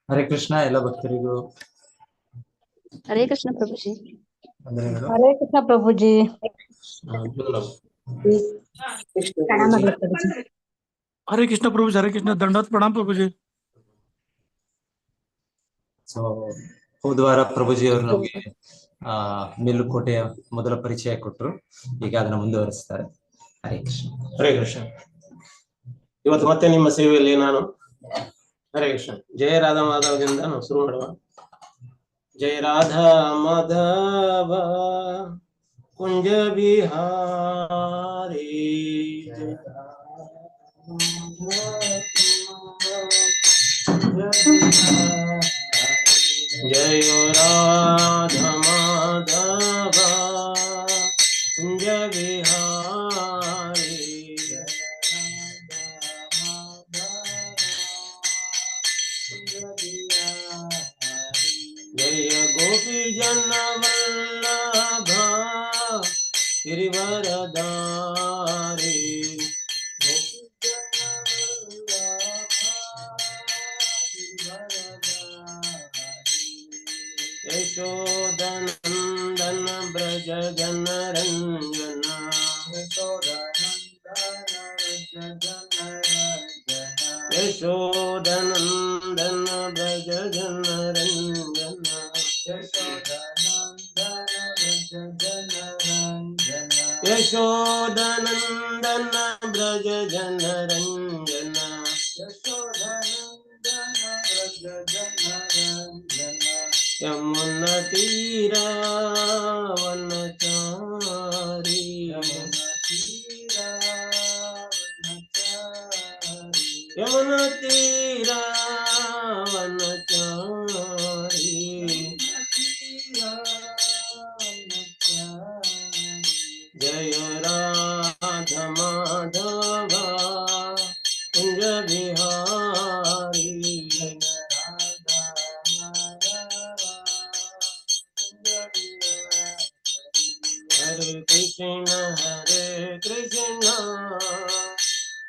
ಹರೇ ಕೃಷ್ಣ ಎಲ್ಲ ಭಕ್ತರಿಗೂ ಹರೇ ಕೃಷ್ಣ ಪ್ರಭುಜಿ. ವಂದನೆಗಳು. ಹರೇ ಕೃಷ್ಣ ಪ್ರಭುಜಿ. ಪ್ರಣಾಮಗಳು ಪ್ರಭುಜಿ. हरे कृष्ण प्रभु जी, हरे कृष्ण, दंडवत प्रणाम प्रभु जी. ಸೊ ಹೋದ ವಾರ ಪ್ರಭುಜಿ ಅವರು ನಮಗೆ ಮೇಲುಕೋಟೆಯ ಮೊದಲ ಪರಿಚಯ ಕೊಟ್ಟರು. ಈಗ ಅದನ್ನ ಮುಂದುವರಿಸ್ತಾರೆ. ಹರೇ ಕೃಷ್ಣ. ಹರೇ ಕೃಷ್ಣ. ಇವತ್ತು ಮತ್ತೆ ನಿಮ್ಮ ಸೇವೆಯಲ್ಲಿ ನಾನು. ಹರೇ ಕೃಷ್ಣ. ಜಯ ರಾಧಾ ಮಾಧವದಿಂದ ನಾವು ಶುರು ಮಾಡುವ. ಜಯ ರಾಧಾ ಮಾಧವ ಕುಂಜ ಬಿಹಾರಿ, ಜಯ ರಾಧಾ ಮಾಧವ ಕುಂಜ ಬಿಹಾರಿ, जय गोपी जन वल्लभ गिरिवरधारी, यशोदनंदन ब्रज जन रंजन, यशोदनंदन ब्रज जन रंजन, यशोदनंदन ब्रज जन रंजन, यमुना तीरा वनचारी, यमुना तीरा वनचारी, जय राधा माधव कुंज बिहारी, हरे कृष्ण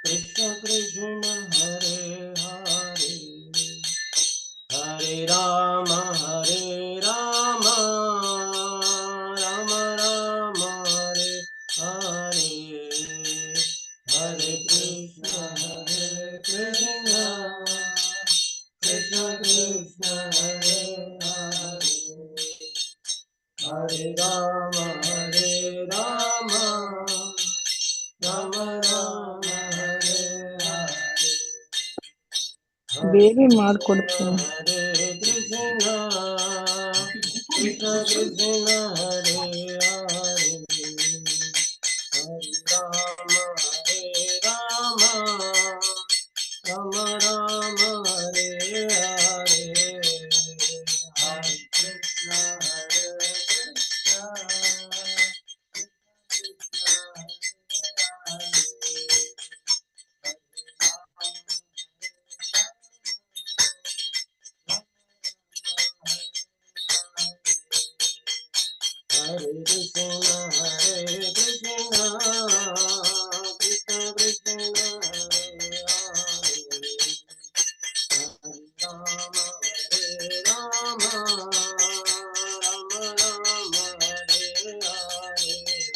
कृष्ण कृष्ण हरे हरे, हरे राम राम राम हरे हरे, हरे कृष्ण कृष्ण कृष्ण हरे हरे, हरे राम राम राम हरे हरे, ಬೇಬಿ ಮಾಡ್ಕೊಡ್ತೀನಿ. हरे कृष्ण कृष्ण कृष्ण हरे हरे, हरे राम राम राम हरे हरे, हरे कृष्ण हरे कृष्ण कृष्ण कृष्ण हरे हरे, हरे राम राम राम हरे हरे, हरे कृष्ण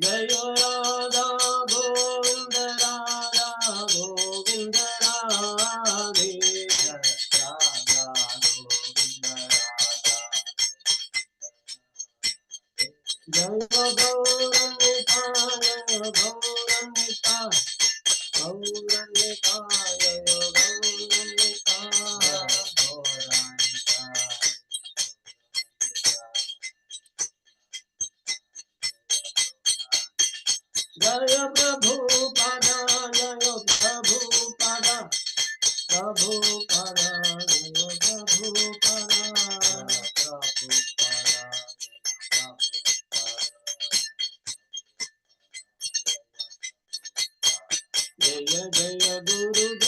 जय राधा गोविंद राधा गोविंद राधे, राधा गोविंद राधा, जय गौरनिताय गौरनिताय गौरनिताय जय प्रभु पदा, जय प्रभु पदा, प्रभु पदा, जय प्रभु पदा, प्रभु पदा, जय जय गुरुदेव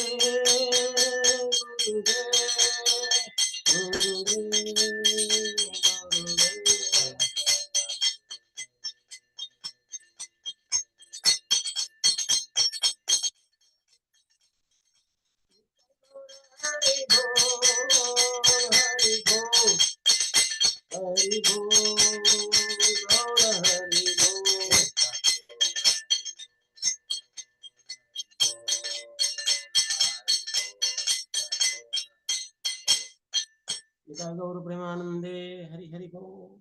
गौर प्रेमानंदे हरि हरि बोल।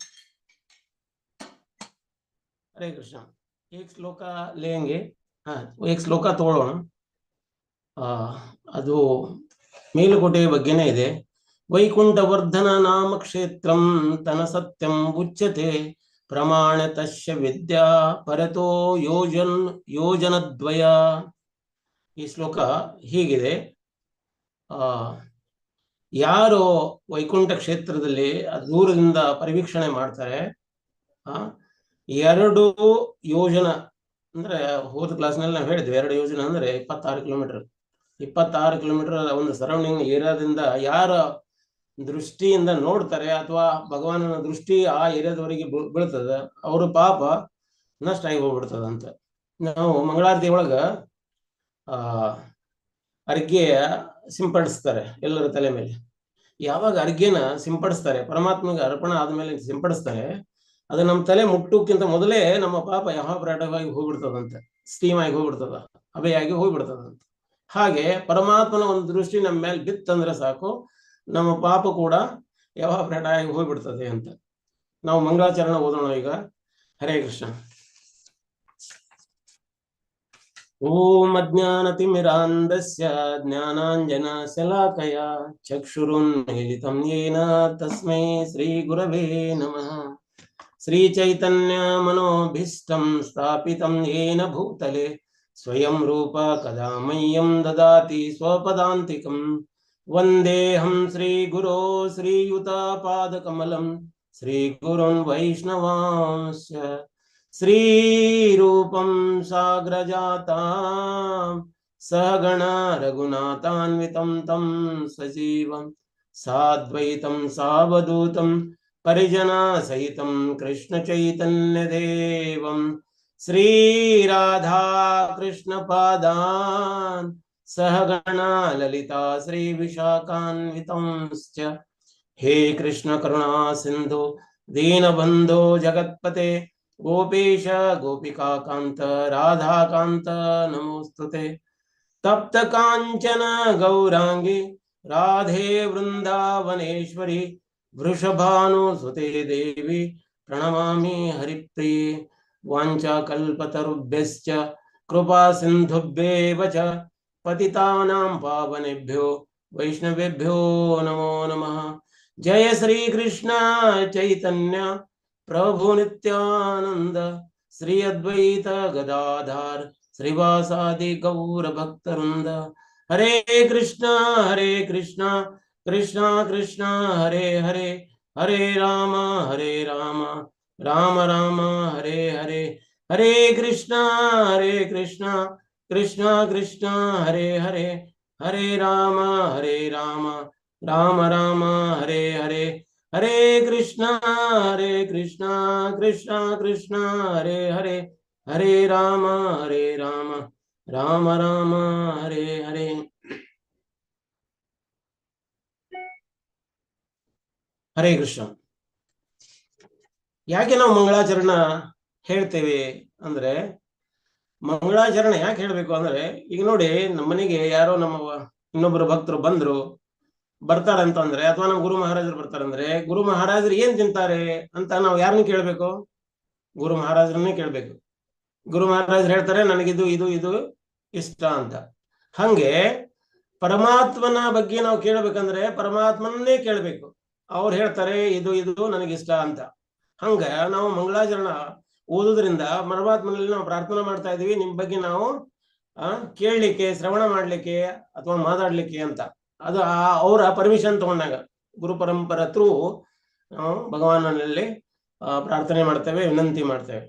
हरे कृष्ण। एक श्लोक लेंगे। हाँ, एक श्लोक तोड़ोಣ। ಅದು ಮೇಲುಕೋಟೆ ಬಗ್ಗೆನೇ ಇದೆ. ವೈಕುಂಠವರ್ಧನ ನಾಮ ಕ್ಷೇತ್ರಂ ತನ ಸತ್ಯಂ ಉಚ್ಯತೆ ಪ್ರಮಾಣತಶ್ಯ ವಿದ್ಯಾ ಪರತೋ ಯೋಜನದ್ವಯ. ಈ ಶ್ಲೋಕ ಹೀಗಿದೆ. ಯಾರು ವೈಕುಂಠ ಕ್ಷೇತ್ರದಲ್ಲಿ ದೂರದಿಂದ ಪರಿವೀಕ್ಷಣೆ ಮಾಡ್ತಾರೆ, 2 ಯೋಜನ ಅಂದ್ರೆ ಹೋದ ಕ್ಲಾಸ್ನಲ್ಲಿ ನಾವು ಹೇಳಿದ್ವಿ, 2 ಯೋಜನ ಅಂದ್ರೆ 26 ಕಿಲೋಮೀಟರ್. 26 ಕಿಲೋಮೀಟರ್ ಒಂದು ಸರೌಂಡಿಂಗ್ ಏರಿಯಾದಿಂದ ಯಾರ ದೃಷ್ಟಿಯಿಂದ ನೋಡ್ತಾರೆ ಅಥವಾ ಭಗವಾನನ ದೃಷ್ಟಿ ಆ ಏರಿಯಾದವರೆಗೆ ಬೀಳ್ತದ, ಅವ್ರ ಪಾಪ ನಷ್ಟ ಆಗಿ ಹೋಗ್ಬಿಡ್ತದಂತ. ನಾವು ಮಂಗಳಾರತಿ ಒಳಗ ಅರ್ಘ್ಯ ಸಿಂಪಡಿಸ್ತಾರೆ ಎಲ್ಲರ ತಲೆ ಮೇಲೆ. ಯಾವಾಗ ಅರ್ಘ್ಯನ ಸಿಂಪಡಿಸ್ತಾರೆ, ಪರಮಾತ್ಮಗೆ ಅರ್ಪಣ ಆದ್ಮೇಲೆ ಸಿಂಪಡಿಸ್ತಾರೆ, ಅದು ನಮ್ಮ ತಲೆ ಮುಟ್ಟೋಕ್ಕಿಂತ ಮೊದಲೇ ನಮ್ಮ ಪಾಪ ಯಹಾಪ್ರಾಟವಾಗಿ ಹೋಗ್ಬಿಡ್ತದಂತ, ಸ್ಟೀಮ್ ಆಗಿ ಹೋಗ್ಬಿಡ್ತದ, ಹಬೆಯಾಗಿ ಹೋಗ್ಬಿಡ್ತದಂತ. ಹಾಗೆ ಪರಮಾತ್ಮನ ಒಂದು ದೃಷ್ಟಿ ನಮ್ಮ ಮೇಲೆ ಬಿತ್ತಂದ್ರೆ ಸಾಕು, ನಮ್ಮ ಪಾಪ ಕೂಡ ಯಹಾಪ್ರಾಟ ಆಗಿ ಹೋಗ್ಬಿಡ್ತದೆ ಅಂತ. ನಾವು ಮಂಗಳಾಚರಣ ಓದೋಣ ಈಗ. ಹರೇ ಕೃಷ್ಣ. ಓಂ ಅಜ್ಞಾನತಿಮಿರಾಂಧಸ್ಯ ಜ್ಞಾನಾಂಜನಶಲಾಕಯ ಚಕ್ಷುರುನ್ಮೀಲಿತಂ ಯೇನ ತಸ್ಮೈ ಶ್ರೀ ಗುರವೇ ನಮಃ. ಶ್ರೀ ಚೈತನ್ಯ ಮನೋಭೀಷ್ಟಂ ಸ್ಥಾಪಿತಂ ಯೇನ ಭೂತಲೆ ಸ್ವಯಂ ರೂಪ ಕದಾ ಮಹ್ಯಂ ದದಾತಿ ಸ್ವಪದಾಂತಿಕಂ. ವಂದೇಹಂ ಶ್ರೀ ಗುರೋ ಶ್ರೀಯುತಾಪಾದಕಮಲಂ ಶ್ರೀ ಗುರುನ್ ವೈಷ್ಣವಾಂಶ್ಚ ಶ್ರೀ ರೂಪಂ ಸಾಗ್ರಜಾತಾಂ ಸಹಗಣ ರಘುನಾಥಾನ್ವಿತಂ ತಂ ಸಜೀವಂ ಸಾದ್ವೈತಂ ಸಾವಧೂತಂ ಪರಿಜನ ಸಹಿತಂ ಕೃಷ್ಣ ಚೈತನ್ಯ ದೇವಂ ಶ್ರೀ ರಾಧಾ ಕೃಷ್ಣ ಪಾದಾನ್ ಸಹಗಣ ಲಲಿತಾ ಶ್ರೀ ವಿಶಾಖಾನ್ವಿತಂಶ್ಚ. ಹೇ ಕೃಷ್ಣ ಕರುಣಾ ಸಿಂಧು ದೀನಬಂಧೋ ಜಗತ್ಪತೆ ಗೋಪೇಶ ಗೋಪಿಕಾ ಕಾಂತ ರಾಧಾಕಾಂತ ನಮೋಸ್ತುತೆ. ತಪ್ತ ಕಾಂಚನ ಗೌರಾಂಗಿ ರಾಧೆ ವೃಂದಾವನೇಶ್ವರಿ ವೃಷಭಾನುಸುತೆ ದೇವಿ ಪ್ರಣಮಾಮಿ ಹರಿಪ್ರಿಯೆ. ವಾಂಛಾಕಲ್ಪತರುಭ್ಯಶ್ಚ ಕೃಪಾ ಸಿಂಧುಭ್ಯೇವ ಚ ಪತಿತಾನಾಂ ಪಾವನೇಭ್ಯೋ ವೈಷ್ಣವೇಭ್ಯೋ ನಮೋ ನಮಃ. ಜಯ ಶ್ರೀ ಕೃಷ್ಣ ಚೈತನ್ಯ ಪ್ರಭು ನಿತ್ಯಾನಂದ ಶ್ರೀ ಅದ್ವೈತ ಗದಾಧರ್ ಶ್ರೀವಾಸಾದಿ ಗೌರ ಭಕ್ತವೃಂದ. ಹರೇ ಕೃಷ್ಣ ಕೃಷ್ಣ ಕೃಷ್ಣ ಹರೇ ಹರೇ, ಹರೇ ರಾಮ ರಾಮ ರಾಮ ಹರೇ ಹರೇ. ಹರೇ ಕೃಷ್ಣ ಕೃಷ್ಣ ಕೃಷ್ಣ ಹರೇ ಹರೇ, ಹರೇ ರಾಮ ರಾಮ ರಾಮ ಹರೇ ಹರೇ. ಹರೇ ಕೃಷ್ಣ ಕೃಷ್ಣ ಕೃಷ್ಣ ಹರೇ ಹರೇ, ಹರೇ ರಾಮ ರಾಮ ರಾಮ ಹರೇ ಹರೇ. ಹರೇ ಕೃಷ್ಣ. ಯಾಕೆ ನಾವು ಮಂಗಳಾಚರಣ ಹೇಳ್ತೇವೆ ಅಂದ್ರೆ, ಮಂಗಳಾಚರಣ ಯಾಕೆ ಹೇಳ್ಬೇಕು ಅಂದ್ರೆ, ಈಗ ನೋಡಿ ನಮ್ಮನೆಗೆ ಯಾರೋ ಇನ್ನೊಬ್ಬರು ಭಕ್ತರು ಬರ್ತಾರಂತಂದ್ರೆ, ಅಥವಾ ನಮ್ಮ ಗುರು ಮಹಾರಾಜರು ಬರ್ತಾರಂದ್ರೆ, ಗುರು ಮಹಾರಾಜರು ಏನ್ ತಿಂತಾರೆ ಅಂತ ನಾವು ಯಾರನ್ನ ಕೇಳ್ಬೇಕು? ಗುರು ಮಹಾರಾಜರನ್ನೇ ಕೇಳ್ಬೇಕು. ಗುರು ಮಹಾರಾಜರು ಹೇಳ್ತಾರೆ ನನಗಿದು ಇದು ಇದು ಇಷ್ಟ ಅಂತ. ಹಂಗೆ ಪರಮಾತ್ಮನ ಬಗ್ಗೆ ನಾವು ಕೇಳ್ಬೇಕಂದ್ರೆ ಪರಮಾತ್ಮನ್ನೇ ಕೇಳ್ಬೇಕು. ಅವ್ರು ಹೇಳ್ತಾರೆ ಇದು ಇದು ನನಗಿಷ್ಟ ಅಂತ. ಹಂಗ ನಾವು ಮಂಗಳಾಚರಣ ಓದುದ್ರಿಂದ ಪರಮಾತ್ಮನಲ್ಲಿ ನಾವು ಪ್ರಾರ್ಥನೆ ಮಾಡ್ತಾ ಇದೀವಿ, ನಿಮ್ ಬಗ್ಗೆ ನಾವು ಕೇಳಲಿಕ್ಕೆ, ಶ್ರವಣ ಮಾಡ್ಲಿಕ್ಕೆ ಅಥವಾ ಮಾತಾಡ್ಲಿಕ್ಕೆ ಅಂತ. ಅದು ಅವರ ಪರ್ಮಿಷನ್ ತಗೊಂಡಾಗ ಗುರು ಪರಂಪರ ಥ್ರೂ ನಾವು ಭಗವಾನಲ್ಲಿ ಪ್ರಾರ್ಥನೆ ಮಾಡ್ತೇವೆ, ವಿನಂತಿ ಮಾಡ್ತೇವೆ.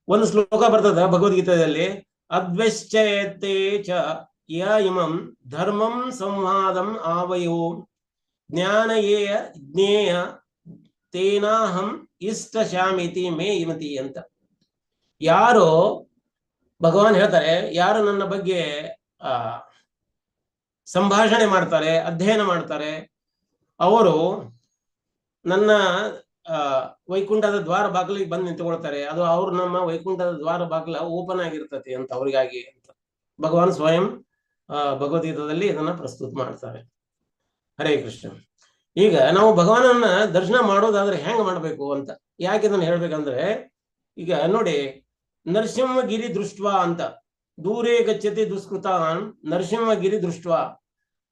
ಒಂದು ಶ್ಲೋಕ ಬರ್ತದ ಭಗವದ್ಗೀತೆಯಲ್ಲಿ, ಅದ್ವಶ್ಚಯತೆ ಚ ಯ ಇಮಂ ಧರ್ಮಂ ಸಂವಾದಂ ಆವಯೋ ಜ್ಞಾನಯೇಯ ಜ್ಞೇಯ ತೇನಾಹಂ ಇಷ್ಟ ಶಾಮಿತಿ ಮೇ ಇಮತಿ ಅಂತ. ಯಾರು ಭಗವಾನ್ ಹೇಳ್ತಾರೆ, ಯಾರು ನನ್ನ ಬಗ್ಗೆ ಸಂಭಾಷಣೆ ಮಾಡ್ತಾರೆ, ಅಧ್ಯಯನ ಮಾಡ್ತಾರೆ, ಅವರು ನನ್ನ ವೈಕುಂಠದ ದ್ವಾರ ಬಾಗಿಲಿಗೆ ಬಂದು ನಿಂತುಕೊಳ್ತಾರೆ. ಅದು ಅವ್ರು ನಮ್ಮ ವೈಕುಂಠದ ದ್ವಾರ ಬಾಗಿಲ ಓಪನ್ ಆಗಿರ್ತತಿ ಅಂತ ಅವ್ರಿಗಾಗಿ ಅಂತ ಭಗವಾನ್ ಸ್ವಯಂ ಭಗವದ್ಗೀತದಲ್ಲಿ ಇದನ್ನ ಪ್ರಸ್ತುತ ಮಾಡ್ತಾರೆ. ಹರೇ ಕೃಷ್ಣ. ಈಗ ನಾವು ಭಗವಾನನ್ನ ದರ್ಶನ ಮಾಡೋದಾದ್ರೆ ಹೆಂಗ್ ಮಾಡ್ಬೇಕು ಅಂತ ಯಾಕೆ ಇದನ್ನ ಹೇಳ್ಬೇಕಂದ್ರೆ, ಈಗ ನೋಡಿ, ನರಸಿಂಹಗಿರಿ ದೃಷ್ಟ್ವಾ ಅಂತ, ದೂರೇ ಗಚ್ಚತಿ ದುಷ್ಕೃತಾನ್ ನರಸಿಂಹಗಿರಿ ದೃಷ್ಟ್ವಾ.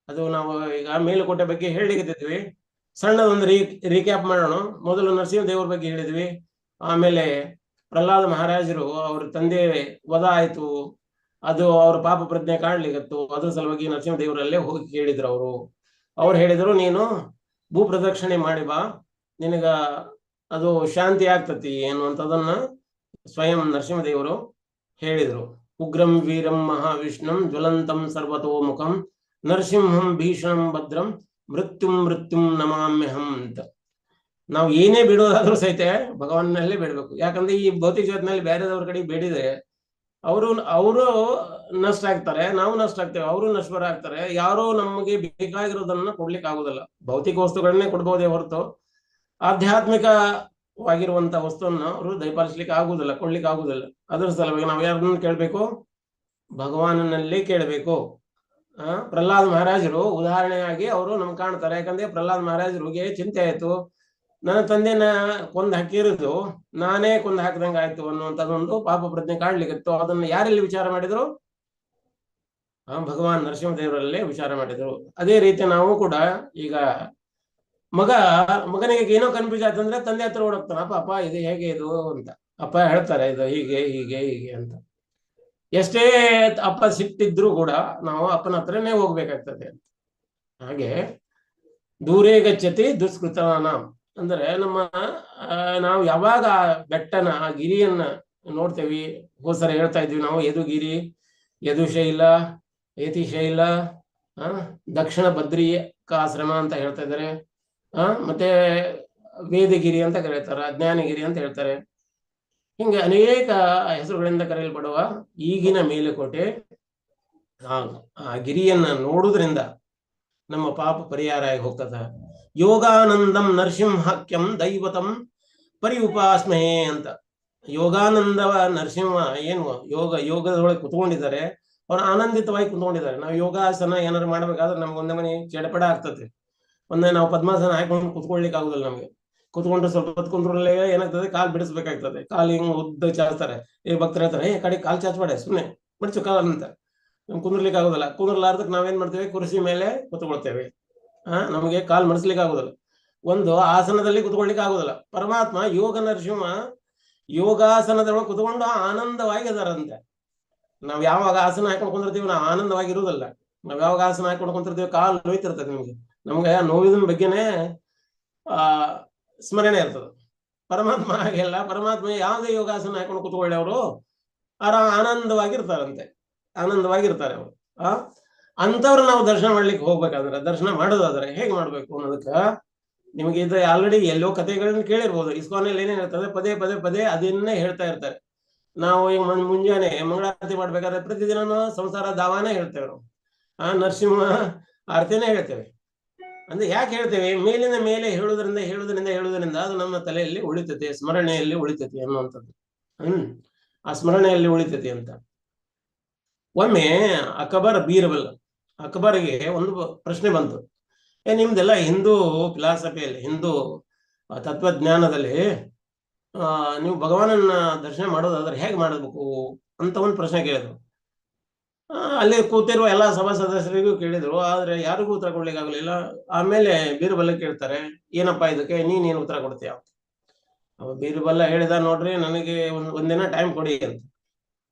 ಅದು ನಾವು ಈಗ ಮೇಲುಕೋಟೆ ಬಗ್ಗೆ ಹೇಳಿಕತ್ತಿದ್ವಿ. ಸಣ್ಣದೊಂದು ರೀಕ್ಯಾಪ್ ಮಾಡೋಣ. ಮೊದಲು ನರಸಿಂಹ ದೇವರ ಬಗ್ಗೆ ಹೇಳಿದ್ವಿ. ಆಮೇಲೆ ಪ್ರಹ್ಲಾದ ಮಹಾರಾಜರು ಅವ್ರ ತಂದೆ ವಧ ಆಯ್ತು, ಅದು ಅವ್ರ ಪಾಪ ಪ್ರಜ್ಞೆ ಕಾಣ್ಲಿಕ್ಕತ್ತು. ಅದ್ರ ಸಲುವಾಗಿ ನರಸಿಂಹ ದೇವರಲ್ಲೇ ಹೋಗಿ ಕೇಳಿದ್ರು. ಅವ್ರು ಹೇಳಿದ್ರು, ನೀನು ಭೂ ಪ್ರದಕ್ಷಿಣೆ ಮಾಡಿ ಬಾ, ನಿನಗ ಅದು ಶಾಂತಿ ಆಗ್ತತಿ ಅನ್ನುವಂಥದ್ದನ್ನ ಸ್ವಯಂ ನರಸಿಂಹದೇವರು ಹೇಳಿದ್ರು. ಉಗ್ರಂ ವೀರಂ ಮಹಾವಿಷ್ಣುಂ ಜ್ವಲಂತಂ ಸರ್ವತೋಮುಖಂ ನರಸಿಂಹಂ ಭೀಷಣಂ ಭದ್ರಂ ಮೃತ್ಯುಂ ನಮಾಮ್ಯಹಂ ಅಂತ. ನಾವು ಏನೇ ಬಿಡೋದಾದ್ರೂ ಸಹಿತ ಭಗವಾನಲ್ಲೇ ಬೇಡಬೇಕು. ಯಾಕಂದ್ರೆ ಈ ಭೌತಿಕ ಜಗತ್ತಿನಲ್ಲಿ ಬೇರೆದವ್ರ ಕಡೆ ಬೇಡಿದ್ರೆ ಅವರು ನಷ್ಟ ಆಗ್ತಾರೆ, ನಾವು ನಷ್ಟ ಆಗ್ತೇವೆ, ಅವರು ನಷ್ಟಪರ ಆಗ್ತಾರೆ. ಯಾರೋ ನಮಗೆ ಬೇಕಾಗಿರೋದನ್ನ ಕೊಡ್ಲಿಕ್ಕೆ ಆಗುದಿಲ್ಲ. ಭೌತಿಕ ವಸ್ತುಗಳನ್ನೇ ಕೊಡ್ಬೋದೇ ಹೊರತು ಆಧ್ಯಾತ್ಮಿಕವಾಗಿರುವಂತ ವಸ್ತುವನ್ನ ಅವರು ದಯಪಾಲಿಸ್ಲಿಕ್ಕೆ ಆಗುದಿಲ್ಲ, ಕೊಡ್ಲಿಕ್ಕೆ ಆಗುದಿಲ್ಲ. ಅದರ ಸಲುವಾಗಿ ನಾವು ಯಾರನ್ನ ಕೇಳ್ಬೇಕು? ಭಗವಾನನಲ್ಲೇ ಕೇಳಬೇಕು. ಪ್ರಹ್ಲಾದ ಮಹಾರಾಜರು ಉದಾಹರಣೆಯಾಗಿ ಅವರು ನಮ್ಗೆ ಕಾಣ್ತಾರೆ. ಯಾಕಂದ್ರೆ ಪ್ರಹ್ಲಾದ ಮಹಾರಾಜರಿಗೆ ಚಿಂತೆ ಆಯ್ತು, ನನ್ನ ತಂದೆನ ಕೊಂದು ಹಾಕಿರೋದು ನಾನೇ ಕೊಂದು ಹಾಕಿದಂಗ ಆಯ್ತು ಅನ್ನುವಂಥದ್ದೊಂದು ಪಾಪ ಪ್ರಜ್ಞೆ ಕಾಣ್ಲಿಕ್ಕಿತ್ತು. ಅದನ್ನ ಯಾರೆಲ್ಲಿ ವಿಚಾರ ಮಾಡಿದ್ರು? ಭಗವಾನ್ ನರಸಿಂಹದೇವರಲ್ಲೇ ವಿಚಾರ ಮಾಡಿದ್ರು. ಅದೇ ರೀತಿ ನಾವು ಕೂಡ ಈಗ ಮಗನಿಗೆ ಏನೋ ಕನ್ಫ್ಯೂಸ್ ಆಯ್ತಂದ್ರೆ ತಂದೆ ಹತ್ರ ಓಡೋಗ್ತಾನ, ಅಪ್ಪ ಇದು ಹೇಗೆ ಇದು ಅಂತ. ಅಪ್ಪ ಹೇಳ್ತಾರೆ, ಇದು ಹೀಗೆ ಹೀಗೆ ಹೀಗೆ ಅಂತ. ಎಷ್ಟೇ ಅಪ್ಪ ಸಿಟ್ಟಿದ್ರು ಕೂಡ ನಾವು ಅಪ್ಪನ ಹತ್ರನೇ ಹೋಗ್ಬೇಕಾಗ್ತದೆ ಅಂತ. ಹಾಗೆ ದೂರೇ ಗಚ್ಚತಿ ದುಷ್ಕೃತಾನ ಅಂದ್ರೆ ನಾವು ಯಾವಾಗ ಬೆಟ್ಟನ ಆ ಗಿರಿಯನ್ನ ನೋಡ್ತೇವಿ. ಹೋದ್ಸರಿ ಹೇಳ್ತಾ ಇದ್ವಿ ನಾವು, ಯದುಗಿರಿ, ಯದುಶೈಲ, ಯತಿಶೈಲ, ದಕ್ಷಿಣ ಬದ್ರಿಕಾಶ್ರಮ ಅಂತ ಹೇಳ್ತಾ ಇದ್ದಾರೆ. ಮತ್ತೆ ವೇದಗಿರಿ ಅಂತ ಕರೀತಾರ, ಜ್ಞಾನಗಿರಿ ಅಂತ ಹೇಳ್ತಾರೆ. ಹಿಂಗೆ ಅನೇಕ ಹೆಸರುಗಳಿಂದ ಕರೆಯಲ್ಪಡುವ ಈಗಿನ ಮೇಲುಕೋಟೆ, ಆ ಗಿರಿಯನ್ನ ನೋಡುವುದರಿಂದ ನಮ್ಮ ಪಾಪ ಪರಿಹಾರ ಆಗಿ ಹೋಗ್ತದ. ಯೋಗಾನಂದಂ ನರಸಿಂಹಾಖ್ಯಂ ದೈವತಂ ಪರಿ ಉಪಾಸ್ಮಹೇ ಅಂತ. ಯೋಗಾನಂದ ನರಸಿಂಹ ಏನು ಯೋಗದೊಳಗೆ ಕುತ್ಕೊಂಡಿದ್ದಾರೆ, ಅವ್ರು ಆನಂದಿತವಾಗಿ ಕುತ್ಕೊಂಡಿದ್ದಾರೆ. ನಾವು ಯೋಗಾಸನ ಏನಾದ್ರು ಮಾಡ್ಬೇಕಾದ್ರೆ ನಮ್ಗೆ ಒಂದೇ ಮನೆ ಚಡಪಡ ಆಗ್ತದೆ. ಒಂದೇ ನಾವು ಪದ್ಮಾಸನ ಹಾಕೊಂಡು ಕುತ್ಕೊಳ್ಲಿಕ್ಕೆ ಆಗುದಿಲ್ಲ. ನಮ್ಗೆ ಕುತ್ಕೊಂಡ್ರೆ ಸ್ವಲ್ಪ ಹೊತ್ತು ಕುಂದ್ರಲ್ಲೇ ಏನಾಗ್ತದೆ, ಕಾಲ್ ಬಿಡಿಸ್ಬೇಕಾಗ್ತದೆ. ಕಾಲ್ ಹಿಂಗ್ ಉದ್ದ ಚಾಚ್ತಾರೆ. ಭಕ್ತರು ಹೇಳ್ತಾರೆ, ಕಡೆ ಕಾಲ್ ಚಾಚ್ಬೇಡ, ಸುಮ್ಮನೆ ಬಿಡಿಸು ಕಾಲ ಅಂತ. ಕುಂದ್ರಲಿಕ್ಕೆ ಆಗುದಿಲ್ಲ. ಕುಂದ್ರಲಾರ್ದಕ್ಕೆ ನಾವೇನ್ ಮಾಡ್ತೇವೆ? ಕುರ್ಸಿ ಮೇಲೆ ಕುತ್ಕೊಳ್ತೇವೆ. ನಮಗೆ ಕಾಲ್ ಮಡಿಸ್ಲಿಕ್ಕೆ ಆಗುದಿಲ್ಲ. ಒಂದು ಆಸನದಲ್ಲಿ ಕುತ್ಕೊಳ್ಲಿಕ್ಕೆ ಆಗುದಿಲ್ಲ. ಪರಮಾತ್ಮ ಯೋಗ ನರಸಿಂಹ ಯೋಗಾಸನದೊಳಗೆ ಕುತ್ಕೊಂಡು ಆನಂದವಾಗಿ ಅದಾರಂತೆ. ನಾವ್ ಯಾವಾಗ ಆಸನ ಹಾಕೊಂಡು ಕುಂದಿರ್ತೀವಿ ನಾವು ಆನಂದವಾಗಿ ಇರುವುದಲ್ಲ. ನಾವ್ ಯಾವಾಗ ಆಸನ ಹಾಕೊಂಡು ಕುಂತಿರ್ತೀವಿ ಕಾಲು ನೋಯ್ತಿರ್ತದೆ. ನಮ್ಗೆ ನೋವಿನ ಬಗ್ಗೆನೇ ಸ್ಮರಣೆ ಇರ್ತದೆ. ಪರಮಾತ್ಮ ಹಾಗೆಲ್ಲ. ಪರಮಾತ್ಮ ಯಾವುದೇ ಯೋಗಾಸನ ಹಾಕೊಂಡು ಕುತ್ಕೊಳ್ಳಿ ಅವರು ಆನಂದವಾಗಿರ್ತಾರಂತೆ, ಆನಂದವಾಗಿರ್ತಾರೆ ಅವರು. ಅಂತವ್ರು ನಾವು ದರ್ಶನ ಮಾಡ್ಲಿಕ್ಕೆ ಹೋಗ್ಬೇಕಾದ್ರೆ, ದರ್ಶನ ಮಾಡೋದಾದ್ರೆ ಹೇಗೆ ಮಾಡ್ಬೇಕು ಅನ್ನೋದಕ್ಕ ನಿಮಗೆ ಇದು ಆಲ್ರೆಡಿ ಎಲ್ಲೋ ಕಥೆಗಳನ್ನ ಕೇಳಿರ್ಬೋದು. ಇಸ್ಕಾನಲ್ಲಿ ಏನೇನ್ ಇರ್ತದೆ ಪದೇ ಪದೇ ಪದೇ ಅದನ್ನೇ ಹೇಳ್ತಾ ಇರ್ತಾರೆ. ನಾವು ಈಗ ಮುಂಜಾನೆ ಮಂಗಳಾರತಿ ಮಾಡ್ಬೇಕಾದ್ರೆ ಪ್ರತಿದಿನ ಸಂಸಾರ ದಾವಾನೇ ಹೇಳ್ತೇವೆ ನಾವು. ನರಸಿಂಹ ಆರತಿನೇ ಹೇಳ್ತೇವೆ. ಅಂದ್ರೆ ಯಾಕೆ ಹೇಳ್ತೇವೆ? ಮೇಲಿನ ಮೇಲೆ ಹೇಳುವುದರಿಂದ ಅದು ನಮ್ಮ ತಲೆಯಲ್ಲಿ ಉಳಿತೈತೆ, ಸ್ಮರಣೆಯಲ್ಲಿ ಉಳಿತೈತಿ ಅನ್ನುವಂಥದ್ದು. ಆ ಸ್ಮರಣೆಯಲ್ಲಿ ಉಳಿತೈತಿ ಅಂತ. ಒಮ್ಮೆ ಅಕ್ಬರ್ಗೆ ಒಂದು ಪ್ರಶ್ನೆ ಬಂತು. ನಿಮ್ದೆಲ್ಲ ಹಿಂದೂ ಫಿಲಾಸಫಿಯಲ್ಲಿ, ಹಿಂದೂ ತತ್ವಜ್ಞಾನದಲ್ಲಿ ನೀವು ಭಗವಾನನ್ನ ದರ್ಶನ ಮಾಡೋದಾದ್ರೆ ಹೇಗೆ ಮಾಡಬೇಕು ಅಂತ ಒಂದು ಪ್ರಶ್ನೆ ಕೇಳಿದ್ರು. ಅಲ್ಲಿ ಕೂತಿರುವ ಎಲ್ಲ ಸಭಾ ಸದಸ್ಯರಿಗೂ ಕೇಳಿದ್ರು, ಆದ್ರೆ ಯಾರಿಗೂ ಉತ್ತರ ಕೊಡ್ಲಿಕ್ಕೆ ಆಗ್ಲಿಲ್ಲ. ಆಮೇಲೆ ಬೀರ್ಬಲ್ ಕೇಳ್ತಾರೆ, ಏನಪ್ಪಾ ಇದಕ್ಕೆ ನೀನೇನು ಉತ್ತರ ಕೊಡ್ತೀಯ? ಬೀರ್ಬಲ್ ಹೇಳಿದ, ನೋಡ್ರಿ ನನಗೆ ಒಂದಿನ ಟೈಮ್ ಕೊಡಿ ಅಂತ.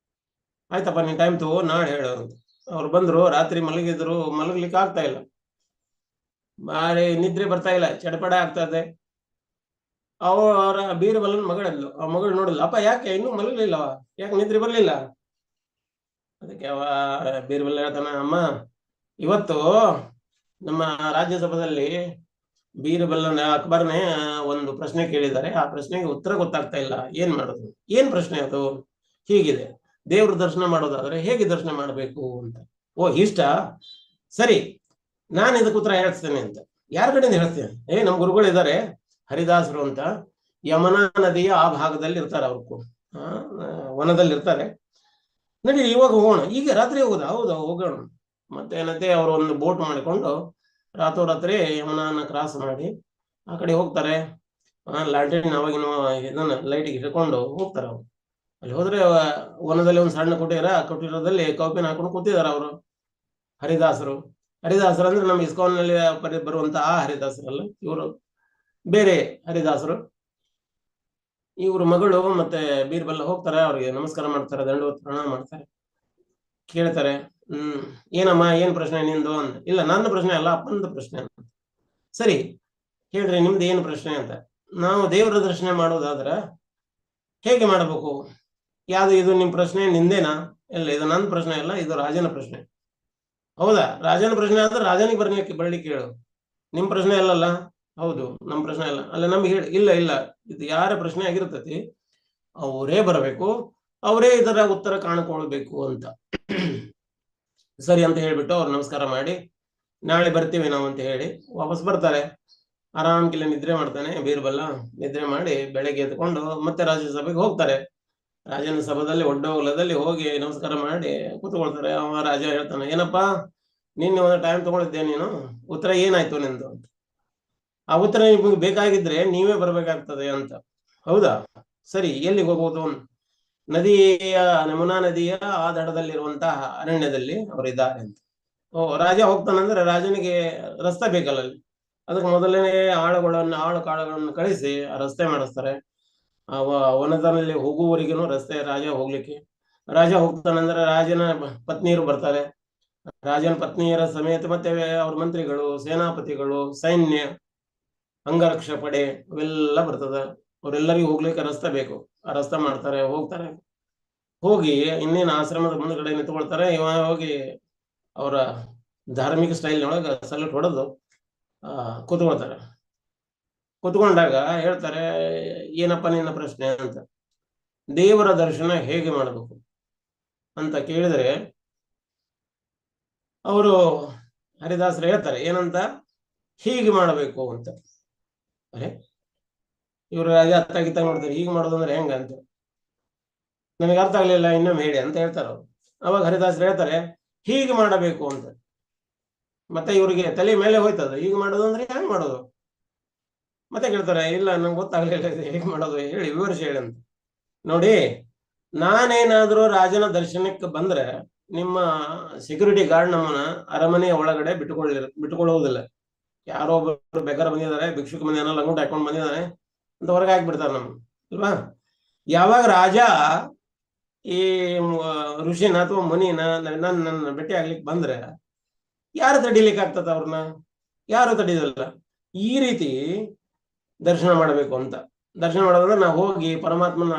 ಆಯ್ತಪ್ಪ, ನೀನ್ ಟೈಮ್ ತಗೋ, ನಾಳೆ ಹೇಳು ಅಂತ. ಅವ್ರು ಬಂದ್ರು, ರಾತ್ರಿ ಮಲಗಿದ್ರು, ಮಲಗ್ಲಿಕ್ಕೆ ಆಗ್ತಾ ಇಲ್ಲ, ಬಾರಿ ನಿದ್ರೆ ಬರ್ತಾ ಇಲ್ಲ, ಚಡಪಡ ಆಗ್ತದೆ. ಅವರ ಬೀರ್ಬಲನ್ ಮಗಳಿದ್ಲು. ಆ ಮಗಳು ನೋಡಿದ್ಲು, ಅಪ್ಪ ಯಾಕೆ ಇನ್ನೂ ಮಲಗಲಿಲ್ಲವ, ಯಾಕೆ ನಿದ್ರೆ ಬರ್ಲಿಲ್ಲ? ಅದಕ್ಕೆ ಬೀರ್ಬಲ್ ಹೇಳ್ತಾನ, ಅಮ್ಮ ಇವತ್ತು ನಮ್ಮ ರಾಜ್ಯಸಭೆಯಲ್ಲಿ ಬೀರ್ಬಲ್ನ ಅಕ್ಬರ್ನೇ ಒಂದು ಪ್ರಶ್ನೆ ಕೇಳಿದ್ದಾರೆ. ಆ ಪ್ರಶ್ನೆಗೆ ಉತ್ತರ ಗೊತ್ತಾಗ್ತಾ ಇಲ್ಲ, ಏನ್ ಮಾಡೋದು? ಏನ್ ಪ್ರಶ್ನೆ ಅದು? ಹೀಗಿದೆ, ದೇವ್ರ ದರ್ಶನ ಮಾಡೋದಾದ್ರೆ ಹೇಗೆ ದರ್ಶನ ಮಾಡಬೇಕು ಅಂತ. ಓ ಇಷ್ಟ, ಸರಿ ನಾನು ಇದಕ್ಕೆ ಉತ್ತರ ಹೇಳ್ತೇನೆ ಅಂತ. ಯಾರ ಕಡೆಯಿಂದ ಹೇಳ್ತೇನೆ? ನಮ್ ಗುರುಗಳು ಇದ್ದಾರೆ, ಹರಿದಾಸರು ಅಂತ, ಯಮುನಾ ನದಿಯ ಆ ಭಾಗದಲ್ಲಿ ಇರ್ತಾರೆ. ಅವ್ರು ವನದಲ್ಲಿ ಇರ್ತಾರೆ. ನಡಿ ಇವಾಗ ಹೋಗೋಣ, ಈಗ ರಾತ್ರಿ ಹೋಗೋದ? ಹೌದು ಹೋಗೋಣ. ಮತ್ತೆ ಏನಂತೆ, ಅವರು ಒಂದು ಬೋಟ್ ಮಾಡಿಕೊಂಡು ರಾತ್ರೋರಾತ್ರಿ ಯಮುನಾನ ಕ್ರಾಸ್ ಮಾಡಿ ಆ ಕಡೆ ಹೋಗ್ತಾರೆ. ಲ್ಯಾಟ್ರಿನ್ ಅವಾಗಿನ ಇದನ್ನ ಲೈಟಿಗೆ ಹಿಡ್ಕೊಂಡು ಹೋಗ್ತಾರೆ ಅವ್ರು. ಅಲ್ಲಿ ಹೋದ್ರೆ ವನದಲ್ಲಿ ಒಂದು ಸಣ್ಣ ಕುಟೀರ, ಆ ಕುಟೀರದಲ್ಲಿ ಕೌಪಿನ ಹಾಕೊಂಡು ಕೂತಿದಾರೆ ಅವರು ಹರಿದಾಸರು. ಹರಿದಾಸರು ಅಂದ್ರೆ ನಮ್ಮ ಇಸ್ಕಾನ್ನಲ್ಲಿ ಬರುವಂತ ಆ ಹರಿದಾಸರಲ್ಲ, ಇವರು ಬೇರೆ ಹರಿದಾಸರು. ಇವ್ರ ಮಗಳು ಮತ್ತೆ ಬೀರ್ಬಲ್ ಹೋಗ್ತಾರೆ, ಅವ್ರಿಗೆ ನಮಸ್ಕಾರ ಮಾಡ್ತಾರೆ, ದಂಡವತ್ ಪ್ರಣಾಮ ಮಾಡ್ತಾರೆ, ಕೇಳ್ತಾರೆ ಏನಮ್ಮ ಏನ್ ಪ್ರಶ್ನೆ ನಿಂದು ಅಂತ. ಇಲ್ಲ ನನ್ನ ಪ್ರಶ್ನೆ ಅಲ್ಲ, ಅಪ್ಪನದ ಪ್ರಶ್ನೆ ಅಂತ. ಸರಿ ಹೇಳ್ರಿ ನಿಮ್ದು ಏನು ಪ್ರಶ್ನೆ ಅಂತ. ನಾವು ದೇವರ ದರ್ಶನ ಮಾಡೋದಾದ್ರ ಹೇಗೆ ಮಾಡಬೇಕು? ಯಾವ್ದು ಇದು ನಿಮ್ ಪ್ರಶ್ನೆ? ನಿಂದೇನಾ? ಇಲ್ಲ, ಇದು ನನ್ನ ಪ್ರಶ್ನೆ ಅಲ್ಲ, ಇದು ರಾಜನ ಪ್ರಶ್ನೆ. ಹೌದಾ? ರಾಜನ ಪ್ರಶ್ನೆ ಆದ್ರೆ ರಾಜನಿಗೆ ಬರ್ಲಿಕ್ಕೆ ಹೇಳು, ನಿಮ್ ಪ್ರಶ್ನೆ ಅಲ್ಲಲ್ಲ. ಹೌದು, ನಮ್ ಪ್ರಶ್ನೆ ಅಲ್ಲ. ಅಲ್ಲ ನಮ್ಗೆ ಹೇಳಿ. ಇಲ್ಲ ಇಲ್ಲ, ಇದು ಯಾರ ಪ್ರಶ್ನೆ ಆಗಿರ್ತತಿ ಅವರೇ ಬರಬೇಕು, ಅವರೇ ಇದರ ಉತ್ತರ ಕಾಣಿಕೊಳ್ಬೇಕು ಅಂತ. ಸರಿ ಅಂತ ಹೇಳ್ಬಿಟ್ಟು ಅವ್ರು ನಮಸ್ಕಾರ ಮಾಡಿ ನಾಳೆ ಬರ್ತೀವಿ ನಾವು ಅಂತ ಹೇಳಿ ವಾಪಸ್ ಬರ್ತಾರೆ. ಆರಾಮ್ಕಿಲ್ಲ ನಿದ್ರೆ ಮಾಡ್ತಾನೆ ಬೀರ್ಬಲ್ಲ. ನಿದ್ರೆ ಮಾಡಿ ಬೆಳಗ್ಗೆ ಎತ್ಕೊಂಡು ಮತ್ತೆ ರಾಜ್ಯಸಭೆಗೆ ಹೋಗ್ತಾರೆ. ರಾಜನ ಸಭಾದಲ್ಲಿ ಒಡ್ಡೋಲದಲ್ಲಿ ಹೋಗಿ ನಮಸ್ಕಾರ ಮಾಡಿ ಕೂತ್ಕೊಳ್ತಾರೆ. ಅವ ರಾಜ ಹೇಳ್ತಾನೆ, ಏನಪ್ಪಾ ನಿನ್ನೆ ಒಂದು ಟೈಮ್ ತಗೊಂಡಿದ್ದೆ, ನೀನು ಉತ್ತರ ಏನಾಯ್ತು ನಿಂದು ಅಂತ. ಆ ಉತ್ತರ ನಿಮ್ಗೆ ಬೇಕಾಗಿದ್ರೆ ನೀವೇ ಬರ್ಬೇಕಾಗ್ತದೆ ಅಂತ. ಹೌದಾ? ಸರಿ, ಎಲ್ಲಿಗೆ ಹೋಗ್ಬೋದು? ನದಿಯ ಯಮುನಾ ನದಿಯ ಆ ದಡದಲ್ಲಿರುವಂತಹ ಅರಣ್ಯದಲ್ಲಿ ಅವರಿದ್ದಾರೆ ಅಂತ. ರಾಜ ಹೋಗ್ತಾನಂದ್ರೆ ರಾಜನಿಗೆ ರಸ್ತೆ ಬೇಕಲ್ಲ ಅಲ್ಲಿ. ಅದಕ್ಕೆ ಮೊದಲನೇ ಆಳು ಕಾಳುಗಳನ್ನು ಕಳಿಸಿ ಆ ರಸ್ತೆ ಮಾಡಿಸ್ತಾರೆ. ಆ ವನದಲ್ಲಿ ಹೋಗುವವರಿಗೇನು ರಸ್ತೆ ರಾಜ ಹೋಗ್ಲಿಕ್ಕೆ. ರಾಜ ಹೋಗ್ತಾನಂದ್ರೆ ರಾಜನ ಪತ್ನಿಯರು ಬರ್ತಾರೆ. ರಾಜನ ಪತ್ನಿಯರ ಸಮೇತ ಮತ್ತೆ ಅವ್ರ ಮಂತ್ರಿಗಳು, ಸೇನಾಪತಿಗಳು, ಸೈನ್ಯ, ಅಂಗರಕ್ಷ ಪಡೆ ಅವೆಲ್ಲ ಬರ್ತದ. ಅವರೆಲ್ಲರಿಗೂ ಹೋಗ್ಲಿಕ್ಕೆ ರಸ್ತೆ ಬೇಕು. ಆ ರಸ್ತೆ ಮಾಡ್ತಾರೆ, ಹೋಗ್ತಾರೆ. ಹೋಗಿ ಇನ್ನೇನು ಆಶ್ರಮದ ಮುಂದ್ಗಡೆ ನಿಂತ್ಕೊಳ್ತಾರೆ. ಇವ ಹೋಗಿ ಅವರ ಧಾರ್ಮಿಕ ಸ್ಟೈಲ್ನೊಳಗೆ ಸಲ್ಯೂಟ್ ಹೊಡೆದು ಕೂತ್ಕೊಳ್ತಾರೆ. ಕೂತ್ಕೊಂಡಾಗ ಹೇಳ್ತಾರೆ, ಏನಪ್ಪ ನಿನ್ನ ಪ್ರಶ್ನೆ ಅಂತ. ದೇವರ ದರ್ಶನ ಹೇಗೆ ಮಾಡಬೇಕು ಅಂತ ಕೇಳಿದರೆ ಅವರು ಹರಿದಾಸರು ಹೇಳ್ತಾರೆ ಏನಂತ, ಹೀಗೆ ಮಾಡಬೇಕು ಅಂತ. ಅರೆ, ಇವರು ರಾಜ ಅತ್ತಾಗಿತ್ತ ನೋಡ್ತಾರೆ, ಹೀಗೆ ಮಾಡೋದಂದ್ರೆ ಹೆಂಗ ಅಂತ. ನನಗೆ ಅರ್ಥ ಆಗ್ಲಿಲ್ಲ, ಇನ್ನೊಮ್ಮೆ ಹೇಳಿ ಅಂತ ಹೇಳ್ತಾರೆ ಅವ್ರು. ಅವಾಗ ಹರಿದಾಸರು ಹೇಳ್ತಾರೆ ಹೀಗೆ ಮಾಡಬೇಕು ಅಂತ. ಮತ್ತೆ ಇವರಿಗೆ ತಲೆ ಮೇಲೆ ಹೋಯ್ತದ, ಹೀಗೆ ಮಾಡೋದು ಅಂದ್ರೆ ಹೆಂಗ್ ಮಾಡೋದು? ಮತ್ತೆ ಕೇಳ್ತಾರೆ, ಇಲ್ಲ ನಂಗೆ ಗೊತ್ತಾಗ್ಲಿಲ್ಲ ಹೇಗೆ ಮಾಡೋದು, ಹೇಳಿ ವಿವರಿಸಿ ಹೇಳಿ ಅಂತ. ನೋಡಿ, ನಾನೇನಾದ್ರೂ ರಾಜನ ದರ್ಶನಕ್ಕೆ ಬಂದ್ರೆ ನಿಮ್ಮ ಸೆಕ್ಯೂರಿಟಿ ಗಾರ್ಡ್ ನಮ್ಮನ್ನ ಅರಮನೆಯ ಒಳಗಡೆ ಬಿಟ್ಟುಕೊಳ್ಳುವುದಿಲ್ಲ. ಯಾರೋ ಒಬ್ಬರು ಬೇಕಾದ್ರೆ ಬಂದಿದ್ದಾರೆ, ಭಿಕ್ಷುಕ ಮಂದಿನ ಲಂಗೋಟ ಹಾಕೊಂಡು ಬಂದಿದ್ದಾರೆ ಅಂತ ಹೊರಗೆ ಹಾಕ್ಬಿಡ್ತಾರೆ ನಮ್ಗೆ, ಅಲ್ವಾ? ಯಾವಾಗ ರಾಜ ಈ ಋಷಿನ ಅಥವಾ ಮುನಿನ ನನ್ನ ಭೇಟಿ ಆಗ್ಲಿಕ್ಕೆ ಬಂದ್ರೆ ಯಾರು ತಡಿಲಿಕ್ಕೆ ಆಗ್ತದ? ಅವ್ರನ್ನ ಯಾರು ತಡಿದಲ್ಲ. ಈ ರೀತಿ ದರ್ಶನ ಮಾಡಬೇಕು ಅಂತ. ದರ್ಶನ ಮಾಡೋದಂದ್ರೆ ನಾವು ಹೋಗಿ ಪರಮಾತ್ಮನ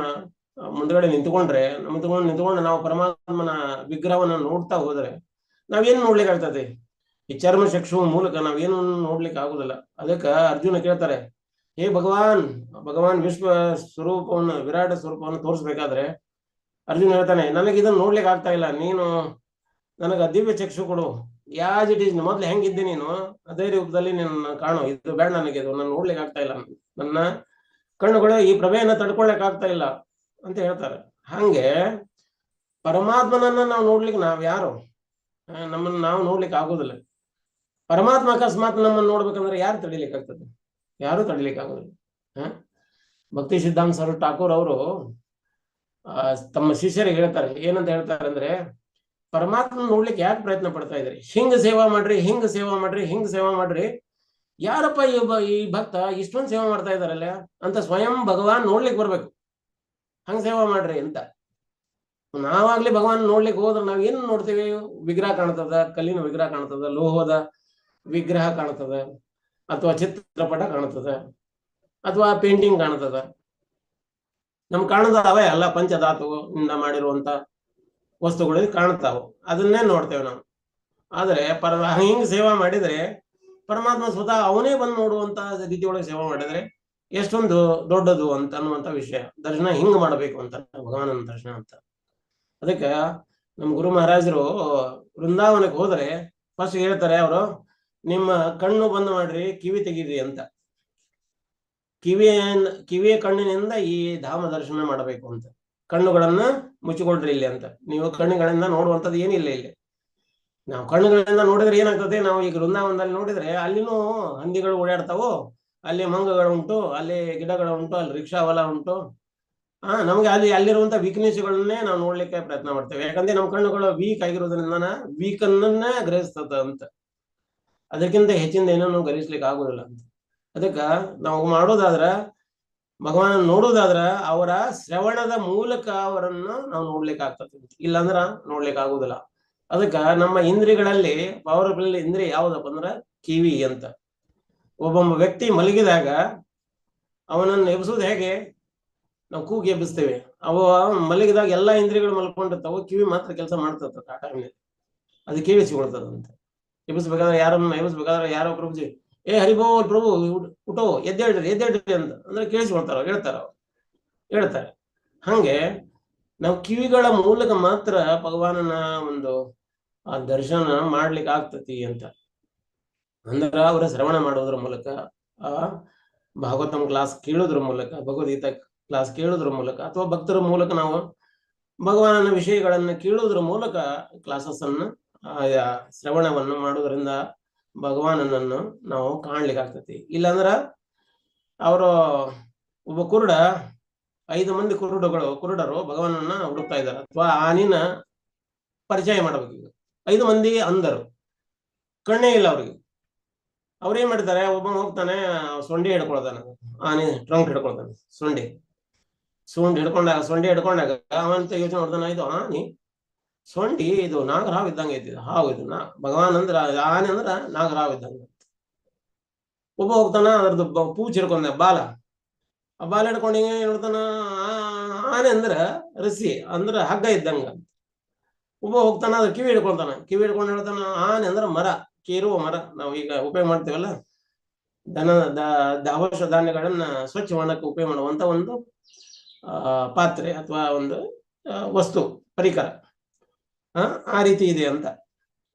ಮುಂದ್ಗಡೆ ನಿಂತ್ಕೊಂಡು ನಾವು ಪರಮಾತ್ಮನ ವಿಗ್ರಹವನ್ನ ನೋಡ್ತಾ ಹೋದ್ರೆ ನಾವೇನು ನೋಡ್ಲಿಕ್ಕೆ ಆಗ್ತದೆ? ಈ ಚರ್ಮ ಚಕ್ಷುವ ಮೂಲಕ ನಾವೇನು ನೋಡ್ಲಿಕ್ಕೆ ಆಗುದಿಲ್ಲ. ಅದಕ್ಕೆ ಅರ್ಜುನ ಕೇಳ್ತಾರೆ, ಹೇ ಭಗವಾನ್ ವಿಶ್ವ ಸ್ವರೂಪವನ್ನು, ವಿರಾಟ ಸ್ವರೂಪವನ್ನು ತೋರಿಸ್ಬೇಕಾದ್ರೆ ಅರ್ಜುನ ಹೇಳ್ತಾನೆ, ನನಗೆ ಇದನ್ನು ನೋಡ್ಲಿಕ್ಕೆ ಆಗ್ತಾ ಇಲ್ಲ, ನೀನು ನನಗೆ ದಿವ್ಯ ಚಕ್ಷು ಕೊಡು. ಯಾಸ್ ಇಟ್ ಈಸ್, ಮೊದ್ಲು ಹೆಂಗಿದ್ದೆ ನೀನು ಅದೇ ರೂಪದಲ್ಲಿ ನಿನ್ನ ಕಾಣು. ಇದು ಬೇಡ ನನಗೆ, ಇದು ನಾನು ನೋಡ್ಲಿಕ್ಕೆ ಆಗ್ತಾ ಇಲ್ಲ, ನನ್ನ ಕಣ್ಣುಗಳು ಈ ಪ್ರಭೆಯನ್ನ ತಡ್ಕೊಳಕ್ ಆಗ್ತಾ ಇಲ್ಲ ಅಂತ ಹೇಳ್ತಾರೆ. ಹಂಗೆ ಪರಮಾತ್ಮನನ್ನ ನಾವು ನೋಡ್ಲಿಕ್ಕೆ ನಾವ್ ಯಾರು? ನಮ್ಮನ್ನ ನಾವು ನೋಡ್ಲಿಕ್ಕೆ ಆಗೋದಿಲ್ಲ. ಪರಮಾತ್ಮ ಅಕಸ್ಮಾತ್ ನಮ್ಮನ್ನು ನೋಡ್ಬೇಕಂದ್ರೆ ಯಾರು ತಡಿಲಿಕ್ಕೆ ಆಗ್ತದೆ? ಯಾರು ತಡಿಲಿಕ್ಕೆ ಆಗೋದಿಲ್ಲ. ಭಕ್ತಿ ಸಿದ್ಧಾಂತ ಸರ್ ಠಾಕೂರ್ ಅವರು ತಮ್ಮ ಶಿಷ್ಯರಿಗೆ ಹೇಳ್ತಾರೆ, ಏನಂತ ಹೇಳ್ತಾರೆ ಅಂದ್ರೆ, ಪರಮಾತ್ಮ ನೋಡ್ಲಿಕ್ಕೆ ಯಾಕೆ ಪ್ರಯತ್ನ ಪಡ್ತಾ ಇದ್ರಿ? ಹಿಂಗ ಸೇವಾ ಮಾಡ್ರಿ. ಯಾರಪ್ಪ ಈ ಭಕ್ತ ಇಷ್ಟೊಂದು ಸೇವಾ ಮಾಡ್ತಾ ಇದಾರಲ್ಲ ಅಂತ ಸ್ವಯಂ ಭಗವಾನ್ ನೋಡ್ಲಿಕ್ಕೆ ಬರ್ಬೇಕು. ಹಂಗ ಸೇವಾ ಮಾಡ್ರಿ ಅಂತ. ನಾವಾಗ್ಲಿ ಭಗವಾನ್ ನೋಡ್ಲಿಕ್ಕೆ ಹೋದ್ರೆ ನಾವ್ ಏನ್ ನೋಡ್ತೇವೆ? ವಿಗ್ರಹ ಕಾಣ್ತದ, ಕಲ್ಲಿನ ವಿಗ್ರಹ ಕಾಣ್ತದ, ಲೋಹದ ವಿಗ್ರಹ ಕಾಣ್ತದ, ಅಥವಾ ಚಿತ್ರಪಟ ಕಾಣ್ತದ, ಅಥವಾ ಪೇಂಟಿಂಗ್ ಕಾಣ್ತದ. ನಮ್ ಕಾಣದಾವೆ ಅಲ್ಲ, ಪಂಚಧಾತು ಇಂದ ಮಾಡಿರುವಂತ ವಸ್ತುಗಳು ಕಾಣ್ತಾವ, ಅದನ್ನೇ ನೋಡ್ತೇವೆ ನಾವು. ಆದ್ರೆ ಹಿಂಗ್ ಸೇವಾ ಮಾಡಿದ್ರೆ ಪರಮಾತ್ಮ ಸ್ವತಃ ಅವನೇ ಬಂದು ನೋಡುವಂತ ರೀತಿಯೊಳಗೆ ಸೇವಾ ಮಾಡಿದ್ರೆ ಎಷ್ಟೊಂದು ದೊಡ್ಡದು ಅಂತ ಅನ್ನುವಂತ ವಿಷಯ. ದರ್ಶನ ಹಿಂಗ್ ಮಾಡಬೇಕು ಅಂತ, ಭಗವಾನನ ದರ್ಶನ ಅಂತ. ಅದಕ್ಕೆ ನಮ್ ಗುರು ಮಹಾರಾಜರು ವೃಂದಾವನಕ್ಕೆ ಹೋದ್ರೆ ಫಸ್ಟ್ ಹೇಳ್ತಾರೆ ಅವರು, ನಿಮ್ಮ ಕಣ್ಣು ಬಂದ್ ಮಾಡ್ರಿ, ಕಿವಿ ತೆಗೀರಿ ಅಂತ. ಕಿವಿಯ ಕಣ್ಣಿನಿಂದ ಈ ಧಾಮ ದರ್ಶನ ಮಾಡಬೇಕು ಅಂತ. ಕಣ್ಣುಗಳನ್ನ ಮುಚ್ಚಿಕೊಳ್ರಿ ಇಲ್ಲಿ ಅಂತ. ನೀವು ಕಣ್ಣುಗಳಿಂದ ನೋಡುವಂಥದ್ದು ಏನಿಲ್ಲ ಇಲ್ಲಿ. ನಾವು ಕಣ್ಣುಗಳಿಂದ ನೋಡಿದ್ರೆ ಏನಾಗ್ತದೆ, ನಾವು ಈಗ ವೃಂದಾವನದಲ್ಲಿ ನೋಡಿದ್ರೆ ಅಲ್ಲಿನೂ ಹಂದಿಗಳು ಓಡಾಡ್ತಾವು, ಅಲ್ಲಿ ಮಂಗಗಳು ಉಂಟು, ಅಲ್ಲಿ ಗಿಡಗಳು ಉಂಟು, ಅಲ್ಲಿ ರಿಕ್ಷಾ ಹೊಲ ಉಂಟು. ನಮ್ಗೆ ಅಲ್ಲಿರುವಂತ ವೀಕ್ನೆಸ್ಗಳನ್ನೇ ನಾವು ನೋಡ್ಲಿಕ್ಕೆ ಪ್ರಯತ್ನ ಮಾಡ್ತೇವೆ. ಯಾಕಂದ್ರೆ ನಮ್ಮ ಕಣ್ಣುಗಳು ವೀಕ್ ಆಗಿರೋದ್ರಿಂದ ವೀಕನ್ನೇ ಗ್ರಹಿಸ್ತದ ಅಂತ, ಅದಕ್ಕಿಂತ ಹೆಚ್ಚಿಂದ ಏನೋ ನಾವು ಗ್ರಹಿಸ್ಲಿಕ್ಕೆ ಆಗುದಿಲ್ಲ ಅಂತ. ಅದಕ್ಕ ನಾವು ಮಾಡೋದಾದ್ರ, ಭಗವಾನ ನೋಡೋದಾದ್ರ ಅವರ ಶ್ರವಣದ ಮೂಲಕ ಅವರನ್ನು ನಾವು ನೋಡ್ಲಿಕ್ಕೆ ಆಗ್ತದೆ, ಇಲ್ಲಾಂದ್ರ ನೋಡ್ಲಿಕ್ಕೆ ಆಗುದಿಲ್ಲ. ಅದಕ್ಕ ನಮ್ಮ ಇಂದ್ರಿಯಗಳಲ್ಲಿ ಪವರ್ಫುಲ್ ಇಂದ್ರಿಯ ಯಾವ್ದಪ್ಪ ಅಂದ್ರ ಕಿವಿ ಅಂತ. ಒಬ್ಬೊಬ್ಬ ವ್ಯಕ್ತಿ ಮಲಗಿದಾಗ ಅವನನ್ನು ಎಬ್ಸುವುದು ಹೇಗೆ? ನಾವು ಕೂಗಿ ಎಬ್ಬಿಸ್ತೇವೆ. ಅವ ಮಲಗಿದಾಗ ಎಲ್ಲಾ ಇಂದ್ರಿಯಗಳು ಮಲ್ಕೊಂಡಿರ್ತಾವ, ಕಿವಿ ಮಾತ್ರ ಕೆಲಸ ಮಾಡ್ತಿರ್ತದೆ ಆ ಟೈಮ್ನಲ್ಲಿ, ಅದು ಕೇಳಿಸಿಕೊಳ್ತದಂತೆ. ಎಬ್ಬಿಸ್ಬೇಕಾದ್ರೆ ಎಬ್ಬಿಸ್ಬೇಕಾದ್ರೆ ಯಾರೋ ಪ್ರಭುಜಿ ಹರಿಬೋಲ್ ಪ್ರಭು ಉಟೋ ಎದ್ದೇಳ್ರಿ ಅಂತ ಅಂದ್ರೆ ಕೇಳಿಸ್ಕೊಳ್ತಾರ, ಹೇಳ್ತಾರೆ. ಹಂಗೆ ನಾವು ಕಿವಿಗಳ ಮೂಲಕ ಮಾತ್ರ ಭಗವಾನನ ಒಂದು ಆ ದರ್ಶನ ಮಾಡ್ಲಿಕ್ಕೆ ಆಗ್ತತಿ ಅಂತ. ಅಂದ್ರ ಅವರ ಶ್ರವಣ ಮಾಡೋದ್ರ ಮೂಲಕ, ಆ ಭಾಗವತಂ ಕ್ಲಾಸ್ ಕೇಳೋದ್ರ ಮೂಲಕ, ಭಗವದ್ಗೀತಾ ಕ್ಲಾಸ್ ಕೇಳೋದ್ರ ಮೂಲಕ, ಅಥವಾ ಭಕ್ತರ ಮೂಲಕ ನಾವು ಭಗವಾನನ ವಿಷಯಗಳನ್ನ ಕೇಳೋದ್ರ ಮೂಲಕ ಕ್ಲಾಸಸ್ ಅನ್ನ ಶ್ರವಣವನ್ನು ಮಾಡೋದ್ರಿಂದ ಭಗವಾನನನ್ನು ನಾವು ಕಾಣ್ಲಿಕ್ಕೆ ಆಗ್ತತಿ. ಇಲ್ಲಾಂದ್ರ ಅವರು ಒಬ್ಬ ಕುರುಡ 5 ಮಂದಿ ಕುರುಡರು ಭಗವಾನನ್ನ ಹುಡುಕ್ತಾ ಇದ್ದಾರೆ, ಅಥವಾ ಆನಿನ ಪರಿಚಯ ಮಾಡಬೇಕು. ಈಗ 5 ಮಂದಿ ಅಂಧರು, ಕಣ್ಣೇ ಇಲ್ಲ ಅವ್ರಿಗೆ. ಅವ್ರೇನ್ ಮಾಡ್ತಾರೆ, ಒಬ್ಬ ಹೋಗ್ತಾನೆ ಸೊಂಡಿ ಹಿಡ್ಕೊಳ್ತಾನೆ, ಆನೆ ಟ್ರಂಕ್ ಹಿಡ್ಕೊಳ್ತಾನೆ, ಸೊಂಡಿ ಹಿಡ್ಕೊಂಡಾಗ ಅವಂತ ಯೋಚನೆ ಮಾಡ್ತಾನೆ, ಇದು ಆನೆ ಸೊಂಡಿ, ಇದು ನಾಗರಾವ್ ಇದ್ದಂಗೆ ಐತಿ, ಹಾವು ಇದು ಭಗವಾನ್ ಅಂದ್ರ ಆನೆ ಅಂದ್ರ ನಾಗರಾವ್ ಇದ್ದಂಗೆ. ಒಬ್ಬ ಹೋಗ್ತಾನ ಅದ್ರದ್ದು ಪೂಜ್ ಹಿಡ್ಕೊಂಡ ಬಾಲ, ಆ ಬಾಲ ಹಿಡ್ಕೊಂಡು ಹಿಂಗೆ ನೋಡ್ತಾನ, ಆನೆ ಅಂದ್ರ ರಸಿ ಅಂದ್ರ ಹಗ್ಗ ಇದ್ದಂಗ. ಒಬ್ಬ ಹೋಗ್ತಾನ ಅದ್ರ ಕಿವಿ ಹಿಡ್ಕೊಂಡು ಹೇಳ್ತಾನ, ಆನೆ ಅಂದ್ರ ಮರ, ಕೇರುವ ಮರ. ನಾವು ಈಗ ಉಪಯೋಗ ಮಾಡ್ತೇವಲ್ಲ ದವಸ ಧಾನ್ಯಗಳನ್ನ ಸ್ವಚ್ಛ ಮಾಡಕ್ಕೆ ಉಪಯೋಗ ಮಾಡುವಂತ ಒಂದು ಪಾತ್ರೆ ಅಥವಾ ಒಂದು ವಸ್ತು ಪರಿಕರ, ಆ ರೀತಿ ಇದೆ ಅಂತ.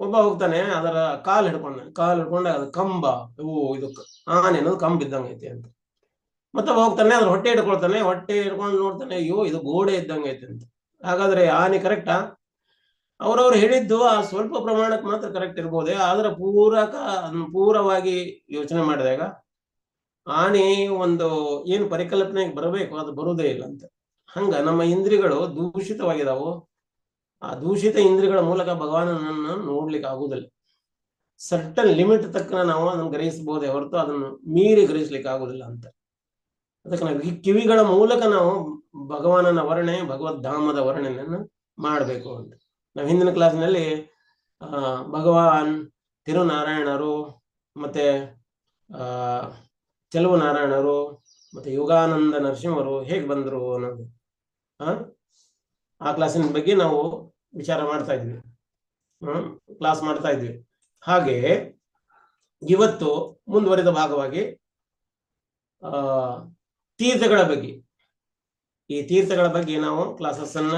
ಒಬ್ಬ ಹೋಗ್ತಾನೆ ಅದರ ಕಾಲ್ ಹಿಡ್ಕೊಂಡ ಅದು ಕಂಬ, ಇದು ಆನೆ ಅನ್ನೋದು ಕಂಬ ಇದ್ದಂಗೆ ಐತಿ ಅಂತ. ಮತ್ತೊಬ್ಬ ಹೋಗ್ತಾನೆ ಅದ್ರ ಹೊಟ್ಟೆ ಹಿಡ್ಕೊಂಡು ನೋಡ್ತಾನೆ, ಅಯ್ಯೋ ಇದು ಗೋಡೆ ಇದ್ದಂಗೆ ಐತಿ ಅಂತ. ಹಾಗಾದ್ರೆ ಆನೆ ಕರೆಕ್ಟಾ? ಅವ್ರವ್ರು ಹೇಳಿದ್ದು ಆ ಸ್ವಲ್ಪ ಪ್ರಮಾಣಕ್ಕೆ ಮಾತ್ರ ಕರೆಕ್ಟ್ ಇರ್ಬೋದೇ, ಆದ್ರೆ ಪೂರವಾಗಿ ಯೋಚನೆ ಮಾಡಿದಾಗ ಆನೆ ಒಂದು ಏನು ಪರಿಕಲ್ಪನೆಗೆ ಬರಬೇಕು ಅದು ಬರುವುದೇ ಇಲ್ಲ ಅಂತ. ಹಂಗ ನಮ್ಮ ಇಂದ್ರಿಯಗಳು ದೂಷಿತವಾಗಿದಾವು. ಆ ದೂಷಿತ ಇಂದ್ರಿಯಗಳ ಮೂಲಕ ಭಗವಾನನನ್ನು ನೋಡ್ಲಿಕ್ಕೆ ಆಗುದಿಲ್ಲ. ಸರ್ಟನ್ ಲಿಮಿಟ್ ತಕ್ಕ ನಾವು ಅದನ್ನು ಗ್ರಹಿಸಬಹುದೇ ಹೊರತು ಅದನ್ನು ಮೀರಿ ಗ್ರಹಿಸ್ಲಿಕ್ಕೆ ಆಗುದಿಲ್ಲ ಅಂತ. ಅದಕ್ಕೆ ನಾವು ಕಿವಿಗಳ ಮೂಲಕ ನಾವು ಭಗವಾನನ ವರ್ಣನೆ, ಭಗವದ್ಧಾಮದ ವರ್ಣನೆಯನ್ನು ಮಾಡಬೇಕು ಅಂತ. ನಾವು ಹಿಂದಿನ ಕ್ಲಾಸ್ನಲ್ಲಿ ಭಗವಾನ್ ತಿರುನಾರಾಯಣರು ಮತ್ತೆ ಚೆಲುವ ನಾರಾಯಣರು ಮತ್ತೆ ಯೋಗಾನಂದ ನರಸಿಂಹರು ಹೇಗೆ ಬಂದರು ಅನ್ನೋದು ಆ ಕ್ಲಾಸಿನ ಬಗ್ಗೆ ನಾವು ವಿಚಾರ ಮಾಡ್ತಾ ಇದ್ವಿ, ಕ್ಲಾಸ್ ಮಾಡ್ತಾ ಇದ್ವಿ. ಹಾಗೆ ಇವತ್ತು ಮುಂದುವರಿದ ಭಾಗವಾಗಿ ತೀರ್ಥಗಳ ಬಗ್ಗೆ, ಈ ತೀರ್ಥಗಳ ಬಗ್ಗೆ ನಾವು ಕ್ಲಾಸಸ್ ಅನ್ನ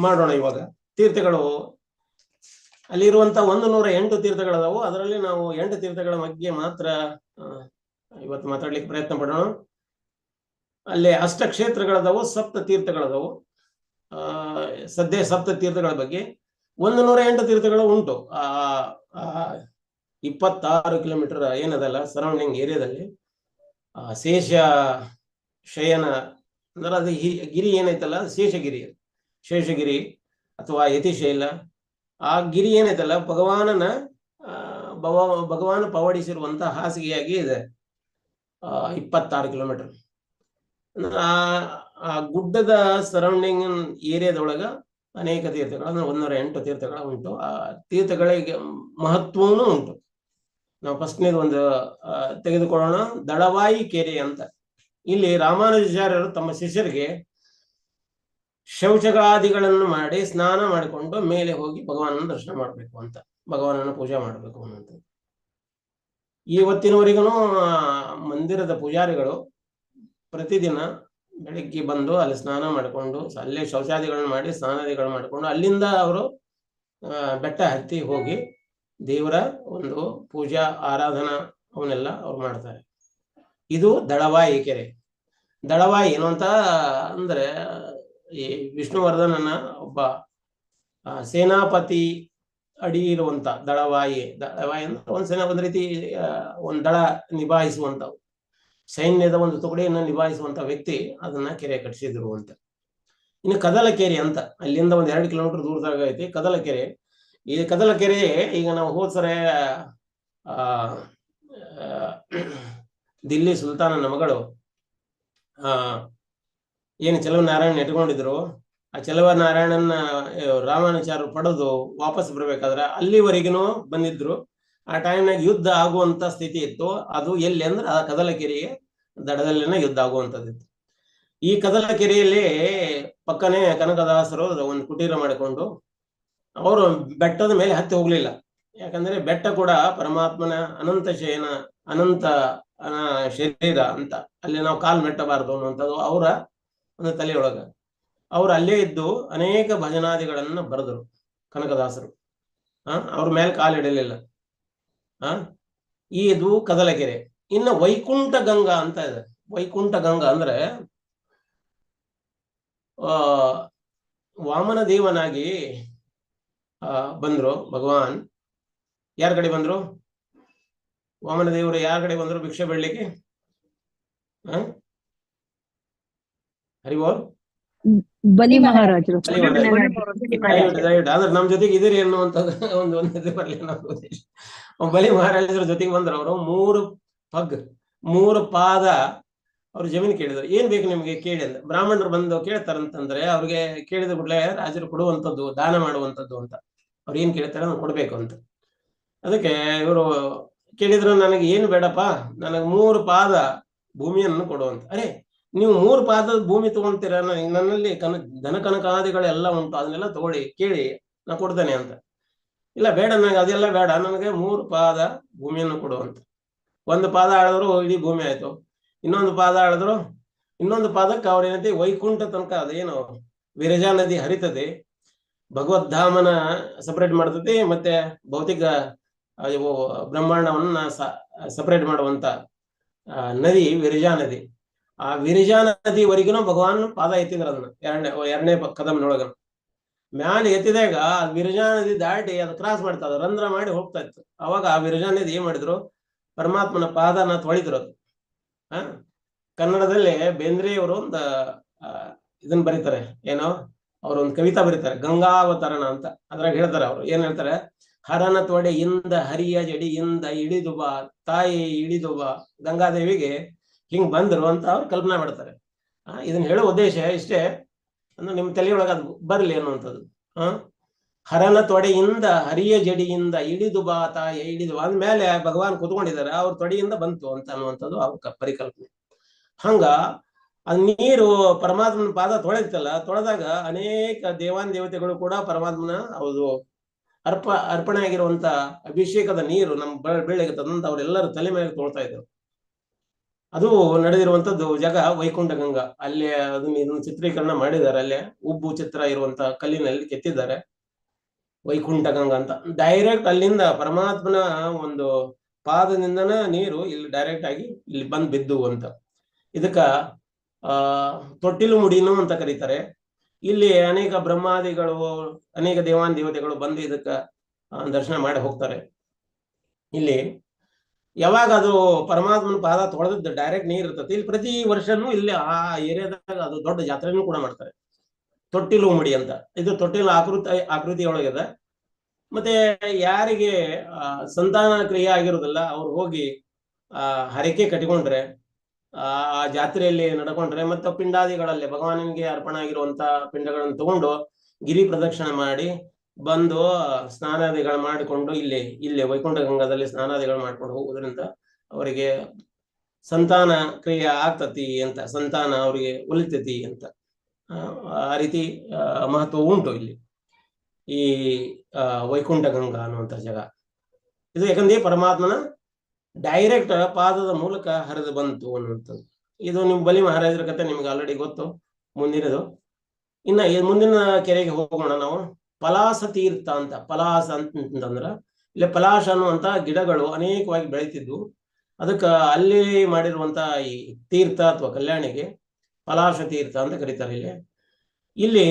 ಮಾಡೋಣ. ಇವಾಗ ತೀರ್ಥಗಳು ಅಲ್ಲಿರುವಂತ 108 ತೀರ್ಥಗಳದಾವು. ಅದರಲ್ಲಿ ನಾವು 8 ತೀರ್ಥಗಳ ಬಗ್ಗೆ ಮಾತ್ರ ಇವತ್ತು ಮಾತಾಡ್ಲಿಕ್ಕೆ ಪ್ರಯತ್ನ ಪಡೋಣ. ಅಲ್ಲಿ 8 ಕ್ಷೇತ್ರಗಳದಾವು, 7 ತೀರ್ಥಗಳದಾವು. ಸದ್ಯ 7 ತೀರ್ಥಗಳ ಬಗ್ಗೆ 108 ತೀರ್ಥಗಳು ಉಂಟು. 26 ಕಿಲೋಮೀಟರ್ ಏನದಲ್ಲ ಸರೌಂಡಿಂಗ್ ಏರಿಯಾದಲ್ಲಿ ಶೇಷ ಶಯನ ಅಂದ್ರೆ ಅದು ಗಿರಿ ಏನೈತಲ್ಲ ಶೇಷಗಿರಿ ಅಥವಾ ಯತಿಶೈಲ, ಆ ಗಿರಿ ಏನೈತಲ್ಲ ಭಗವಾನ ಪವಡಿಸಿರುವಂತ ಹಾಸಿಗೆಯಾಗಿ ಇದೆ. 26 ಕಿಲೋಮೀಟರ್. ಆ ಗುಡ್ಡದ ಸರೌಂಡಿಂಗ್ ಏರಿಯಾದೊಳಗ ಅನೇಕ ತೀರ್ಥಗಳು ಅಂದ್ರೆ 108 ತೀರ್ಥಗಳ ಉಂಟು. ಆ ತೀರ್ಥಗಳಿಗೆ ಮಹತ್ವನೂ ಉಂಟು. ನಾವು ಫಸ್ಟ್ನೇದು ಒಂದು ತೆಗೆದುಕೊಳ್ಳೋಣ, ದಳವಾಯಿ ಕೆರೆ ಅಂತ. ಇಲ್ಲಿ ರಾಮಾನುಜಾಚಾರ್ಯರು ತಮ್ಮ ಶಿಷ್ಯರಿಗೆ ಶೌಚಗಾದಿಗಳನ್ನು ಮಾಡಿ ಸ್ನಾನ ಮಾಡಿಕೊಂಡು ಮೇಲೆ ಹೋಗಿ ಭಗವಾನನ ದರ್ಶನ ಮಾಡಬೇಕು ಅಂತ, ಭಗವಾನನ ಪೂಜೆ ಮಾಡಬೇಕು ಅನ್ನೋದು. ಇವತ್ತಿನವರೆಗೂ ಮಂದಿರದ ಪೂಜಾರಿಗಳು ಪ್ರತಿದಿನ ಬೆಳಿಗ್ಗೆ ಬಂದು ಅಲ್ಲಿ ಸ್ನಾನ ಮಾಡಿಕೊಂಡು ಅಲ್ಲೇ ಶೌಚಾದಿಗಳನ್ನು ಮಾಡಿ ಸ್ನಾನಾದಿಗಳನ್ನು ಮಾಡಿಕೊಂಡು ಅಲ್ಲಿಂದ ಅವರು ಬೆಟ್ಟ ಹತ್ತಿ ಹೋಗಿ ದೇವರ ಒಂದು ಪೂಜಾ ಆರಾಧನಾ ಅವನ್ನೆಲ್ಲ ಅವ್ರು ಮಾಡ್ತಾರೆ. ಇದು ದಳವಾಯಿ ಕೆರೆ. ದಳವಾಯಿ ಏನು ಅಂತ ಅಂದ್ರೆ ಈ ವಿಷ್ಣುವರ್ಧನನ ಒಬ್ಬ ಸೇನಾಪತಿ ಅಡಿ ಇರುವಂತ ದಳವಾಯಿ ಅಂದ್ರೆ ಒಂದ್ ರೀತಿ ಒಂದ್ ದಳ ನಿಭಾಯಿಸುವಂತ ಸೈನ್ಯದ ಒಂದು ತುಕಡಿಯನ್ನು ನಿಭಾಯಿಸುವಂತ ವ್ಯಕ್ತಿ ಅದನ್ನ ಕೆರೆ ಕಟ್ಟಿಸಿದ್ರು ಅಂತ. ಇನ್ನು ಕದಲಕೆರೆ ಅಂತ ಅಲ್ಲಿಂದ ಒಂದ್ 2 ಕಿಲೋಮೀಟರ್ ದೂರದಾಗ ಐತಿ ಕದಲಕೆರೆ. ಈ ಕದಲಕೆರೆ ಈಗ ನಾವು ಹೋದ್ಸರೆ ದಿಲ್ಲಿ ಸುಲ್ತಾನನ ಮಗಳು ಏನು ಚೆಲುವನಾರಾಯಣ ಇಟ್ಕೊಂಡಿದ್ರು, ಆ ಚೆಲುವನಾರಾಯಣನ ರಾಮಾನುಚಾರ್ಯರು ಪಡೆದು ವಾಪಸ್ ಬರ್ಬೇಕಾದ್ರೆ ಅಲ್ಲಿವರೆಗೂ ಬಂದಿದ್ರು. ಆ ಟೈಮ್ನಾಗ ಯುದ್ಧ ಆಗುವಂತ ಸ್ಥಿತಿ ಇತ್ತು. ಅದು ಎಲ್ಲಿ ಅಂದ್ರೆ ಆ ಕದಲಕೆರೆಗೆ ದಡದಲ್ಲಿನ ಯುದ್ಧ ಆಗುವಂತದ್ದಿತ್ತು. ಈ ಕದಲಕೆರೆಯಲ್ಲಿ ಪಕ್ಕನೆ ಕನಕದಾಸರು ಒಂದು ಕುಟೀರ ಮಾಡಿಕೊಂಡು ಅವರು ಬೆಟ್ಟದ ಮೇಲೆ ಹತ್ತಿ ಹೋಗ್ಲಿಲ್ಲ. ಯಾಕಂದ್ರೆ ಬೆಟ್ಟ ಕೂಡ ಪರಮಾತ್ಮನ ಅನಂತ ಶಯನ ಅನಂತ ಶರೀರ ಅಂತ, ಅಲ್ಲಿ ನಾವು ಕಾಲು ಮೆಟ್ಟಬಾರದು ಅನ್ನುವಂಥದ್ದು ಅವರ ಒಂದು ತಲೆಯೊಳಗ. ಅವ್ರು ಅಲ್ಲೇ ಇದ್ದು ಅನೇಕ ಭಜನಾದಿಗಳನ್ನ ಬರೆದರು ಕನಕದಾಸರು. ಅವ್ರ ಮೇಲೆ ಕಾಲಿಡಲಿಲ್ಲ. ಇದು ಕದಲಕೆರೆ. ಇನ್ನು ವೈಕುಂಠ ಗಂಗಾ ಅಂತ ಇದೆ. ವೈಕುಂಠ ಗಂಗಾ ಅಂದ್ರೆ ವಾಮನ ದೇವನಾಗಿ ಬಂದ್ರು ಭಗವಾನ್. ಯಾರ ಕಡೆ ಬಂದ್ರು? ವಾಮನ ದೇವರು ಯಾರ ಕಡೆ ಬಂದ್ರು ಭಿಕ್ಷೆ ಬೇಡಲಿಕ್ಕೆ? ಹರಿಬೋಲ್ ಬಲಿ ಮಹಾರಾಜರು. ಆದ್ರೆ ನಮ್ ಜೊತೆಗೆ ಇದೀರಿ ಅನ್ನುವಂಥದ್ದು ಒಂದು ಬರ್ಲಿ ನಾವು ಉದ್ದೇಶ. ಬಲಿ ಮಹಾರಾಜರ ಜೊತೆಗೆ ಬಂದ್ರು. ಅವರು 3 ಪಾದ ಅವ್ರು ಜಮೀನು ಕೇಳಿದ್ರು. ಏನ್ ಬೇಕು ನಿಮ್ಗೆ ಕೇಳಿ ಅಂತ. ಬ್ರಾಹ್ಮಣರು ಬಂದು ಕೇಳ್ತಾರಂತಂದ್ರೆ ಅವ್ರಿಗೆ ಕೇಳಿದ ಕೂಡಲೇ ರಾಜರು ಕೊಡುವಂಥದ್ದು, ದಾನ ಮಾಡುವಂಥದ್ದು ಅಂತ. ಅವ್ರು ಏನ್ ಕೇಳ್ತಾರೆ ನಾನು ಕೊಡ್ಬೇಕು ಅಂತ. ಅದಕ್ಕೆ ಇವರು ಕೇಳಿದ್ರು, ನನಗೆ ಏನು ಬೇಡಪ್ಪ, ನನಗೆ 3 ಪಾದ ಭೂಮಿಯನ್ನು ಕೊಡುವಂತ. ಅರೆ ನೀವು 3 ಪಾದದ ಭೂಮಿ ತಗೊಂತೀರ, ನನ್ನಲ್ಲಿ ಧನ ಕನಕಾದಿಗಳೆಲ್ಲ ಉಂಟು, ಅದನ್ನೆಲ್ಲ ತಗೊಳ್ಳಿ, ಕೇಳಿ ನಾ ಕೊಡ್ತೇನೆ ಅಂತ. ಇಲ್ಲ ಬೇಡ, ನನಗೆ ಅದೆಲ್ಲ ಬೇಡ, ನನಗೆ 3 ಪಾದ ಭೂಮಿಯನ್ನು ಕೊಡುವಂತ. 1 ಪಾದ ಆಳಿದ್ರು ಇಡೀ ಭೂಮಿ ಆಯ್ತು. ಇನ್ನೊಂದು ಪಾದ ಆಳಿದ್ರು, ಇನ್ನೊಂದು ಪಾದಕ್ಕೆ ಅವ್ರೇನೈತಿ ವೈಕುಂಠ ತನಕ ಅದೇನು ವಿರಜಾ ನದಿ ಹರಿತದೆ, ಭಗವದ್ಧಾಮನ ಸಪರೇಟ್ ಮಾಡ್ತದೆ, ಮತ್ತೆ ಭೌತಿಕ ಬ್ರಹ್ಮಾಂಡವನ್ನ ಸಪರೇಟ್ ಮಾಡುವಂತ ನದಿ ವಿರಜಾ ನದಿ. ಆ ವಿರಜಾ ನದಿವರೆಗೂ ಭಗವಾನ್ ಪಾದ ಎತ್ತಿದ್ರ. ಅದನ್ನ ಎರಡನೇ ಕದಮ್ನೊಳಗ ಮ್ಯಾಲೆ ಎತ್ತಿದಾಗ ವಿರಜಾ ನದಿ ದಾಟಿ ಅದು ಕ್ರಾಸ್ ಮಾಡ್ತಾ ರಂಧ್ರ ಮಾಡಿ ಹೋಗ್ತಾ ಇತ್ತು. ಅವಾಗ ಆ ವಿರಜಾ ನದಿ ಏನ್ ಮಾಡಿದ್ರು, ಪರಮಾತ್ಮನ ಪಾದನ ತೊಳಿದ್ರು. ಅದು ಕನ್ನಡದಲ್ಲಿ ಬೇಂದ್ರೆಯವರು ಒಂದು ಇದನ್ನ ಬರೀತಾರೆ, ಏನೋ ಅವ್ರೊಂದು ಕವಿತಾ ಬರೀತಾರೆ, ಗಂಗಾವತರಣ ಅಂತ. ಅದ್ರಾಗ ಹೇಳ್ತಾರೆ, ಅವ್ರು ಏನ್ ಹೇಳ್ತಾರೆ, ಹರನ ತೊಡೆಯಿಂದ ಹರಿಯ ಜಡಿಯಿಂದ ಇಳಿದು ಬಾ ತಾಯಿ ಇಳಿದು ಬಾ, ಗಂಗಾದೇವಿಗೆ ಹಿಂಗ್ ಬಂದ್ರು ಅಂತ ಅವ್ರು ಕಲ್ಪನಾ ಮಾಡ್ತಾರೆ. ಇದನ್ನ ಹೇಳೋ ಉದ್ದೇಶ ಇಷ್ಟೇ, ಅಂದ್ರೆ ನಿಮ್ ತಲೆಯೊಳಗ ಅದು ಬರ್ಲಿ ಅನ್ನುವಂಥದ್ದು. ಹರನ ತೊಡೆಯಿಂದ ಹರಿಯ ಜಡಿಯಿಂದ ಇಳಿದು ಬಾ ತಾಯಿ ಇಳಿದು ಬಾ ಅಂದ್ಮೇಲೆ ಭಗವಾನ್ ಕೂತ್ಕೊಂಡಿದ್ದಾರೆ, ಅವ್ರ ತೊಡೆಯಿಂದ ಬಂತು ಅಂತ ಅನ್ನುವಂಥದ್ದು ಅವ್ರ ಪರಿಕಲ್ಪನೆ. ಹಂಗ ಅದ್ ನೀರು ಪರಮಾತ್ಮನ ಪಾದ ತೊಳೆದಿತ್ತಲ್ಲ, ತೊಳೆದಾಗ ಅನೇಕ ದೇವಾನ್ ದೇವತೆಗಳು ಕೂಡ ಪರಮಾತ್ಮನ ಹೌದು ಅರ್ಪಣೆ ಆಗಿರುವಂತ ಅಭಿಷೇಕದ ನೀರು ನಮ್ಮ ಬೆಳ್ಳಿಗೆ ತಂದಂತ ಅವರೆಲ್ಲರೂ ತಲೆ ಮೇಲೆ ತೊಳ್ತಾ ಇದ್ರು. ಅದು ನಡೆದಿರುವಂತದ್ದು ಜಾಗ ವೈಕುಂಠ ಗಂಗಾ. ಅಲ್ಲಿ ಇದನ್ನು ಚಿತ್ರೀಕರಣ ಮಾಡಿದ್ದಾರೆ. ಅಲ್ಲೇ ಉಬ್ಬು ಚಿತ್ರ ಇರುವಂತ ಕಲ್ಲಿನಲ್ಲಿ ಕೆತ್ತಿದ್ದಾರೆ ವೈಕುಂಠ ಗಂಗಾ ಅಂತ. ಡೈರೆಕ್ಟ್ ಅಲ್ಲಿಂದ ಪರಮಾತ್ಮನ ಒಂದು ಪಾದದಿಂದನ ನೀರು ಇಲ್ಲಿ ಡೈರೆಕ್ಟ್ ಆಗಿ ಇಲ್ಲಿ ಬಂದ್ ಬಿದ್ದು ಅಂತ. ಇದಕ್ಕ ತೊಟ್ಟಿಲು ಮುಡಿನು ಅಂತ ಕರೀತಾರೆ. ಇಲ್ಲಿ ಅನೇಕ ಬ್ರಹ್ಮಾದಿಗಳು ಅನೇಕ ದೇವಾನ್ ದೇವತೆಗಳು ಬಂದು ಇದಕ್ಕ ದರ್ಶನ ಮಾಡಿ ಹೋಗ್ತಾರೆ. ಇಲ್ಲಿ ಯಾವಾಗ ಅದು ಪರಮಾತ್ಮನ ಪಾದ ತೊಳೆದದ್ದು ಡೈರೆಕ್ಟ್ ನೀರ್ ಇರ್ತದೆ. ಇಲ್ಲಿ ಪ್ರತಿ ವರ್ಷನೂ ಇಲ್ಲಿ ಆ ಏರಿಯಾದಾಗ ಅದು ದೊಡ್ಡ ಜಾತ್ರೆನೂ ಕೂಡ ಮಾಡ್ತಾರೆ, ತೊಟ್ಟಿಲು ಮುಡಿ ಅಂತ. ಇದು ತೊಟ್ಟಿಲು ಆಕೃತಿಯೊಳಗಿದೆ. ಮತ್ತೆ ಯಾರಿಗೆ ಸಂತಾನ ಕ್ರಿಯೆ ಆಗಿರೋದಿಲ್ಲ ಅವ್ರು ಹೋಗಿ ಹರಕೆ ಕಟ್ಟಿಕೊಂಡ್ರೆ, ಆ ಜಾತ್ರೆಯಲ್ಲಿ ನಡ್ಕೊಂಡ್ರೆ, ಮತ್ತೆ ಪಿಂಡಾದಿಗಳಲ್ಲಿ ಭಗವಾನನಿಗೆ ಅರ್ಪಣೆ ಆಗಿರುವಂತ ಪಿಂಡಗಳನ್ನು ತಗೊಂಡು ಗಿರಿ ಪ್ರದಕ್ಷಿಣೆ ಮಾಡಿ ಬಂದು ಸ್ನಾನಾದಿಗಳು ಮಾಡಿಕೊಂಡು ಇಲ್ಲಿ ವೈಕುಂಠ ಗಂಗಾದಲ್ಲಿ ಸ್ನಾನಾದಿಗಳು ಮಾಡ್ಕೊಂಡು ಹೋಗೋದ್ರಿಂದ ಅವರಿಗೆ ಸಂತಾನ ಕ್ರಿಯೆ ಆಗ್ತತಿ ಅಂತ, ಸಂತಾನ ಅವರಿಗೆ ಉಳಿತತಿ ಅಂತ. ಆ ರೀತಿ ಮಹತ್ವ ಉಂಟು ಇಲ್ಲಿ ಈ ವೈಕುಂಠ ಗಂಗಾ ಅನ್ನುವಂಥ ಜಾಗ. ಇದು ಯಾಕಂದ್ರೆ ಪರಮಾತ್ಮನ ಡೈರೆಕ್ಟ್ ಪಾದದ ಮೂಲಕ ಹರಿದು ಬಂತು ಅನ್ನುವಂಥದ್ದು. ಇದು ನಿಮ್ ಬಲಿ ಮಹಾರಾಜರ ಕತೆ ನಿಮ್ಗೆ ಆಲ್ರೆಡಿ ಗೊತ್ತು. ಮುಂದಿನದು ಇನ್ನ ಮುಂದಿನ ಕೆರೆಗೆ ಹೋಗೋಣ ನಾವು. ಪಲಾಸ ತೀರ್ಥ ಅಂತ. ಪಲಾಸ ಅಂತಂದ್ರ ಇಲ್ಲಿ ಪಲಾಶ ಅನ್ನುವಂತ ಗಿಡಗಳು ಅನೇಕವಾಗಿ ಬೆಳೀತಿದ್ವು. ಅದಕ್ಕ ಅಲ್ಲಿ ಮಾಡಿರುವಂತ ಈ ತೀರ್ಥ ಅಥವಾ ಕಲ್ಯಾಣಿಗೆ ಪಲಾಶ ತೀರ್ಥ ಅಂತ ಕರೀತಾರೆ. ಇಲ್ಲಿ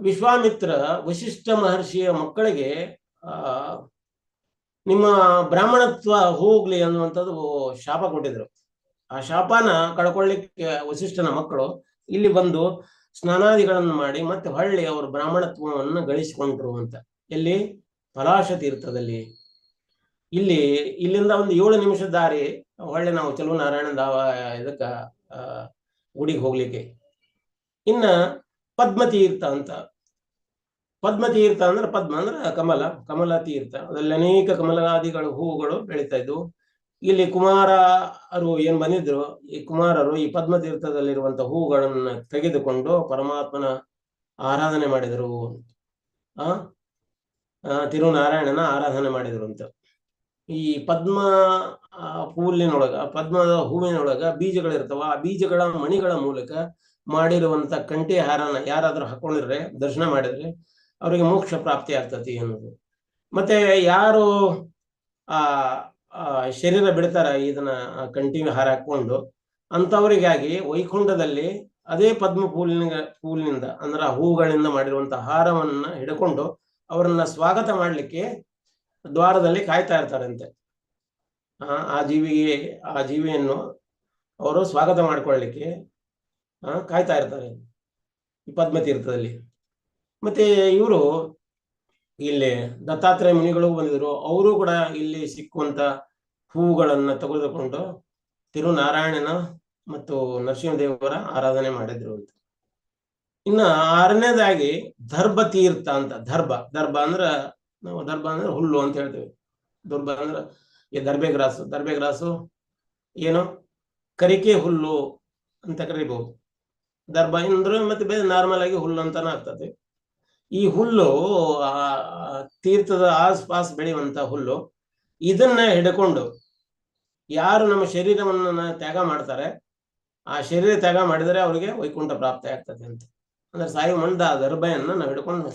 ವಿಶ್ವಾಮಿತ್ರ ವಶಿಷ್ಠ ಮಹರ್ಷಿಯ ಮಕ್ಕಳಿಗೆ ನಿಮ್ಮ ಬ್ರಾಹ್ಮಣತ್ವ ಹೋಗ್ಲಿ ಅನ್ನುವಂಥದ್ದು ಶಾಪ ಕೊಟ್ಟಿದ್ರು. ಆ ಶಾಪನ ಕಳ್ಕೊಳ್ಳಿಕ್ಕೆ ವಶಿಷ್ಠನ ಮಕ್ಕಳು ಇಲ್ಲಿ ಬಂದು ಸ್ನಾನಾದಿಗಳನ್ನು ಮಾಡಿ ಮತ್ತೆ ಹೊಳ್ಳಿ ಅವರು ಬ್ರಾಹ್ಮಣತ್ವವನ್ನು ಗಳಿಸಿಕೊಂಡ್ರು ಅಂತ. ಎಲ್ಲಿ? ಪಲಾಶ ತೀರ್ಥದಲ್ಲಿ. ಇಲ್ಲಿಂದ ಒಂದು 7 ನಿಮಿಷ ದಾರಿ ಹೊಳ್ಳಿ ನಾವು ಚಲುವ ನಾರಾಯಣ ಇದಕ್ಕ ಗುಡಿಗೆ ಹೋಗ್ಲಿಕ್ಕೆ. ಇನ್ನ ಪದ್ಮತೀರ್ಥ ಅಂತ. ಪದ್ಮತೀರ್ಥ ಅಂದ್ರೆ ಪದ್ಮ ಅಂದ್ರೆ ಕಮಲ ತೀರ್ಥ. ಅದ್ರಲ್ಲಿ ಅನೇಕ ಕಮಲಾದಿಗಳು ಹೂವುಗಳು ಬೆಳೀತಾ ಇದ್ವು. ಇಲ್ಲಿ ಕುಮಾರರು ಏನ್ ಬಂದಿದ್ರು, ಈ ಕುಮಾರರು ಈ ಪದ್ಮತೀರ್ಥದಲ್ಲಿರುವಂತ ಹೂಗಳನ್ನು ತೆಗೆದುಕೊಂಡು ಪರಮಾತ್ಮನ ಆರಾಧನೆ ಮಾಡಿದರು. ತಿರುನಾರಾಯಣನ ಆರಾಧನೆ ಮಾಡಿದ್ರು ಅಂತ. ಈ ಪದ್ಮ ಪದ್ಮದ ಹೂವಿನೊಳಗ ಬೀಜಗಳಿರ್ತಾವ. ಆ ಬೀಜಗಳ ಮಣಿಗಳ ಮೂಲಕ ಮಾಡಿರುವಂತ ಕಂಠಿ ಹಾರನ ಯಾರಾದ್ರೂ ಹಾಕೊಂಡಿದ್ರೆ, ದರ್ಶನ ಮಾಡಿದ್ರೆ ಅವರಿಗೆ ಮೋಕ್ಷ ಪ್ರಾಪ್ತಿ ಆಗ್ತತಿ ಅನ್ನೋದು. ಮತ್ತೆ ಯಾರು ಶರೀರ ಬಿಡ್ತಾರ ಇದನ್ನ ಕಂಠಿ ಹಾರ ಹಾಕೊಂಡು, ಅಂತವರಿಗಾಗಿ ವೈಕುಂಠದಲ್ಲಿ ಅದೇ ಪದ್ಮ ಪೂಲಿನಿಂದ ಅಂದ್ರೆ ಹೂಗಳಿಂದ ಮಾಡಿರುವಂತಹ ಹಾರವನ್ನ ಹಿಡ್ಕೊಂಡು ಅವರನ್ನ ಸ್ವಾಗತ ಮಾಡ್ಲಿಕ್ಕೆ ದ್ವಾರದಲ್ಲಿ ಕಾಯ್ತಾ ಇರ್ತಾರಂತೆ. ಆ ಜೀವಿಯನ್ನು ಅವರು ಸ್ವಾಗತ ಮಾಡ್ಕೊಳ್ಳಿಕ್ಕೆ ಕಾಯ್ತಾ ಇರ್ತಾರೆ ಈ ಪದ್ಮತೀರ್ಥದಲ್ಲಿ. ಮತ್ತೆ ಇವರು ಇಲ್ಲಿ ದತ್ತಾತ್ರೇಯ ಮುನಿಗಳು ಬಂದಿದ್ರು. ಅವರು ಕೂಡ ಇಲ್ಲಿ ಸಿಕ್ಕುವಂತ ಹೂಗಳನ್ನ ತೆಗೆದುಕೊಂಡು ತಿರುನಾರಾಯಣನ ಮತ್ತು ನರಸಿಂಹದೇವರ ಆರಾಧನೆ ಮಾಡಿದ್ರು ಅಂತ. ಇನ್ನ 6ನೇದಾಗಿ ದರ್ಭತೀರ್ಥ ಅಂತ. ದರ್ಭ ಅಂದ್ರೆ ಹುಲ್ಲು ಅಂತ ಹೇಳ್ತೇವೆ. ದರ್ಭ ಅಂದ್ರೆ ಈ ದರ್ಬೆಗ್ರಾಸು ಏನು ಕರಿಕೆ ಹುಲ್ಲು ಅಂತ ಕರಿಬಹುದು. ದರ್ಭ ಅಂದ್ರೆ ಮತ್ತೆ ಬೇರೆ ನಾರ್ಮಲ್ ಆಗಿ ಹುಲ್ಲು ಅಂತಾನೆ ಆಗ್ತದೆ. ಈ ಹುಲ್ಲು ತೀರ್ಥದ ಆಸ್ಪಾಸ್ ಬೆಳೆಯುವಂತ ಹುಲ್ಲು. ಇದನ್ನ ಹಿಡ್ಕೊಂಡು ಯಾರು ನಮ್ಮ ಶರೀರವನ್ನ ತ್ಯಾಗ ಮಾಡ್ತಾರೆ, ಆ ಶರೀರ ತ್ಯಾಗ ಮಾಡಿದರೆ ಅವರಿಗೆ ವೈಕುಂಠ ಪ್ರಾಪ್ತಿ ಆಗ್ತದೆ ಅಂತ. ಅಂದ್ರೆ ಸಾಯು ಮಂಡ ಆ ದರ್ಭೆಯನ್ನ ನಾವು ಹಿಡ್ಕೊಂಡು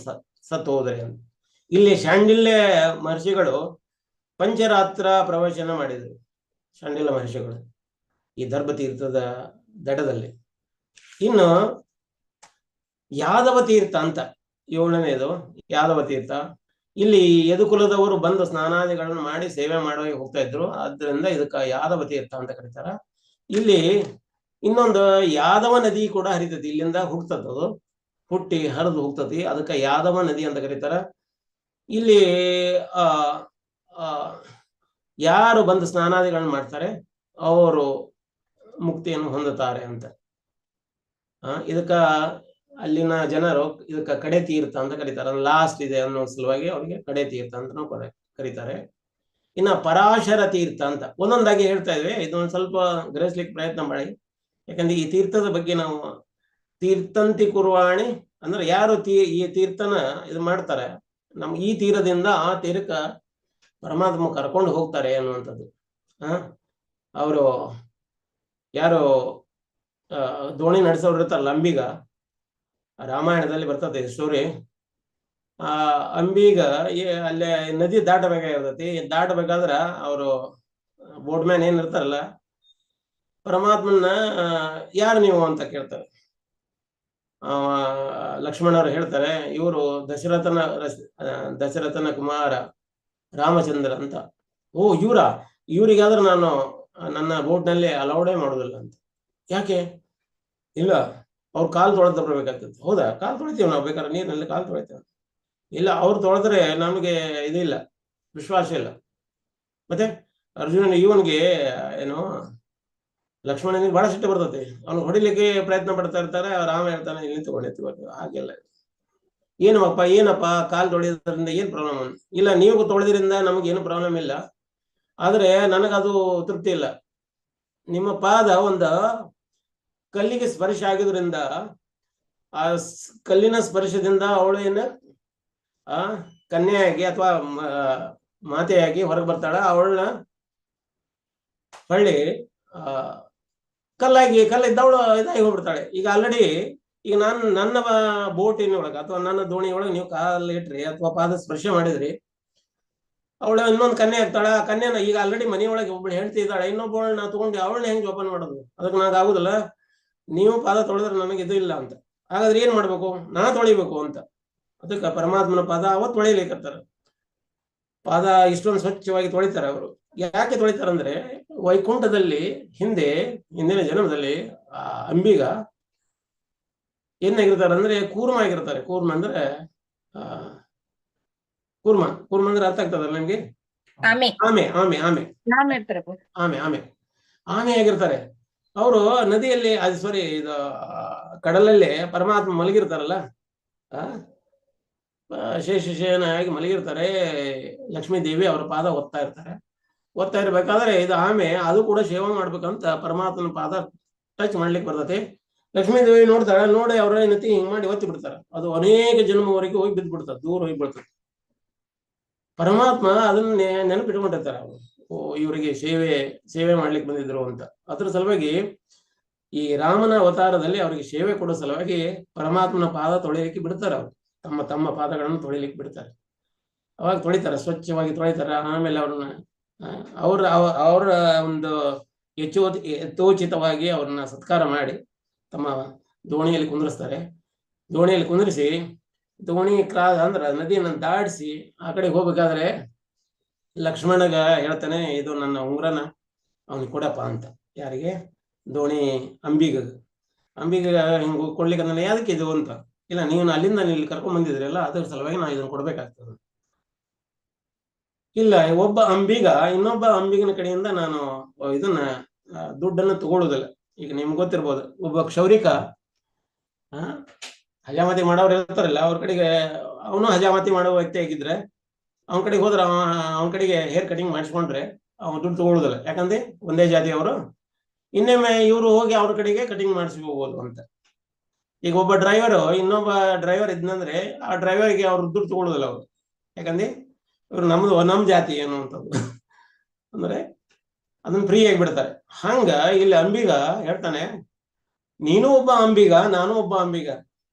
ಸತ್ತು ಹೋದ್ರೆ ಅಂತ. ಇಲ್ಲಿ ಶಾಂಡಿಲ್ಯ ಮಹರ್ಷಿಗಳು ಪಂಚರಾತ್ರ ಪ್ರವಚನ ಮಾಡಿದರು. ಶಾಂಡಿಲ್ಯ ಮಹರ್ಷಿಗಳು ಈ ದರ್ಭತೀರ್ಥದ ದಡದಲ್ಲಿ. ಇನ್ನು ಯಾದವ ತೀರ್ಥ ಅಂತ 7ನೇದು ಯಾದವ ತೀರ್ಥ. ಇಲ್ಲಿ ಯದುಕುಲದವರು ಬಂದು ಸ್ನಾನಾದಿಗಳನ್ನು ಮಾಡಿ ಸೇವೆ ಮಾಡುವ ಹೋಗ್ತಾ ಇದ್ರು. ಆದ್ರಿಂದ ಇದಕ್ಕ ಯಾದವ ತೀರ್ಥ ಅಂತ ಕರೀತಾರ. ಇಲ್ಲಿ ಇನ್ನೊಂದು ಯಾದವ ನದಿ ಕೂಡ ಹರಿತತಿ. ಇಲ್ಲಿಂದ ಹುಟ್ಟತದು, ಹುಟ್ಟಿ ಹರಿದು ಹೋಗ್ತತಿ. ಅದಕ್ಕ ಯಾದವ ನದಿ ಅಂತ ಕರೀತಾರ. ಇಲ್ಲಿ ಯಾರು ಬಂದು ಸ್ನಾನಾದಿಗಳನ್ನು ಮಾಡ್ತಾರೆ ಅವರು ಮುಕ್ತಿಯನ್ನು ಹೊಂದುತ್ತಾರೆ ಅಂತ. ಇದಕ್ಕ ಅಲ್ಲಿನ ಜನರು ಇದಕ್ಕ ಕಡೆ ತೀರ್ಥ ಅಂತ ಕರೀತಾರೆ. ಲಾಸ್ಟ್ ಇದೆ ಅನ್ನೋ ಸಲುವಾಗಿ ಅವರಿಗೆ ಕಡೆ ತೀರ್ಥ ಅಂತ ಕರೀತಾರೆ. ಇನ್ನ ಪರಾಶರ ತೀರ್ಥ ಅಂತ ಒಂದೊಂದಾಗಿ ಹೇಳ್ತಾ ಇದ್ವಿ. ಇದೊಂದು ಸ್ವಲ್ಪ ಗ್ರಹಿಸ್ಲಿಕ್ಕೆ ಪ್ರಯತ್ನ ಮಾಡಿ. ಯಾಕಂದ್ರೆ ಈ ತೀರ್ಥದ ಬಗ್ಗೆ ನಾವು ತೀರ್ಥಂತಿ ಕುರ್ವಾಣಿ ಅಂದ್ರೆ ಯಾರು ಈ ತೀರ್ಥನ ಇದು ಮಾಡ್ತಾರೆ, ಈ ತೀರದಿಂದ ಆ ತೀರಕ್ಕ ಪರಮಾತ್ಮ ಕರ್ಕೊಂಡು ಹೋಗ್ತಾರೆ ಅನ್ನುವಂಥದ್ದು. ಅವರು ಯಾರು ದೋಣಿ ನಡೆಸೋರು ಇರ್ತಾರಲ್ಲ, ಅಂಬಿಗ, ರಾಮಾಯಣದಲ್ಲಿ ಬರ್ತದೆ ಸ್ಟೋರಿ. ಅಂಬಿಗ ಅಲ್ಲೇ ನದಿ ದಾಟಬೇಕಾಗಿರ್ತೈತಿ. ದಾಟಬೇಕಾದ್ರ ಅವರು ಬೋಟ್ ಮ್ಯಾನ್ ಏನ್ ಇರ್ತಾರಲ್ಲ, ಪರಮಾತ್ಮನ ಯಾರು ನೀವು ಅಂತ ಕೇಳ್ತಾರೆ. ಲಕ್ಷ್ಮಣರು ಹೇಳ್ತಾರೆ, ಇವರು ದಶರಥನ ಕುಮಾರ ರಾಮಚಂದ್ರ ಅಂತ. ಓ ಇವ್ರಿಗಾದ್ರೆ ನಾನು ನನ್ನ ಬೋಟ್ನಲ್ಲಿ ಅಲೌಡೇ ಮಾಡೋದಿಲ್ಲ ಅಂತ. ಯಾಕೆ? ಇಲ್ಲ, ಅವ್ರು ಕಾಲು ತೊಳೆದ ಬರ್ಬೇಕಾಗ್ತದೆ. ಹೌದಾ? ಕಾಲು ತೊಳಿತೀವಿ ನಾವು, ಬೇಕಾದ್ರೆ ನೀರಿನಲ್ಲಿ ಕಾಲು ತೊಳಿತೇವೆ. ಇಲ್ಲ, ಅವ್ರು ತೊಳೆದ್ರೆ ನಮಗೆ ಇದಿಲ್ಲ, ವಿಶ್ವಾಸ ಇಲ್ಲ. ಮತ್ತೆ ಇವನಿಗೆ ಏನು ಲಕ್ಷ್ಮಣನಿಗೆ ಬಹಳ ಸಿಟ್ಟು ಬರ್ತೈತಿ. ಅವ್ನು ಹೊಡಿಲಿಕ್ಕೆ ಪ್ರಯತ್ನ ಪಡ್ತಾ ಇರ್ತಾರೆ. ರಾಮ ಹೇಳ್ತಾನೆ, ಇಲ್ಲಿ ತಗೊಂಡು ಹಾಗೆಲ್ಲ ಏನಪ್ಪ ಕಾಲು ತೊಳೆಯೋದ್ರಿಂದ ಏನ್ ಪ್ರಾಬ್ಲಮ್? ಇಲ್ಲ, ನೀವು ತೊಳೆದ್ರಿಂದ ನಮಗೇನು ಪ್ರಾಬ್ಲಮ್ ಇಲ್ಲ, ಆದ್ರೆ ನನಗದು ತೃಪ್ತಿ ಇಲ್ಲ. ನಿಮ್ಮ ಪಾದ ಒಂದು ಕಲ್ಲಿಗೆ ಸ್ಪರ್ಶ ಆಗಿದ್ರಿಂದ ಆ ಕಲ್ಲಿನ ಸ್ಪರ್ಶದಿಂದ ಅವಳು ಏನ ಕನ್ಯೆಯಾಗಿ ಅಥವಾ ಮಾತೆಯಾಗಿ ಹೊರಗೆ ಬರ್ತಾಳ. ಅವಳನ್ನ ಹೊಳ್ಳಿ ಕಲ್ಲಿದ್ದವಳು ಇದಾಗಿ ಹೋಗ್ಬಿಡ್ತಾಳೆ. ಈಗ ಆಲ್ರೆಡಿ ಈಗ ನನ್ನ ಬೋಟಿನೊಳಗೆ ಅಥವಾ ನನ್ನ ದೋಣಿಯೊಳಗೆ ನೀವು ಕಾಲು ಇಟ್ರಿ ಅಥವಾ ಪಾದ ಸ್ಪರ್ಶ ಮಾಡಿದ್ರಿ, ಅವಳು ಇನ್ನೊಂದು ಕನ್ಯೆ ಆಗ್ತಾಳ. ಆ ಕನ್ಯೆನ ಈಗ ಆಲ್ರೆಡಿ ಮನೆಯೊಳಗೆ ಒಬ್ಬಳು ಹೇಳ್ತಿ ಇದ್ದಾಳೆ, ಇನ್ನೊಬ್ಬಳನ್ನ ತಗೊಂಡು ಅವಳನ್ನ ಹೆಂಗ್ ಜೋಪಾನ ಮಾಡೋದು? ಅದಕ್ಕೆ ನಂಗೆ ಆಗುದಿಲ್ಲ, ನೀವು ಪಾದ ತೊಳೆದ್ರೆ ನನಗೆ ಇದು ಇಲ್ಲ ಅಂತ. ಹಾಗಾದ್ರೆ ಏನ್ ಮಾಡ್ಬೇಕು? ನಾ ತೊಳಿಬೇಕು ಅಂತ. ಅದಕ್ಕೆ ಪರಮಾತ್ಮನ ಪಾದ ಅವತ್ತು ತೊಳಿಲಿಕ್ಕತ್ತಾರ. ಪಾದ ಇಷ್ಟೊಂದು ಸ್ವಚ್ಛವಾಗಿ ತೊಳಿತಾರೆ ಅವರು. ಯಾಕೆ ತೊಳಿತಾರಂದ್ರೆ ವೈಕುಂಠದಲ್ಲಿ ಹಿಂದಿನ ಜನ್ಮದಲ್ಲಿ ಆ ಅಂಬಿಗ ಏನಾಗಿರ್ತಾರೆ ಅಂದ್ರೆ ಕೂರ್ಮ ಆಗಿರ್ತಾರೆ. ಕೂರ್ಮ ಅಂದ್ರೆ ಕೂರ್ಮ ಅಂದ್ರೆ ಅರ್ಥ ಆಗ್ತದಲ್ಲ ನಿಮ್ಗೆ? ಆಮೆ ಆಮೆ ಆಮೆ ಆಮೆ ಆಮೆ ಆಮೆ ಆಗಿರ್ತಾರೆ ಅವರು. ನದಿಯಲ್ಲಿ ಅದು ಸಾರಿ ಇದು ಕಡಲಲ್ಲಿ ಪರಮಾತ್ಮ ಮಲಗಿರ್ತಾರಲ್ಲ, ಶೇಷಶಯನಾಗಿ ಮಲಗಿರ್ತಾರೆ. ಲಕ್ಷ್ಮೀ ದೇವಿ ಅವರ ಪಾದ ಒತ್ತಾ ಇರ್ಬೇಕಾದ್ರೆ ಇದು ಆಮೆ ಅದು ಕೂಡ ಸೇವೆ ಮಾಡ್ಬೇಕಂತ ಪರಮಾತ್ಮನ ಪಾದ ಟಚ್ ಮಾಡ್ಲಿಕ್ಕೆ ಬರ್ತೈತಿ. ಲಕ್ಷ್ಮೀ ದೇವಿ ನೋಡ್ತಾಳೆ, ನೋಡಿ ಅವ್ರ ನತಿ ಹಿಂಗ್ ಮಾಡಿ ಒತ್ತಿ ಬಿಡ್ತಾರೆ. ಅದು ಅನೇಕ ಜನ್ಮವರೆಗೆ ಹೋಗಿ ಬಿದ್ದು ಬಿಡ್ತದೆ, ದೂರ ಹೋಗಿ ಬಿಡ್ತದೆ. ಪರಮಾತ್ಮ ಅದನ್ನ ನೆನಪಿಟ್ಕೊಂಡಿರ್ತಾರೆ ಅವರು. ಇವರಿಗೆ ಸೇವೆ ಮಾಡ್ಲಿಕ್ಕೆ ಬಂದಿದ್ರು ಅಂತ. ಅದ್ರ ಸಲುವಾಗಿ ಈ ರಾಮನ ಅವತಾರದಲ್ಲಿ ಅವರಿಗೆ ಸೇವೆ ಕೊಡೋ ಸಲುವಾಗಿ ಪರಮಾತ್ಮನ ಪಾದ ತೊಳಿಲಿಕ್ಕೆ ಬಿಡ್ತಾರೆ. ಅವರು ತಮ್ಮ ಪಾದಗಳನ್ನು ತೊಳಿಲಿಕ್ಕೆ ಬಿಡ್ತಾರೆ. ಅವಾಗ ತೊಳಿತಾರೆ, ಸ್ವಚ್ಛವಾಗಿ ತೊಳಿತಾರೆ. ಆಮೇಲೆ ಅವ್ರನ್ನ ಅವರ ಒಂದು ಯಥೋಚಿತವಾಗಿ ಅವ್ರನ್ನ ಸತ್ಕಾರ ಮಾಡಿ ತಮ್ಮ ದೋಣಿಯಲ್ಲಿ ಕುಂದ್ರಿಸ್ತಾರೆ. ದೋಣಿಯಲ್ಲಿ ಕುಂದ್ರಿಸಿ ದೋಣಿ ಅಂದ್ರೆ ನದಿಯನ್ನು ದಾಟಿಸಿ ಆ ಕಡೆ ಹೋಗ್ಬೇಕಾದ್ರೆ ಲಕ್ಷ್ಮಣಗ ಹೇಳ್ತಾನೆ, ಇದು ನನ್ನ ಉಂಗ್ರನ ಅವನಿಗೆ ಕೊಡಪ್ಪ ಅಂತ. ಯಾರಿಗೆ? ದೋಣಿ ಅಂಬಿಗ ಹಿಂಗ ಕೊಡ್ಲಿಕ್ಕೆ ಅಂದ್ರೆ ಯಾದಕ್ಕೆ ಇದು ಅಂತ. ಇಲ್ಲ, ನೀವು ಅಲ್ಲಿಂದ ಇಲ್ಲಿ ಕರ್ಕೊಂಡ್ ಬಂದಿದ್ರಲ್ಲ, ಅದ್ರ ಸಲುವಾಗಿ ನಾವು ಇದನ್ನ ಕೊಡ್ಬೇಕಾಗ್ತದೆ. ಇಲ್ಲ, ಒಬ್ಬ ಅಂಬಿಗ ಇನ್ನೊಬ್ಬ ಅಂಬಿಗನ ಕಡೆಯಿಂದ ನಾನು ಇದನ್ನ ದುಡ್ಡನ್ನು ತಗೊಳ್ಳೋದಿಲ್ಲ. ಈಗ ನಿಮ್ಗೆ ಗೊತ್ತಿರ್ಬೋದು, ಒಬ್ಬ ಕ್ಷೌರಿಕ ಹಜಾಮತಿ ಮಾಡೋರು ಇರ್ತಾರಲ್ಲ, ಅವ್ರ ಕಡೆಗೆ ಅವನು ಹಜಾಮತಿ ಮಾಡೋ ವ್ಯಕ್ತಿ ಆಗಿದ್ರೆ ಅವನ ಕಡೆಗೆ ಹೋದ್ರೆ ಅವನ ಕಡೆಗೆ ಹೇರ್ ಕಟಿಂಗ್ ಮಾಡಿಸ್ಕೊಂಡ್ರೆ ಅವ್ನು ದುಡ್ಡು ತಗೊಳ್ಳೋದಿಲ್ಲ. ಯಾಕಂದ್ರೆ ಒಂದೇ ಜಾತಿಯವರು. ಇನ್ನೊಮ್ಮೆ ಇವರು ಹೋಗಿ ಅವ್ರ ಕಡೆಗೆ ಕಟಿಂಗ್ ಮಾಡಿಸ್ಕೋಬಹುದು ಅಂತ. ಈಗ ಒಬ್ಬ ಇನ್ನೊಬ್ಬ ಡ್ರೈವರ್ ಇದ್ನಂದ್ರೆ ಆ ಡ್ರೈವರ್ಗೆ ಅವ್ರು ದುಡ್ಡು ತಗೊಳ್ಳೋದಿಲ್ಲ ಅವರು. ಯಾಕಂದ್ರೆ ಇವ್ರು ನಮ್ ಜಾತಿ ಏನು ಅಂತದ್ದು ಅಂದ್ರೆ ಅದನ್ನ ಫ್ರೀ ಆಗಿ ಬಿಡ್ತಾರೆ. ಹಂಗ ಇಲ್ಲಿ ಅಂಬಿಗ ಹೇಳ್ತಾನೆ, ನೀನು ಒಬ್ಬ ಅಂಬಿಗ, ನಾನು ಒಬ್ಬ ಅಂಬಿಗ.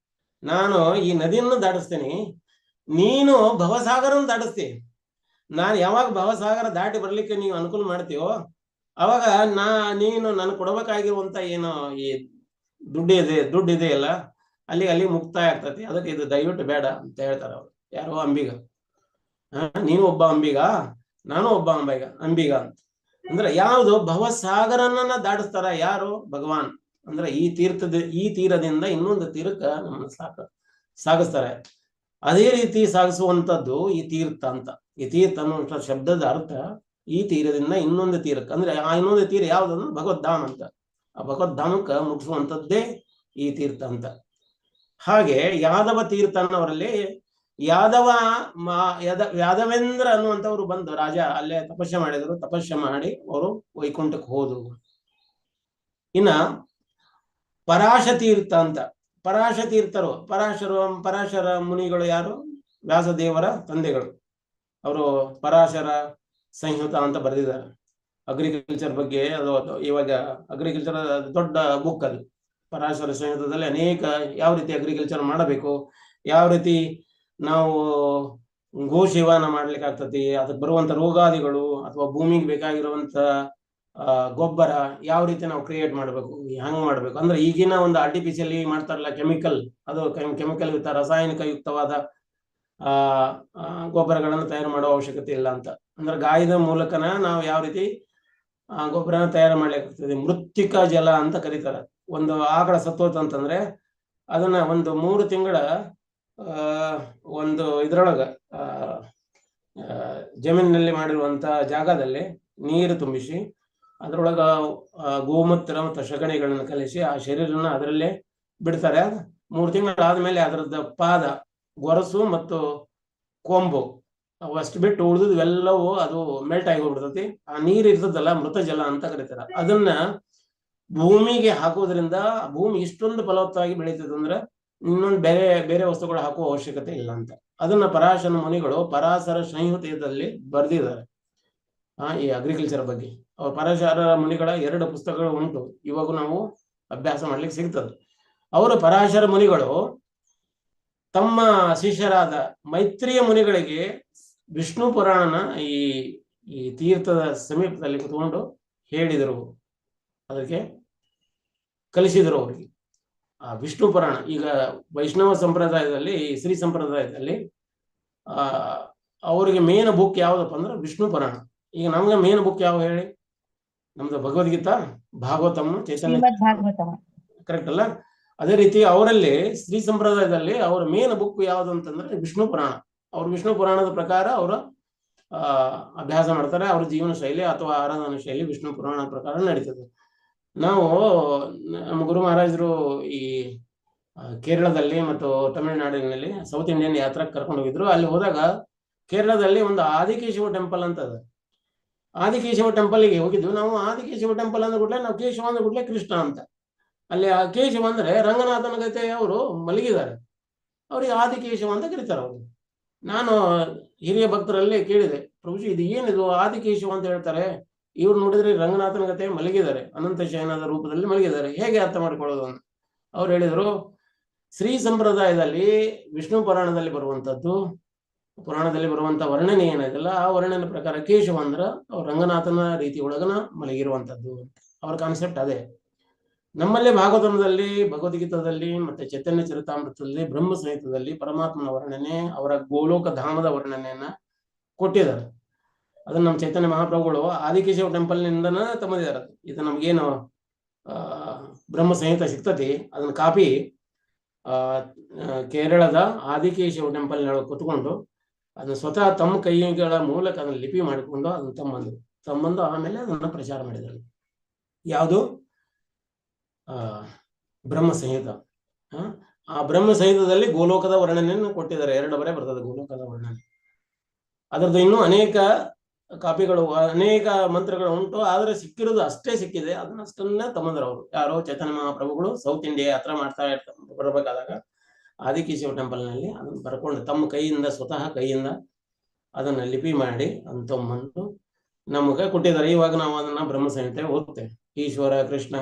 ನಾನು ಈ ನದಿಯನ್ನು ದಾಟಿಸ್ತೇನೆ, ನೀನು ಭವಸಾಗರನ್ನು ದಾಟಿಸ್ತೀನಿ. ನಾನು ಯಾವಾಗ ಭವಸಾಗರ ದಾಟಿ ಬರ್ಲಿಕ್ಕೆ ನೀವು ಅನುಕೂಲ ಮಾಡ್ತೀವೋ ಅವಾಗ ನೀನು ನನಗೆ ಕೊಡಬೇಕಾಗಿರುವಂತ ಏನು ಈ ದುಡ್ಡು ಇದೆಯಲ್ಲ ಅಲ್ಲಿ ಮುಕ್ತಾಯ ಆಗ್ತತಿ. ಅದಕ್ಕೆ ಇದು ದಯವಿಟ್ಟು ಬೇಡ ಅಂತ ಹೇಳ್ತಾರೆ ಅವ್ರು. ಯಾರೋ ಅಂಬಿಗ, ನೀನು ಒಬ್ಬ ಅಂಬಿಗ, ನಾನು ಒಬ್ಬ ಅಂಬಿಗ ಅಂತ. ಅಂದ್ರೆ ಯಾವುದು ಭವಸಾಗರನ್ನ ದಾಟಿಸ್ತಾರ ಯಾರು? ಭಗವಾನ್. ಅಂದ್ರೆ ಈ ತೀರದಿಂದ ಇನ್ನೊಂದು ತೀರಕ್ಕ ನಮ್ಮನ್ನ ಸಾಗಿಸ್ತಾರೆ. ಅದೇ ರೀತಿ ಸಾಗಿಸುವಂತದ್ದು ಈ ತೀರ್ಥ ಅಂತ. ಈ ತೀರ್ಥ ಅನ್ನುವಂಥ ಶಬ್ದದ ಅರ್ಥ ಈ ತೀರದಿಂದ ಇನ್ನೊಂದು ತೀರಕ್ಕೆ, ಅಂದ್ರೆ ಆ ಇನ್ನೊಂದು ತೀರ ಯಾವ್ದಂದ್ರೆ ಭಗವದ್ಧಾಮ ಅಂತ. ಆ ಭಗವದ್ಧಾಮಕ್ಕೆ ಮುಗಿಸುವಂಥದ್ದೇ ಈ ತೀರ್ಥ ಅಂತ. ಹಾಗೆ ಯಾದವ ತೀರ್ಥ ಅನ್ನೋರಲ್ಲಿ ಯಾದವೇಂದ್ರ ಅನ್ನುವಂಥವ್ರು ಬಂದು ರಾಜ ಅಲ್ಲೇ ತಪಸ್ಸೆ ಮಾಡಿದ್ರು. ತಪಸ್ಸೆ ಮಾಡಿ ಅವರು ವೈಕುಂಠಕ್ಕೆ ಹೋದ್ರು. ಇನ್ನ ಪರಾಶತೀರ್ಥ ಅಂತ. ಪರಾಶತೀರ್ಥರು ಪರಾಶರ ಮುನಿಗಳು ಯಾರು? ವ್ಯಾಸದೇವರ ತಂದೆಗಳು. ಅವರು ಪರಾಶರ ಸಂಹಿತ ಅಂತ ಬರೆದಿದ್ದಾರೆ ಅಗ್ರಿಕಲ್ಚರ್ ಬಗ್ಗೆ. ಅದು ಇವಾಗ ಅಗ್ರಿಕಲ್ಚರ್ ದೊಡ್ಡ ಬುಕ್ ಅದು. ಪರಾಶರ ಸಂಹಿತದಲ್ಲಿ ಅನೇಕ ಯಾವ ರೀತಿ ಅಗ್ರಿಕಲ್ಚರ್ ಮಾಡಬೇಕು, ಯಾವ ರೀತಿ ನಾವು ಗೋಸೇವನ ಮಾಡ್ಲಿಕ್ಕೆ ಆಗ್ತತಿ, ಅದಕ್ಕೆ ಬರುವಂತ ರೋಗಾದಿಗಳು ಅಥವಾ ಭೂಮಿಗೆ ಬೇಕಾಗಿರುವಂತ ಗೊಬ್ಬರ ಯಾವ ರೀತಿ ನಾವು ಕ್ರಿಯೇಟ್ ಮಾಡಬೇಕು, ಹಂಗ್ ಮಾಡ್ಬೇಕು. ಅಂದ್ರೆ ಈಗಿನ ಒಂದು ಆರ್ಟಿಫಿಷಿಯಲಿ ಮಾಡ್ತಾರಲ್ಲ ಕೆಮಿಕಲ್, ಅದು ಕೆಮಿಕಲ್ ಯುಕ್ತ ರಾಸಾಯನಿಕ ಯುಕ್ತವಾದ ಗೊಬ್ಬರಗಳನ್ನು ತಯಾರು ಮಾಡೋ ಅವಶ್ಯಕತೆ ಇಲ್ಲ ಅಂತ. ಅಂದ್ರೆ ಗಾಯದ ಮೂಲಕನ ನಾವು ಯಾವ ರೀತಿ ಗೊಬ್ಬರನ ತಯಾರು ಮಾಡ್ಲಿಕ್ಕೆ ಮೃತ್ತಿಕ ಜಲ ಅಂತ ಕರೀತಾರೆ. ಒಂದು ಆಕಳ ಸತ್ತೋತ ಅಂತಂದ್ರೆ ಅದನ್ನ ಒಂದು 3 ತಿಂಗಳ ಒಂದು ಇದ್ರೊಳಗ ಜಮೀನಿನಲ್ಲಿ ಮಾಡಿರುವಂತ ಜಾಗದಲ್ಲಿ ನೀರು ತುಂಬಿಸಿ ಅದ್ರೊಳಗ ಗೋಮೂತ್ರ ಮತ್ತು ಸಗಣಿಗಳನ್ನು ಕಲಿಸಿ ಆ ಶರೀರನ ಅದರಲ್ಲೇ ಬಿಡ್ತಾರೆ. 3 ತಿಂಗಳಾದ್ಮೇಲೆ ಅದರದ್ದು ಪಾದ, ಗೊರಸು ಮತ್ತು ಕೊಂಬು ಅವಷ್ಟು ಬಿಟ್ಟು ಉಳಿದು ಎಲ್ಲವೂ ಅದು ಮೆಲ್ಟ್ ಆಗಿ ಹೋಗ್ಬಿಡ್ತತಿ. ಆ ನೀರು ಇರ್ತದಲ್ಲ ಮೃತ ಜಲ ಅಂತ ಕರೀತಾರೆ. ಅದನ್ನ ಭೂಮಿಗೆ ಹಾಕೋದ್ರಿಂದ ಭೂಮಿ ಇಷ್ಟೊಂದು ಫಲವತ್ತಾಗಿ ಬೆಳೀತದೆ ಅಂದ್ರೆ ಇನ್ನೊಂದು ಬೇರೆ ವಸ್ತುಗಳು ಹಾಕುವ ಅವಶ್ಯಕತೆ ಇಲ್ಲ ಅಂತ. ಅದನ್ನ ಪರಾಶರ ಮುನಿಗಳು ಪರಾಶರ ಸಂಹಿತೆಯಲ್ಲಿ ಬರೆದಿದ್ದಾರೆ ಈ ಅಗ್ರಿಕಲ್ಚರ್ ಬಗ್ಗೆ. ಪರಾಶರ ಮುನಿಗಳ 2 ಪುಸ್ತಕಗಳು ಉಂಟು, ಇವಾಗ ನಾವು ಅಭ್ಯಾಸ ಮಾಡ್ಲಿಕ್ಕೆ ಸಿಗ್ತದೆ. ಅವರು ಪರಾಶರ ಮುನಿಗಳು ತಮ್ಮ ಶಿಷ್ಯರಾದ ಮೈತ್ರಿಯ ಮುನಿಗಳಿಗೆ ವಿಷ್ಣು ಪುರಾಣನ ಈ ತೀರ್ಥದ ಸಮೀಪದಲ್ಲಿ ಕುತ್ಕೊಂಡು ಹೇಳಿದರು, ಅದಕ್ಕೆ ಕಲಿಸಿದರು ಅವರಿಗೆ. ವಿಷ್ಣು ಪುರಾಣ. ಈಗ ವೈಷ್ಣವ ಸಂಪ್ರದಾಯದಲ್ಲಿ, ಶ್ರೀ ಸಂಪ್ರದಾಯದಲ್ಲಿ ಅವರಿಗೆ ಮೇನ್ ಬುಕ್ ಯಾವ್ದಪ್ಪ ಅಂದ್ರೆ ವಿಷ್ಣು ಪುರಾಣ. ಈಗ ನಮ್ಗೆ ಮೇನ್ ಬುಕ್ ಯಾವ ಹೇಳಿ? ನಮ್ದು ಭಗವದ್ಗೀತಾ, ಭಾಗವತಂ, ಚೈತನ್ಯ, ಕರೆಕ್ಟ್ ಅಲ್ಲ? ಅದೇ ರೀತಿ ಅವರಲ್ಲಿ ಶ್ರೀ ಸಂಪ್ರದಾಯದಲ್ಲಿ ಅವರ ಮೇನ್ ಬುಕ್ ಯಾವ್ದು ಅಂತಂದ್ರೆ ವಿಷ್ಣು ಪುರಾಣ. ಅವ್ರು ವಿಷ್ಣು ಪುರಾಣದ ಪ್ರಕಾರ ಅವರು ಅಭ್ಯಾಸ ಮಾಡ್ತಾರೆ. ಅವ್ರ ಜೀವನ ಶೈಲಿ ಅಥವಾ ಆರಾಧನಾ ಶೈಲಿ ವಿಷ್ಣು ಪುರಾಣ ಪ್ರಕಾರ ನಡೀತದೆ. ನಾವು ನಮ್ಮ ಗುರು ಮಹಾರಾಜರು ಈ ಕೇರಳದಲ್ಲಿ ಮತ್ತು ತಮಿಳುನಾಡಿನಲ್ಲಿ ಸೌತ್ ಇಂಡಿಯನ್ ಯಾತ್ರಕ್ಕೆ ಕರ್ಕೊಂಡು ಹೋಗಿದ್ರು. ಅಲ್ಲಿ ಹೋದಾಗ ಕೇರಳದಲ್ಲಿ ಒಂದು ಆದಿಕೇಶವ ಟೆಂಪಲ್ ಅಂತ ಅದ. ಆದಿಕೇಶವ ಟೆಂಪಲ್ಗೆ ಹೋಗಿದ್ವಿ ನಾವು. ಆದಿಕೇಶವ ಟೆಂಪಲ್ ಅಂದ ಕೂಡಲೇ ನಾವು ಕೇಶವ ಅಂದ ಕೂಡಲೇ ಕೃಷ್ಣ ಅಂತ. ಅಲ್ಲಿ ಆ ಕೇಶವ ಅಂದ್ರೆ ರಂಗನಾಥನ ಗತೆ ಅವರು ಮಲಗಿದ್ದಾರೆ, ಅವ್ರಿಗೆ ಆದಿಕೇಶವ ಅಂತ ಕರೀತಾರೆ ಅವರು. ನಾನು ಹಿರಿಯ ಭಕ್ತರಲ್ಲಿ ಕೇಳಿದೆ, ಪ್ರಭುಜಿ ಇದು ಏನಿದು ಆದಿಕೇಶವ ಅಂತ ಹೇಳ್ತಾರೆ, ಇವ್ರು ನೋಡಿದ್ರೆ ರಂಗನಾಥನ ಗತೆ ಮಲಗಿದ್ದಾರೆ, ಅನಂತ ಶಯನದ ರೂಪದಲ್ಲಿ ಮಲಗಿದ್ದಾರೆ, ಹೇಗೆ ಅರ್ಥ ಮಾಡ್ಕೊಳ್ಳೋದು ಅಂತ. ಅವ್ರು ಹೇಳಿದ್ರು, ಶ್ರೀ ಸಂಪ್ರದಾಯದಲ್ಲಿ ವಿಷ್ಣು ಪುರಾಣದಲ್ಲಿ ಬರುವಂತದ್ದು, ಪುರಾಣದಲ್ಲಿ ಬರುವಂತ ವರ್ಣನೆ ಏನಿದೆಲ್ಲ ಆ ವರ್ಣನೆ ಪ್ರಕಾರ ಕೇಶವ ಅಂದ್ರ ಅವ್ರು ರಂಗನಾಥನ ರೀತಿ ಒಳಗನ ಮಲಗಿರುವಂತದ್ದು. ಅವ್ರ ಕಾನ್ಸೆಪ್ಟ್ ಅದೇ. ನಮ್ಮಲ್ಲೇ ಭಾಗವತದಲ್ಲಿ, ಭಗವದ್ಗೀತಾದಲ್ಲಿ ಮತ್ತೆ ಚೈತನ್ಯ ಚರಿತಾಮೃತದಲ್ಲಿ, ಬ್ರಹ್ಮ ಸಂಹಿತದಲ್ಲಿ ಪರಮಾತ್ಮನ ವರ್ಣನೆ, ಅವರ ಗೋಲೋಕ ಧಾಮದ ವರ್ಣನೆಯನ್ನ ಕೊಟ್ಟಿದ್ದಾರೆ. ಅದನ್ನ ನಮ್ಮ ಚೈತನ್ಯ ಮಹಾಪ್ರಭುಗಳು ಆದಿಕೇಶವ ಟೆಂಪಲ್ ನಿಂದನ ತಮ್ಮದಿದ್ದಾರೆ. ಇದು ನಮ್ಗೇನು ಬ್ರಹ್ಮ ಸಂಹಿತ ಸಿಗ್ತತಿ, ಅದನ್ನ ಕಾಪಿ ಕೇರಳದ ಆದಿಕೇಶವ ಟೆಂಪಲ್ ಕುತ್ಕೊಂಡು ಅದನ್ನ ಸ್ವತಃ ತಮ್ಮ ಕೈಗಳ ಮೂಲಕ ಅದನ್ನ ಲಿಪಿ ಮಾಡಿಕೊಂಡು ಅದನ್ನ ತಮ್ಮಂದು ಆಮೇಲೆ ಅದನ್ನ ಪ್ರಚಾರ ಮಾಡಿದರು. ಯಾವುದು? ಬ್ರಹ್ಮ ಸಂಹಿತ. ಆ ಬ್ರಹ್ಮ ಸಂಹಿತದಲ್ಲಿ ಗೋಲೋಕದ ವರ್ಣನೆಯನ್ನು ಕೊಟ್ಟಿದ್ದಾರೆ. 2 ಬರೆ ಬರ್ತದೆ ಗೋಲೋಕದ ವರ್ಣನೆ. ಅದರದ್ದು ಇನ್ನೂ ಅನೇಕ ಕಾಪಿಗಳು, ಅನೇಕ ಮಂತ್ರಗಳು ಉಂಟು. ಆದ್ರೆ ಸಿಕ್ಕಿರೋದು ಅಷ್ಟೇ ಸಿಕ್ಕಿದೆ. ಅದನ್ನಷ್ಟನ್ನ ತಮ್ಮಂದ್ರು ಅವರು. ಯಾರೋ ಚೈತನ್ಯ ಮಹಾಪ್ರಭುಗಳು ಸೌತ್ ಇಂಡಿಯಾ ಯಾತ್ರಾ ಮಾಡ್ತಾ ಬರಬೇಕಾದಾಗ ಆದಿಕೇಶವ ಟೆಂಪಲ್ ನಲ್ಲಿ ಅದನ್ನ ಬರ್ಕೊಂಡು ತಮ್ಮ ಕೈಯಿಂದ, ಸ್ವತಃ ಕೈಯಿಂದ ಅದನ್ನ ಲಿಪಿ ಮಾಡಿ ಅದನ್ನ ತಮ್ಮಂದು ನಮಗೆ ಕೊಟ್ಟಿದ್ದಾರೆ. ಇವಾಗ ನಾವು ಅದನ್ನ ಬ್ರಹ್ಮ ಸಂಹಿತೆ ಓದ್ತೇವೆ. ಈಶ್ವರ ಕೃಷ್ಣ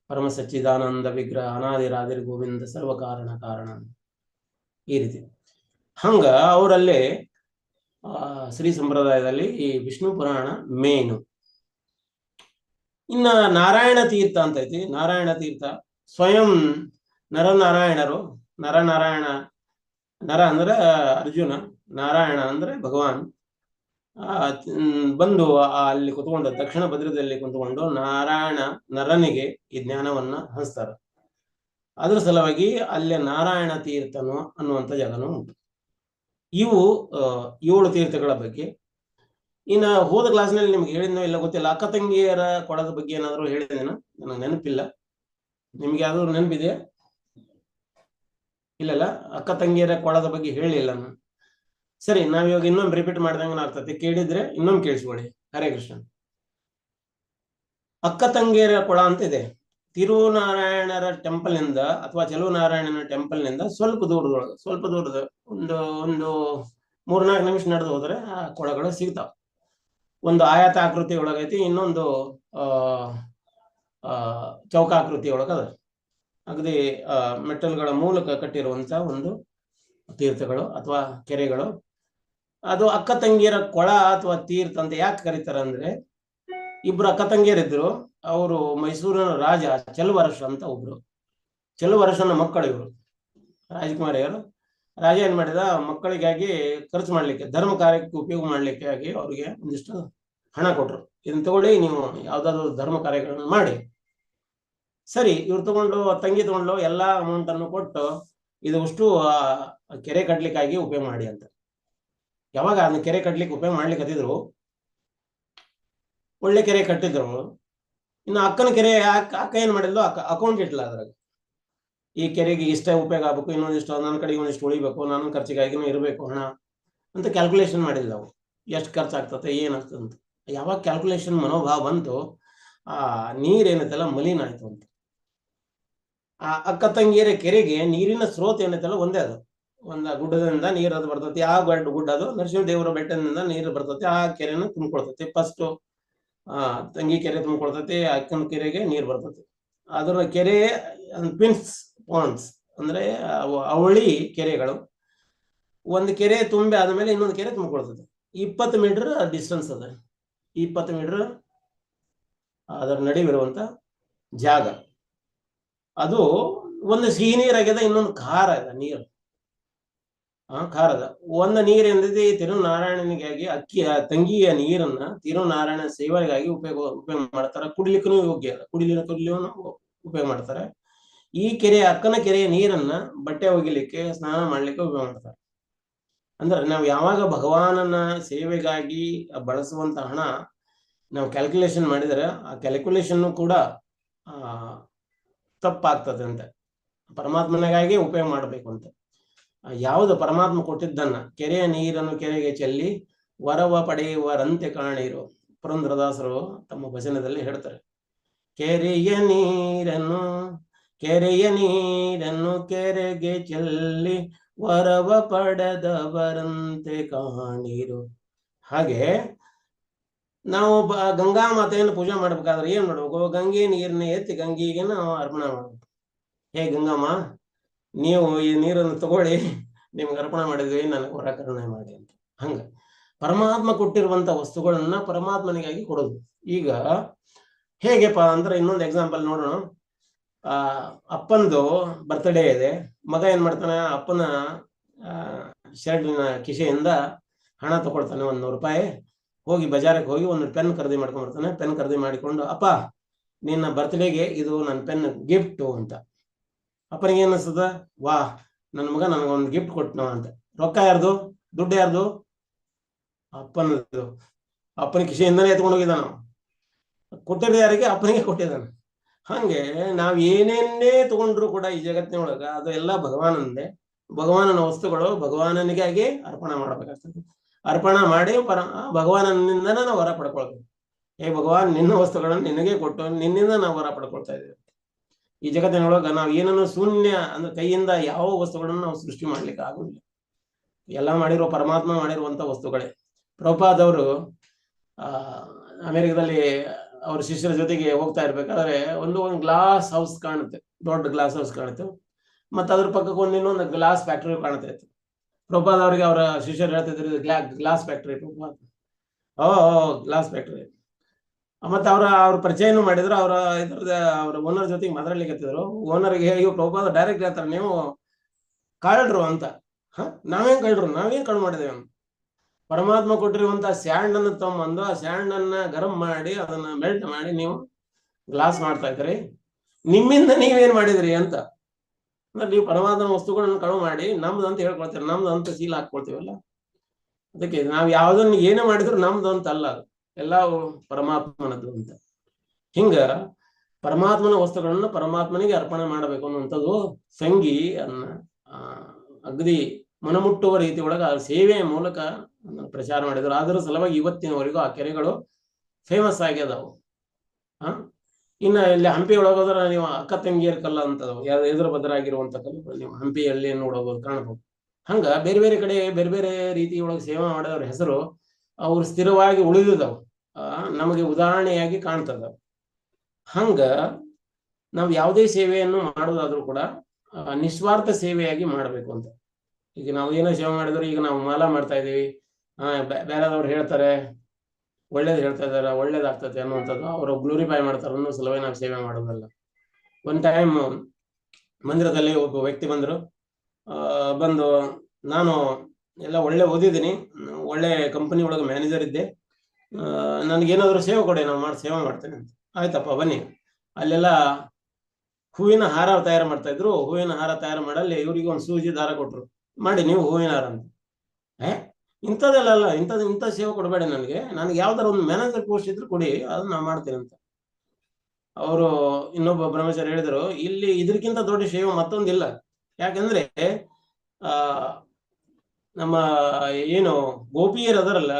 ಪರಮ ಸಚ್ಚಿದಾನಂದ ವಿಗ್ರಹ ಅನಾದಿರಾದಿರ್ ಗೋವಿಂದ ಸರ್ವ ಕಾರಣ ಕಾರಣ, ಈ ರೀತಿ. ಹಂಗ ಅವರಲ್ಲಿ ಶ್ರೀ ಸಂಪ್ರದಾಯದಲ್ಲಿ ಈ ವಿಷ್ಣು ಪುರಾಣ ಮೇನು. ಇನ್ನ ನಾರಾಯಣ ತೀರ್ಥ ಅಂತ ಐತಿ. ನಾರಾಯಣ ತೀರ್ಥ ಸ್ವಯಂ ನರನಾರಾಯಣರು, ನರನಾರಾಯಣ, ನರ ಅಂದ್ರೆ ಅರ್ಜುನ, ನಾರಾಯಣ ಅಂದ್ರೆ ಭಗವಾನ್, ಬಂದು ಅಲ್ಲಿ ಕುತ್ಕೊಂಡು ದಕ್ಷಿಣ ಭದ್ರದಲ್ಲಿ ಕುತ್ಕೊಂಡು ನಾರಾಯಣ ನರನಿಗೆ ಈ ಜ್ಞಾನವನ್ನ ಹಂಚ್ತಾರೆ. ಅದ್ರ ಸಲುವಾಗಿ ಅಲ್ಲಿ ನಾರಾಯಣ ತೀರ್ಥನು ಅನ್ನುವಂಥ ಜಾಗನೂ ಉಂಟು. ಇವು 7 ತೀರ್ಥಗಳ ಬಗ್ಗೆ. ಇನ್ನ ಹೋದ ಕ್ಲಾಸ್ನಲ್ಲಿ ನಿಮ್ಗೆ ಹೇಳಿದ್ನೋ ಇಲ್ಲ ಗೊತ್ತಿಲ್ಲ, ಅಕ್ಕ ತಂಗಿಯರ ಕೊಳದ ಬಗ್ಗೆ ಏನಾದ್ರು ಹೇಳಿದೇನೋ ನನಗೆ ನೆನಪಿಲ್ಲ. ನಿಮ್ಗೆ ಯಾವ್ದಾದ್ರು ನೆನಪಿದೆಯಾ? ಇಲ್ಲಲ್ಲ, ಅಕ್ಕ ತಂಗಿಯರ ಕೊಳದ ಬಗ್ಗೆ ಹೇಳಿಲ್ಲ ನಾನು. ಸರಿ, ನಾವಿವಾಗ ಇನ್ನೊಮ್ಮೆ ರಿಪೀಟ್ ಮಾಡ್ದಂಗ ಆಗ್ತದೆ. ಕೇಳಿದ್ರೆ ಇನ್ನೊಮ್ಮೆ ಕೇಳಿಸ್ಕೊಳ್ಳಿ. ಹರೇ ಕೃಷ್ಣ. ಅಕ್ಕ ತಂಗಿಯರ ಕೊಳ ಅಂತ ಇದೆ. ತಿರುನಾರಾಯಣರ ಟೆಂಪಲ್ ನಿಂದ ಅಥವಾ ಚೆಲುವನಾರಾಯಣನ ಟೆಂಪಲ್ ನಿಂದ ಸ್ವಲ್ಪ ದೂರದ ಒಂದು 3-4 ನಿಮಿಷ ನಡೆದು ಹೋದ್ರೆ ಆ ಕೊಳಗಳು ಸಿಗ್ತಾವ. ಒಂದು ಆಯತ ಆಕೃತಿ ಒಳಗೈತಿ, ಇನ್ನೊಂದು ಚೌಕಾಕೃತಿ ಒಳಗದ. ಅಗದಿ ಮೆಟ್ಟಲ್ಗಳ ಮೂಲಕ ಕಟ್ಟಿರುವಂತ ಒಂದು ತೀರ್ಥಗಳು ಅಥವಾ ಕೆರೆಗಳು. ಅದು ಅಕ್ಕ ತಂಗಿಯರ ಕೊಳ ಅಥವಾ ತೀರ್ಥ ಅಂತ ಯಾಕೆ ಕರೀತಾರ ಅಂದ್ರೆ, 2 ಅಕ್ಕ ತಂಗಿಯರಿದ್ರು. ಅವರು ಮೈಸೂರಿನ ರಾಜ ಚೆಲುವರಶ ಅಂತ ಒಬ್ರು, ಚೆಲುವರಶನ ಮಕ್ಕಳು ಇವರು ರಾಜಕುಮಾರಿಯರು. ರಾಜ ಏನ್ ಮಾಡಿದ, ಮಕ್ಕಳಿಗಾಗಿ ಖರ್ಚು ಮಾಡ್ಲಿಕ್ಕೆ, ಧರ್ಮ ಕಾರ್ಯಕ್ಕೆ ಉಪಯೋಗ ಮಾಡ್ಲಿಕ್ಕೆ ಆಗಿ ಅವ್ರಿಗೆ ಒಂದಿಷ್ಟು ಹಣ ಕೊಟ್ರು. ಇದನ್ನ ತಗೊಳ್ಳಿ, ನೀವು ಯಾವ್ದಾದ್ರು ಧರ್ಮ ಕಾರ್ಯಗಳನ್ನ ಮಾಡಿ. ಸರಿ, ಇವ್ರು ತಂಗಿ ತಗೊಂಡು ಎಲ್ಲಾ ಅಮೌಂಟ್ ಅನ್ನು ಕೊಟ್ಟು ಇದಷ್ಟು ಕೆರೆ ಕಟ್ಲಿಕ್ಕಾಗಿ ಉಪಯೋಗ ಮಾಡಿ ಅಂತ. ಯಾವಾಗ ಅದನ್ನ ಕೆರೆ ಕಟ್ಲಿಕ್ಕೆ ಉಪಯೋಗ ಮಾಡ್ಲಿಕ್ಕೆ ಹತ್ತಿದ್ರು, ಒಳ್ಳೆ ಕೆರೆ ಕಟ್ಟಿದ್ರು. ಇನ್ನು ಅಕ್ಕನ ಕೆರೆ ಅಕ್ಕ ಏನ್ ಮಾಡಿದ್ಲು, ಅಕೌಂಟ್ ಇಟ್ಲ ಅದ್ರಾಗ. ಈ ಕೆರೆಗೆ ಇಷ್ಟ ಉಪಯೋಗ ಆಗ್ಬೇಕು, ಇನ್ನೊಂದಿಷ್ಟು ನನ್ನ ಕಡೆಗೆ ಒಂದಿಷ್ಟು ಉಳಿಬೇಕು, ನನ್ನ ಖರ್ಚಿಗಾಗಿನೂ ಇರಬೇಕು ಹಣ ಅಂತ ಕ್ಯಾಲ್ಕುಲೇಷನ್ ಮಾಡಿಲ್ಲ ಅವು. ಎಷ್ಟು ಖರ್ಚಾಗ್ತದೆ ಏನಾಗ್ತದೆ ಅಂತ. ಯಾವಾಗ ಕ್ಯಾಲ್ಕುಲೇಷನ್ ಮನೋಭಾವ ಬಂತು, ಆ ನೀರೇನೈತಲ್ಲ ಮಲಿನ ಆಯ್ತು ಅಂತ. ಆ ಅಕ್ಕ ತಂಗಿಯರ ಕೆರೆಗೆ ನೀರಿನ ಸ್ರೋತ ಏನೈತಲ್ಲ ಒಂದೇ ಅದು. ಒಂದು ಗುಡ್ಡದಿಂದ ನೀರು ಅದು ಬರ್ತೈತಿ. ಆ ಗುಡ್ಡ ಅದು ನರಸಿಂಹದೇವರ ಬೆಟ್ಟದಿಂದ ನೀರು ಬರ್ತೈತಿ. ಆ ಕೆರೆನ ತುಂಬಿಕೊಳ್ತೈತಿ. ಫಸ್ಟ್ ತಂಗಿ ಕೆರೆ ತುಂಬಿಕೊಳ್ತೈತಿ, ಅಕ್ಕನ ಕೆರೆಗೆ ನೀರು ಬರ್ತೈತಿ. ಅದರ ಕೆರೆ ಪಿನ್ಸ್ ಪಾಂಡ್ಸ್ ಅಂದ್ರೆ ಅವಳಿ ಕೆರೆಗಳು. ಒಂದು ಕೆರೆ ತುಂಬಿ ಆದ್ಮೇಲೆ ಇನ್ನೊಂದು ಕೆರೆ ತುಂಬಿಕೊಳ್ತದೆ. 20 ಮೀಟರ್ ಡಿಸ್ಟೆನ್ಸ್ ಅದ. 20 ಮೀಟರ್ ಅದರ ನಡುವಿರುವಂತ ಜಾಗ. ಅದು ಒಂದು ಸಿಹಿ ನೀರಾಗ್ಯದ, ಇನ್ನೊಂದು ಖಾರ ಇದೆ ನೀರು. ಖಾರದ ಒಂದು ನೀರು ಎಂದಿದೆ ತಿರುನಾರಾಯಣನಿಗಾಗಿ ತಂಗಿಯ ನೀರನ್ನ ತಿರುನಾರಾಯಣ ಸೇವೆಗಾಗಿ ಉಪಯೋಗ ಮಾಡ್ತಾರೆ. ಕುಡಿಲಿಕ್ಕೂ ಯೋಗ್ಯ ಅದ, ಕುಡಿಲಿಕ್ಕೂ ಉಪಯೋಗ ಮಾಡ್ತಾರೆ. ಈ ಅಕ್ಕನ ಕೆರೆಯ ನೀರನ್ನ ಬಟ್ಟೆ ಒಗಿಲಿಕ್ಕೆ, ಸ್ನಾನ ಮಾಡ್ಲಿಕ್ಕೆ ಉಪಯೋಗ ಮಾಡ್ತಾರೆ. ಅಂದ್ರೆ ನಾವು ಯಾವಾಗ ಭಗವಾನನ ಸೇವೆಗಾಗಿ ಬಳಸುವಂತ ಹಣ ನಾವು ಕ್ಯಾಲ್ಕುಲೇಷನ್ ಮಾಡಿದರೆ ಆ ಕ್ಯಾಲ್ಕುಲೇಷನ್ ಕೂಡ ತಪ್ಪಾಗ್ತದೆ ಅಂತ. ಪರಮಾತ್ಮನಿಗಾಗಿ ಉಪಯೋಗ ಮಾಡಬೇಕು ಅಂತ. ಯಾವುದು ಪರಮಾತ್ಮ ಕೊಟ್ಟಿದ್ದನ್ನ ಕೆರೆಯ ನೀರನ್ನು ಕೆರೆಗೆ ಚೆಲ್ಲಿ ವರವ ಪಡೆಯುವರಂತೆ ಕಾಣಿರು. ಪುರಂದರದಾಸರು ತಮ್ಮ ಭಜನದಲ್ಲಿ ಹೇಳ್ತಾರೆ, ಕೆರೆಯ ನೀರನ್ನು ಕೆರೆಗೆ ಚೆಲ್ಲಿ ವರವ ಪಡೆದವರಂತೆ ಕಾಣಿರು. ಹಾಗೆ ನಾವು ಗಂಗಾ ಮಾತೆಯನ್ನು ಪೂಜೆ ಮಾಡ್ಬೇಕಾದ್ರೆ ಏನ್ ಮಾಡ್ಬೇಕು? ಗಂಗೆ ನೀರನ್ನ ಎತ್ತಿ ಗಂಗೆಗೆ ನಾವು ಅರ್ಪಣೆ ಮಾಡ್ಬೇಕು. ಹೇ ಗಂಗಮ್ಮ, ನೀವು ಈ ನೀರನ್ನು ತಗೊಳ್ಳಿ, ನಿಮ್ಗೆ ಅರ್ಪಣೆ ಮಾಡಿದ್ವಿ, ನನಗೆ ವರ ಕರುಣೆ ಮಾಡಿ ಅಂತ. ಹಂಗ ಪರಮಾತ್ಮ ಕೊಟ್ಟಿರುವಂತ ವಸ್ತುಗಳನ್ನ ಪರಮಾತ್ಮನಿಗಾಗಿ ಕೊಡೋದು. ಈಗ ಹೇಗೆಪ್ಪ ಅಂದ್ರೆ ಇನ್ನೊಂದು ಎಕ್ಸಾಂಪಲ್ ನೋಡೋಣ. ಅಪ್ಪಂದು ಬರ್ತ್ಡೇ ಇದೆ. ಮಗ ಏನ್ ಮಾಡ್ತಾನೆ? ಅಪ್ಪನ ಶರ್ಟಿನ ಕಿಸೆಯಿಂದ ಹಣ ತಗೊಳ್ತಾನೆ, 100 ರೂಪಾಯಿ. ಹೋಗಿ ಬಜಾರಕ್ಕೆ ಹೋಗಿ ಒಂದು ಪೆನ್ ಖರೀದಿ ಮಾಡ್ಕೊಂಡ್ ಬರ್ತಾನೆ. ಪೆನ್ ಖರೀದಿ ಮಾಡಿಕೊಂಡು, ಅಪ್ಪ ನಿನ್ನ ಬರ್ತ್ಡೇಗೆ ಇದು ನನ್ನ ಪೆನ್ ಗಿಫ್ಟ್ ಅಂತ. ಅಪ್ಪನಿಗೆ ಏನಿಸ್ತದ? ವಾ, ನನ್ನ ಮಗ ನನಗೊಂದು ಗಿಫ್ಟ್ ಕೊಟ್ಟನ ಅಂತ. ರೊಕ್ಕ ಯಾರ್ದು? ದುಡ್ಡು ಯಾರ್ದು? ಅಪ್ಪನದು. ಅಪ್ಪನ ಕಿಸೆಯಿಂದನೇ ಎತ್ಕೊಂಡು ಹೋಗಿದ್ದಾನ. ಕೊಟ್ಟಿದ್ದ ಯಾರಿಗೆ? ಅಪ್ಪನಿಗೆ ಕೊಟ್ಟಿದ್ದಾನೆ. ಹಂಗೆ ನಾವ್ ಏನೇನೇ ತಗೊಂಡ್ರು ಕೂಡ ಈ ಜಗತ್ತಿನೊಳಗ ಅದು ಎಲ್ಲ ಭಗವಾನಂದೇ. ಭಗವಾನನ ವಸ್ತುಗಳು ಭಗವಾನನಿಗಾಗಿ ಅರ್ಪಣೆ ಮಾಡಬೇಕಾಗ್ತದೆ. ಅರ್ಪಣೆ ಮಾಡಿ ಭಗವಾನನಿಂದನೇ ನಾವು ವರ ಪಡ್ಕೊಳ್ಬೇಕು. ಹೇ ಭಗವಾನ್, ನಿನ್ನ ವಸ್ತುಗಳನ್ನು ನಿನಗೆ ಕೊಟ್ಟು ನಿನ್ನಿಂದ ನಾವು ವರ ಪಡ್ಕೊಳ್ತಾ ಇದ್ದೇವೆ. ಈ ಜಗತ್ತಿನೊಳಗ ನಾವು ಏನನ್ನು ಶೂನ್ಯ ಅಂದ್ರೆ ಕೈಯಿಂದ ಯಾವ ವಸ್ತುಗಳನ್ನು ನಾವು ಸೃಷ್ಟಿ ಮಾಡ್ಲಿಕ್ಕೆ ಆಗುದಿಲ್ಲ. ಎಲ್ಲ ಮಾಡಿರೋ ಪರಮಾತ್ಮ ಮಾಡಿರುವಂತ ವಸ್ತುಗಳೇ. ಪ್ರಭುಪಾದವರು ಅಮೆರಿಕದಲ್ಲಿ ಅವ್ರ ಶಿಷ್ಯರ ಜೊತೆಗೆ ಹೋಗ್ತಾ ಇರ್ಬೇಕಾದ್ರೆ ಒಂದು ಗ್ಲಾಸ್ ಹೌಸ್ ಕಾಣುತ್ತೆ, ದೊಡ್ಡ ಗ್ಲಾಸ್ ಹೌಸ್ ಕಾಣುತ್ತೆ. ಮತ್ತೆ ಅದ್ರ ಪಕ್ಕಕ್ಕೆ ಇನ್ನೊಂದು ಗ್ಲಾಸ್ ಫ್ಯಾಕ್ಟರಿ ಕಾಣ್ತಾ ಇತ್ತು. ಪ್ರಭುಪಾದ ಅವರಿಗೆ ಅವರ ಶಿಷ್ಯರು ಹೇಳ್ತಿದ್ರು, glass factory Prabhupada, glass factory. ಮತ್ತೆ ಅವ್ರ ಪರಿಚಯನೂ ಮಾಡಿದ್ರು. ಅವ್ರ ಓನರ್ ಜೊತೆಗೆ ಮಾತಾಡ್ಲಿಕ್ಕತ್ತಿದ್ರು. ಓನರ್ಗೆ ಇವ್ ಪ್ರಭುಪಾದ ಡೈರೆಕ್ಟ್ ಹೇಳ್ತಾರೆ, ನೀವು ಕಳ್ರು ಅಂತ. ನಾವೇನ್ ಕಳ್ಳು ಮಾಡಿದೇವೆ ಅಂತ. ಪರಮಾತ್ಮ ಕೊಟ್ಟಿರುವಂತಹ ಸ್ಯಾಂಡ್ ಅನ್ನು ತಗೊಂಬಂದು ಆ ಸ್ಯಾಂಡ್ ಅನ್ನ ಗರಂ ಮಾಡಿ ಅದನ್ನ ಮೆಲ್ಟ್ ಮಾಡಿ ನೀವು ಗ್ಲಾಸ್ ಮಾಡ್ತಾ ಇದ್ರಿ. ನಿಮ್ಮಿಂದ ನೀವೇನ್ ಮಾಡಿದ್ರಿ ಅಂತ. ಅಂದ್ರೆ ನೀವು ಪರಮಾತ್ಮನ ವಸ್ತುಗಳನ್ನ ಕಳು ಮಾಡಿ ನಮ್ದು ಅಂತ ಹೇಳ್ಕೊಳ್ತೀರಿ, ನಮ್ದು ಅಂತ ಸೀಲ್ ಹಾಕೊಳ್ತೀವಲ್ಲ. ಅದಕ್ಕೆ ನಾವ್ ಯಾವ್ದನ್ನ ಏನೇ ಮಾಡಿದ್ರು ನಮ್ದು ಅಂತ ಅಲ್ಲ, ಅದು ಎಲ್ಲ ಪರಮಾತ್ಮನದ್ದು ಅಂತ. ಹಿಂಗ ಪರಮಾತ್ಮನ ವಸ್ತುಗಳನ್ನ ಪರಮಾತ್ಮನಿಗೆ ಅರ್ಪಣೆ ಮಾಡಬೇಕು ಅನ್ನುವಂಥದ್ದು ಸಂಗಿ ಅನ್ನ ಅಗದಿ ಮನಮುಟ್ಟುವ ರೀತಿ ಒಳಗ ಸೇವೆಯ ಮೂಲಕ ಪ್ರಚಾರ ಮಾಡಿದ್ರು. ಅದರ ಸಲುವಾಗಿ ಇವತ್ತಿನವರೆಗೂ ಆ ಕೆರೆಗಳು ಫೇಮಸ್ ಆಗ್ಯದವು. ಇನ್ನು ಇಲ್ಲಿ ಹಂಪಿ ಒಳಗೋದ್ರೆ ನೀವು ಅಕ್ಕ ತಂಗಿಯರ್ ಕಲ್ಲ ಅಂತದವು, ಎದುರು ಬದರಾಗಿರುವಂತ ಕಲ್ಲುಗಳು ನೀವು ಹಂಪಿಯಲ್ಲಿ ನೋಡಬಹುದು, ಕಾಣಬಹುದು. ಹಂಗ ಬೇರೆ ಬೇರೆ ಕಡೆ ಬೇರೆ ಬೇರೆ ರೀತಿ ಒಳಗೆ ಸೇವೆ ಮಾಡಿದವ್ರ ಹೆಸರು ಅವ್ರು ಸ್ಥಿರವಾಗಿ ಉಳಿದಿದವು, ನಮಗೆ ಉದಾಹರಣೆಯಾಗಿ ಕಾಣ್ತದ. ಹಂಗ ನಾವು ಯಾವುದೇ ಸೇವೆಯನ್ನು ಮಾಡೋದಾದ್ರೂ ಕೂಡ ನಿಸ್ವಾರ್ಥ ಸೇವೆಯಾಗಿ ಮಾಡಬೇಕು ಅಂತ. ಈಗ ನಾವು ಏನೋ ಸೇವೆ ಮಾಡಿದ್ರು, ಈಗ ನಾವು ಮಾಲ ಮಾಡ್ತಾ ಇದೀವಿ, ಬೇರೆದವ್ರು ಹೇಳ್ತಾರೆ ಒಳ್ಳೇದು ಹೇಳ್ತಾ ಇದಾರೆ, ಒಳ್ಳೇದಾಗ್ತದೆ ಅನ್ನುವಂಥದ್ದು ಅವರು ಗ್ಲೋರಿಫೈ ಮಾಡ್ತಾರೆ ಅನ್ನೋ ಸಲುವಾಗಿ ನಾವು ಸೇವೆ ಮಾಡೋದಲ್ಲ. ಒನ್ ಟೈಮ್ ಮಂದಿರದಲ್ಲಿ ಒಬ್ಬ ವ್ಯಕ್ತಿ ಬಂದು ನಾನು ಎಲ್ಲ ಒಳ್ಳೆ ಓದಿದ್ದೀನಿ, ಒಳ್ಳೆ ಕಂಪನಿ ಒಳಗೆ ಮ್ಯಾನೇಜರ್ ಇದ್ದೆ, ನನಗೇನಾದ್ರು ಸೇವೆ ಕೊಡಿ, ನಾವು ಸೇವೆ ಮಾಡ್ತೇನೆ ಅಂತ. ಆಯ್ತಪ್ಪ ಬನ್ನಿ. ಅಲ್ಲೆಲ್ಲ ಹೂವಿನ ಹಾರ ತಯಾರು ಮಾಡ್ತಾ ಇದ್ರು. ಹೂವಿನ ಹಾರ ತಯಾರು ಮಾಡಲ್ಲಿ ಇವ್ರಿಗೆ ಒಂದು ಸೂಜಿ ದಾರ ಕೊಟ್ರು, ಮಾಡಿ ನೀವು ಹೂವಿನ ಹಾರ ಅಂತ. ಇಂಥದ್ದೆಲ್ಲ ಇಂಥ ಸೇವೆ ಕೊಡಬೇಡಿ, ನನಗೆ ಯಾವ್ದಾರ ಒಂದು ಮ್ಯಾನೇಜರ್ ಪೋಸ್ಟ್ ಇದ್ರು ಕೊಡಿ, ಅದನ್ನ ನಾವು ಮಾಡ್ತೇನೆ ಅಂತ. ಅವರು ಇನ್ನೊಬ್ಬ ಬ್ರಹ್ಮಚಾರಿ ಹೇಳಿದ್ರು, ಇಲ್ಲಿ ಇದಕ್ಕಿಂತ ದೊಡ್ಡ ಸೇವೆ ಮತ್ತೊಂದಿಲ್ಲ. ಯಾಕಂದ್ರೆ ನಮ್ಮ ಏನು ಗೋಪಿಯರು ಅದರಲ್ಲ,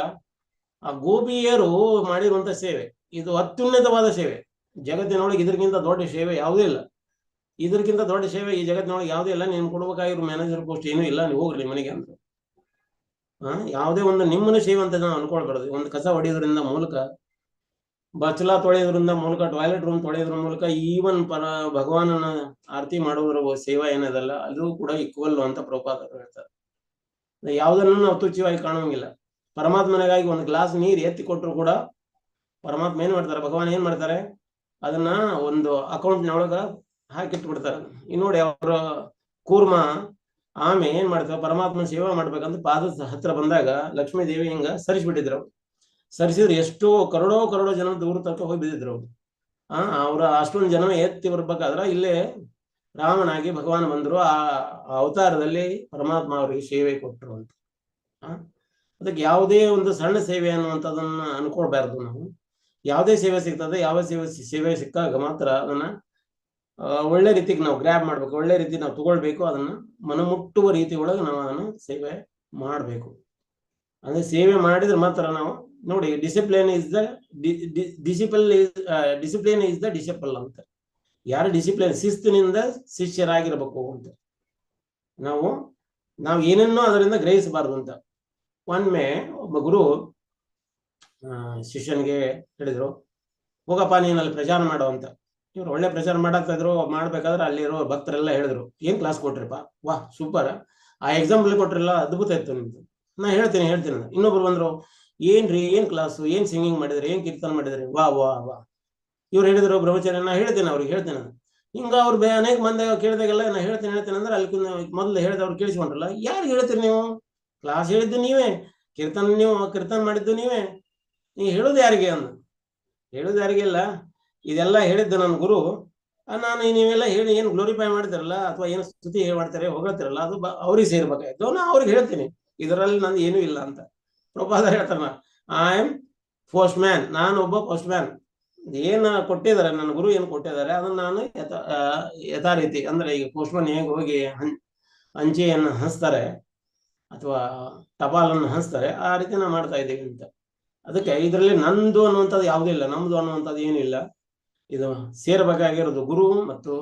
ಆ ಗೋಪಿಯರು ಮಾಡಿರುವಂತ ಸೇವೆ ಇದು ಅತ್ಯುನ್ನತವಾದ ಸೇವೆ. ಜಗತ್ತಿನೊಳಗೆ ಇದಕ್ಕಿಂತ ದೊಡ್ಡ ಸೇವೆ ಯಾವುದೇ ಇಲ್ಲ. ಇದಕ್ಕಿಂತ ದೊಡ್ಡ ಸೇವೆ ಈ ಜಗತ್ತಿನೊಳಗೆ ಯಾವುದೇ ಇಲ್ಲ. ನೀನು ಕೊಡ್ಬೇಕಾಗಿರೋ ಮ್ಯಾನೇಜರ್ ಪೋಸ್ಟ್ ಏನೂ ಇಲ್ಲ, ನೀವು ಹೋಗ್ರಿ ಮನೆಗೆ ಅಂತ. ಯಾವುದೇ ಒಂದು ನಿಮ್ಮನ್ನು ಸೇವೆ ಅಂತ ನಾವು ಅನ್ಕೊಳ್ಬಾರ್ದು. ಒಂದು ಕಸ ಹೊಡೆಯೋದ್ರಿಂದ ಮೂಲಕ, ಬಚ್ಚಲ ತೊಳೆಯೋದ್ರಿಂದ ಮೂಲಕ, ಟಾಯ್ಲೆಟ್ ರೂಮ್ ತೊಳೆಯೋದ್ರ ಮೂಲಕ, ಈವನ್ ಭಗವಾನನ ಆರತಿ ಮಾಡುವ ಸೇವಾ ಏನದಲ್ಲ ಅದು ಕೂಡ ಈಕ್ವಲ್ ಅಂತ ಪ್ರಭುಪಾದರು ಹೇಳ್ತಾರೆ. ಯಾವುದನ್ನು ನಾವು ತುಚ್ಛವಾಗಿ ಕಾಣುವಂಗಿಲ್ಲ. ಪರಮಾತ್ಮನಿಗಾಗಿ ಒಂದು ಗ್ಲಾಸ್ ನೀರು ಎತ್ತಿ ಕೊಟ್ಟರು ಕೂಡ ಪರಮಾತ್ಮ ಏನ್ ಮಾಡ್ತಾರೆ, ಭಗವಾನ್ ಏನ್ ಮಾಡ್ತಾರೆ, ಅದನ್ನ ಒಂದು ಅಕೌಂಟ್ನೊಳಗ ಹಾಕಿಟ್ಬಿಡ್ತಾರೆ. ಈ ನೋಡಿ ಅವರ ಕೂರ್ಮ ಆಮೆ ಏನ್ ಮಾಡ್ತಾವ, ಪರಮಾತ್ಮ ಸೇವೆ ಮಾಡ್ಬೇಕಂತ ಪಾದ ಹತ್ರ ಬಂದಾಗ ಲಕ್ಷ್ಮೀ ದೇವಿ ಹಿಂಗ ಸರಿಸ್ಬಿಟ್ಟಿದ್ರು. ಸರಿಸಿದ್ರೆ ಎಷ್ಟೋ ಕರೋಡೋ ಜನ ದೂರ ತನಕ ಹೋಗಿ ಬಿದ್ದಿದ್ರು. ಅವ್ರ ಅಷ್ಟೊಂದು ಜನ ಎತ್ತಿ ಬರ್ಬೇಕಾದ್ರ ಇಲ್ಲೇ ರಾಮನಾಗಿ ಭಗವಾನ್ ಬಂದ್ರು. ಆ ಅವತಾರದಲ್ಲಿ ಪರಮಾತ್ಮ ಅವರಿಗೆ ಸೇವೆ ಕೊಟ್ಟರು ಅಂತ. ಅದಕ್ಕೆ ಯಾವುದೇ ಒಂದು ಸಣ್ಣ ಸೇವೆ ಅನ್ನುವಂಥದ್ದನ್ನ ಅನ್ಕೊಳ್ಬಾರ್ದು ನಾವು. ಯಾವುದೇ ಸೇವೆ ಸಿಗ್ತದೆ, ಯಾವ ಸೇವೆ ಸಿಕ್ಕಾಗ ಮಾತ್ರ ಅದನ್ನ ಒಳ್ಳೆ ರೀತಿಗೆ ನಾವು ಗ್ರ್ಯಾಬ್ ಮಾಡ್ಬೇಕು, ಒಳ್ಳೆ ರೀತಿ ನಾವು ತಗೊಳ್ಬೇಕು. ಅದನ್ನ ಮನಮುಟ್ಟುವ ರೀತಿ ಒಳಗೆ ನಾವು ಅದನ್ನು ಸೇವೆ ಮಾಡಬೇಕು. ಅಂದ್ರೆ ಸೇವೆ ಮಾಡಿದ್ರೆ ಮಾತ್ರ ನಾವು ನೋಡಿ, ಡಿಸಿಪ್ಲಿನ್ ಇಸ್ ದ ಡಿಸಿಪಲ್ ಅಂತ. ಯಾರು ಡಿಸಿಪ್ಲಿನ್, ಶಿಸ್ತಿನಿಂದ ಶಿಷ್ಯರಾಗಿರ್ಬೇಕು ಅಂತ. ನಾವು ಏನನ್ನೋ ಅದರಿಂದ ಗ್ರಹಿಸಬಾರ್ದು ಅಂತ. ಒಮ್ಮೆ ಒಬ್ಬ ಗುರು ಶಿಷ್ಯನಿಗೆ ಹೇಳಿದ್ರು, ಹೋಗಪ್ಪ ನೀನಲ್ಲಿ ಪ್ರಚಾರ ಮಾಡೋ ಅಂತ. ಇವ್ರು ಒಳ್ಳೆ ಪ್ರಚಾರ ಮಾಡಾಕ್ತಾ ಇದ್ರು. ಮಾಡ್ಬೇಕಾದ್ರೆ ಅಲ್ಲಿರೋ ಭಕ್ತರೆಲ್ಲ ಹೇಳಿದ್ರು, ಏನ್ ಕ್ಲಾಸ್ ಕೊಟ್ರಿಪ್ಪ, ವಾಹ್ ಸೂಪರ್, ಆ ಎಕ್ಸಾಂಪಲ್ ಕೊಟ್ರಲ್ಲ ಅದ್ಭುತ ಇತ್ತು ನಿಮ್ದು. ನಾ ಹೇಳ್ತೀನಿ. ಇನ್ನೊಬ್ರು ಬಂದ್ರು, ಏನ್ರಿ ಏನ್ ಕ್ಲಾಸು, ಏನ್ ಸಿಂಗಿಂಗ್ ಮಾಡಿದ್ರಿ, ಏನ್ ಕೀರ್ತನ ಮಾಡಿದ್ರಿ, ವಾ ವಾ ವಾ. ಇವ್ರು ಹೇಳಿದ್ರು ಬ್ರಹ್ಮಚಾರ್ಯ. ನಾ ಹೇಳ್ತೇನೆ ಅವ್ರಿಗೆ, ಹೇಳ್ತೇನೆ ಹಿಂಗ ಅವ್ರು ಅನೇಕ ಮಂದಿ ಕೇಳಿದಾಗೆಲ್ಲ ನಾ ಹೇಳ್ತೇನೆ ಅಂದ್ರೆ ಅಲ್ಲಿ ಮೊದಲು ಹೇಳಿದವ್ರು ಕೇಳಿಸ್ಕೊಂಡ್ರಲ್ಲ, ಯಾರು ಹೇಳ್ತೀರಿ ನೀವು? ಕ್ಲಾಸ್ ಹೇಳಿದ್ದು ನೀವೇ, ಕೀರ್ತನ ಮಾಡಿದ್ದು ನೀವೇ, ನೀವು ಹೇಳೋದು ಯಾರಿಗೆ ಅಂದ. ಹೇಳೋದು ಯಾರಿಗೆಲ್ಲ, ಇದೆಲ್ಲ ಹೇಳಿದ್ದು ನನ್ನ ಗುರು. ನಾನು ನೀವೆಲ್ಲ ಹೇಳಿ ಏನು ಗ್ಲೋರಿಫೈ ಮಾಡ್ತಿರಲ್ಲ ಅಥವಾ ಏನು ಸ್ತುತಿ ಮಾಡ್ತಾರೆ ಹೊಗಳ್ತಿರಲ್ಲ, ಅದು ಅವ್ರಿಗೆ ಸೇರ್ಬೇಕಾಯ್ತು. ನಾ ಅವ್ರಿಗೆ ಹೇಳ್ತೀನಿ, ಇದರಲ್ಲಿ ನಂದು ಏನೂ ಇಲ್ಲ ಅಂತ. ಪ್ರಭಾದರ್ ಹೇಳ್ತಾರ, ಐ ಆಮ್ ಪೋಸ್ಟ್ ಮ್ಯಾನ್, ನಾನು ಒಬ್ಬ ಪೋಸ್ಟ್ ಮ್ಯಾನ್. ಏನ್ ಕೊಟ್ಟಿದ್ದಾರೆ ನನ್ನ ಗುರು, ಏನು ಕೊಟ್ಟಿದ್ದಾರೆ ಅದನ್ನ ನಾನು ಯಥಾ ರೀತಿ, ಅಂದ್ರೆ ಈಗ ಪೋಸ್ಟ್ ಮ್ಯಾನ್ ಹೇಗೆ ಹೋಗಿ ಅಂಚೆಯನ್ನು ಹಂಚ್ತಾರೆ ಅಥವಾ ಟಪಾಲನ್ನು ಹಂಚ್ತಾರೆ, ಆ ರೀತಿ ನಾವು ಮಾಡ್ತಾ ಇದ್ದೀವಿ ಅಂತ. ಅದಕ್ಕೆ ಇದರಲ್ಲಿ ನಂದು ಅನ್ನುವಂಥದ್ದು ಯಾವುದೂ ಇಲ್ಲ, ನಮ್ದು ಅನ್ನುವಂಥದ್ದು ಏನಿಲ್ಲ. ಇದು ಸೇರ್ಬೇಕಾಗಿರೋದು ಗುರು ಮತ್ತು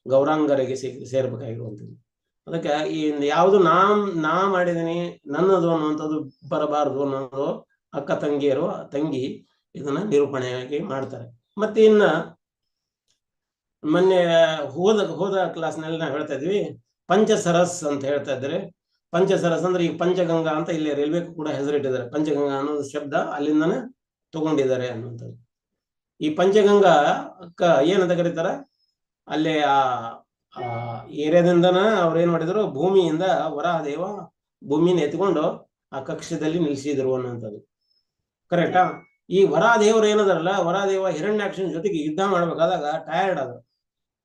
ಗೌರಾಂಗರಿಗೆ ಸೇರ್ಬೇಕಾಗಿರುವಂಥದ್ದು. ಅದಕ್ಕೆ ಈ ಯಾವುದು ನಾ ಮಾಡಿದೀನಿ ನನ್ನದು ಅನ್ನುವಂಥದ್ದು ಬರಬಾರದು ಅನ್ನೋದು ಅಕ್ಕ ತಂಗಿ ಇದನ್ನ ನಿರೂಪಣೆಯಾಗಿ ಮಾಡ್ತಾರೆ. ಮತ್ತೆ ಇನ್ನ ಮೊನ್ನೆ ಹೋದ ಕ್ಲಾಸ್ನಲ್ಲಿ ನಾವು ಹೇಳ್ತಾ ಇದ್ವಿ, ಪಂಚಸರಸ್ ಅಂತ ಹೇಳ್ತಾ ಇದ್ದಾರೆ. ಪಂಚಸರಸ್ ಅಂದ್ರೆ ಈ ಪಂಚಗಂಗಾ ಅಂತ ಇಲ್ಲಿ ರೈಲ್ವೆ ಕೂಡ ಹೆಸರಿಟ್ಟಿದ್ದಾರೆ. ಪಂಚಗಂಗಾ ಅನ್ನೋದು ಶಬ್ದ ಅಲ್ಲಿಂದನೇ ತಗೊಂಡಿದ್ದಾರೆ ಅನ್ನುವಂಥದ್ದು. ಈ ಪಂಚಗಂಗಾ ಏನಂತ ಕರೀತಾರ, ಅಲ್ಲಿ ಆ ಏರಿಯಾದಿಂದನ ಅವ್ರು ಏನ್ ಮಾಡಿದ್ರು, ಭೂಮಿಯಿಂದ ವರಾಹದೇವ ಭೂಮಿನ ಎತ್ಕೊಂಡು ಆ ಕಕ್ಷದಲ್ಲಿ ನಿಲ್ಲಿಸಿದ್ರು ಅನ್ನುವಂಥದ್ದು. ಕರೆಕ್ಟಾ? ಈ ವರಾಹದೇವರು ಏನದಾರಲ್ಲ, ವರಾಹದೇವ ಹಿರಣ್ಯಾಕ್ಷನ ಜೊತೆಗೆ ಯುದ್ಧ ಮಾಡ್ಬೇಕಾದಾಗ ಟಯರ್ಡ್ ಆದ್ರು,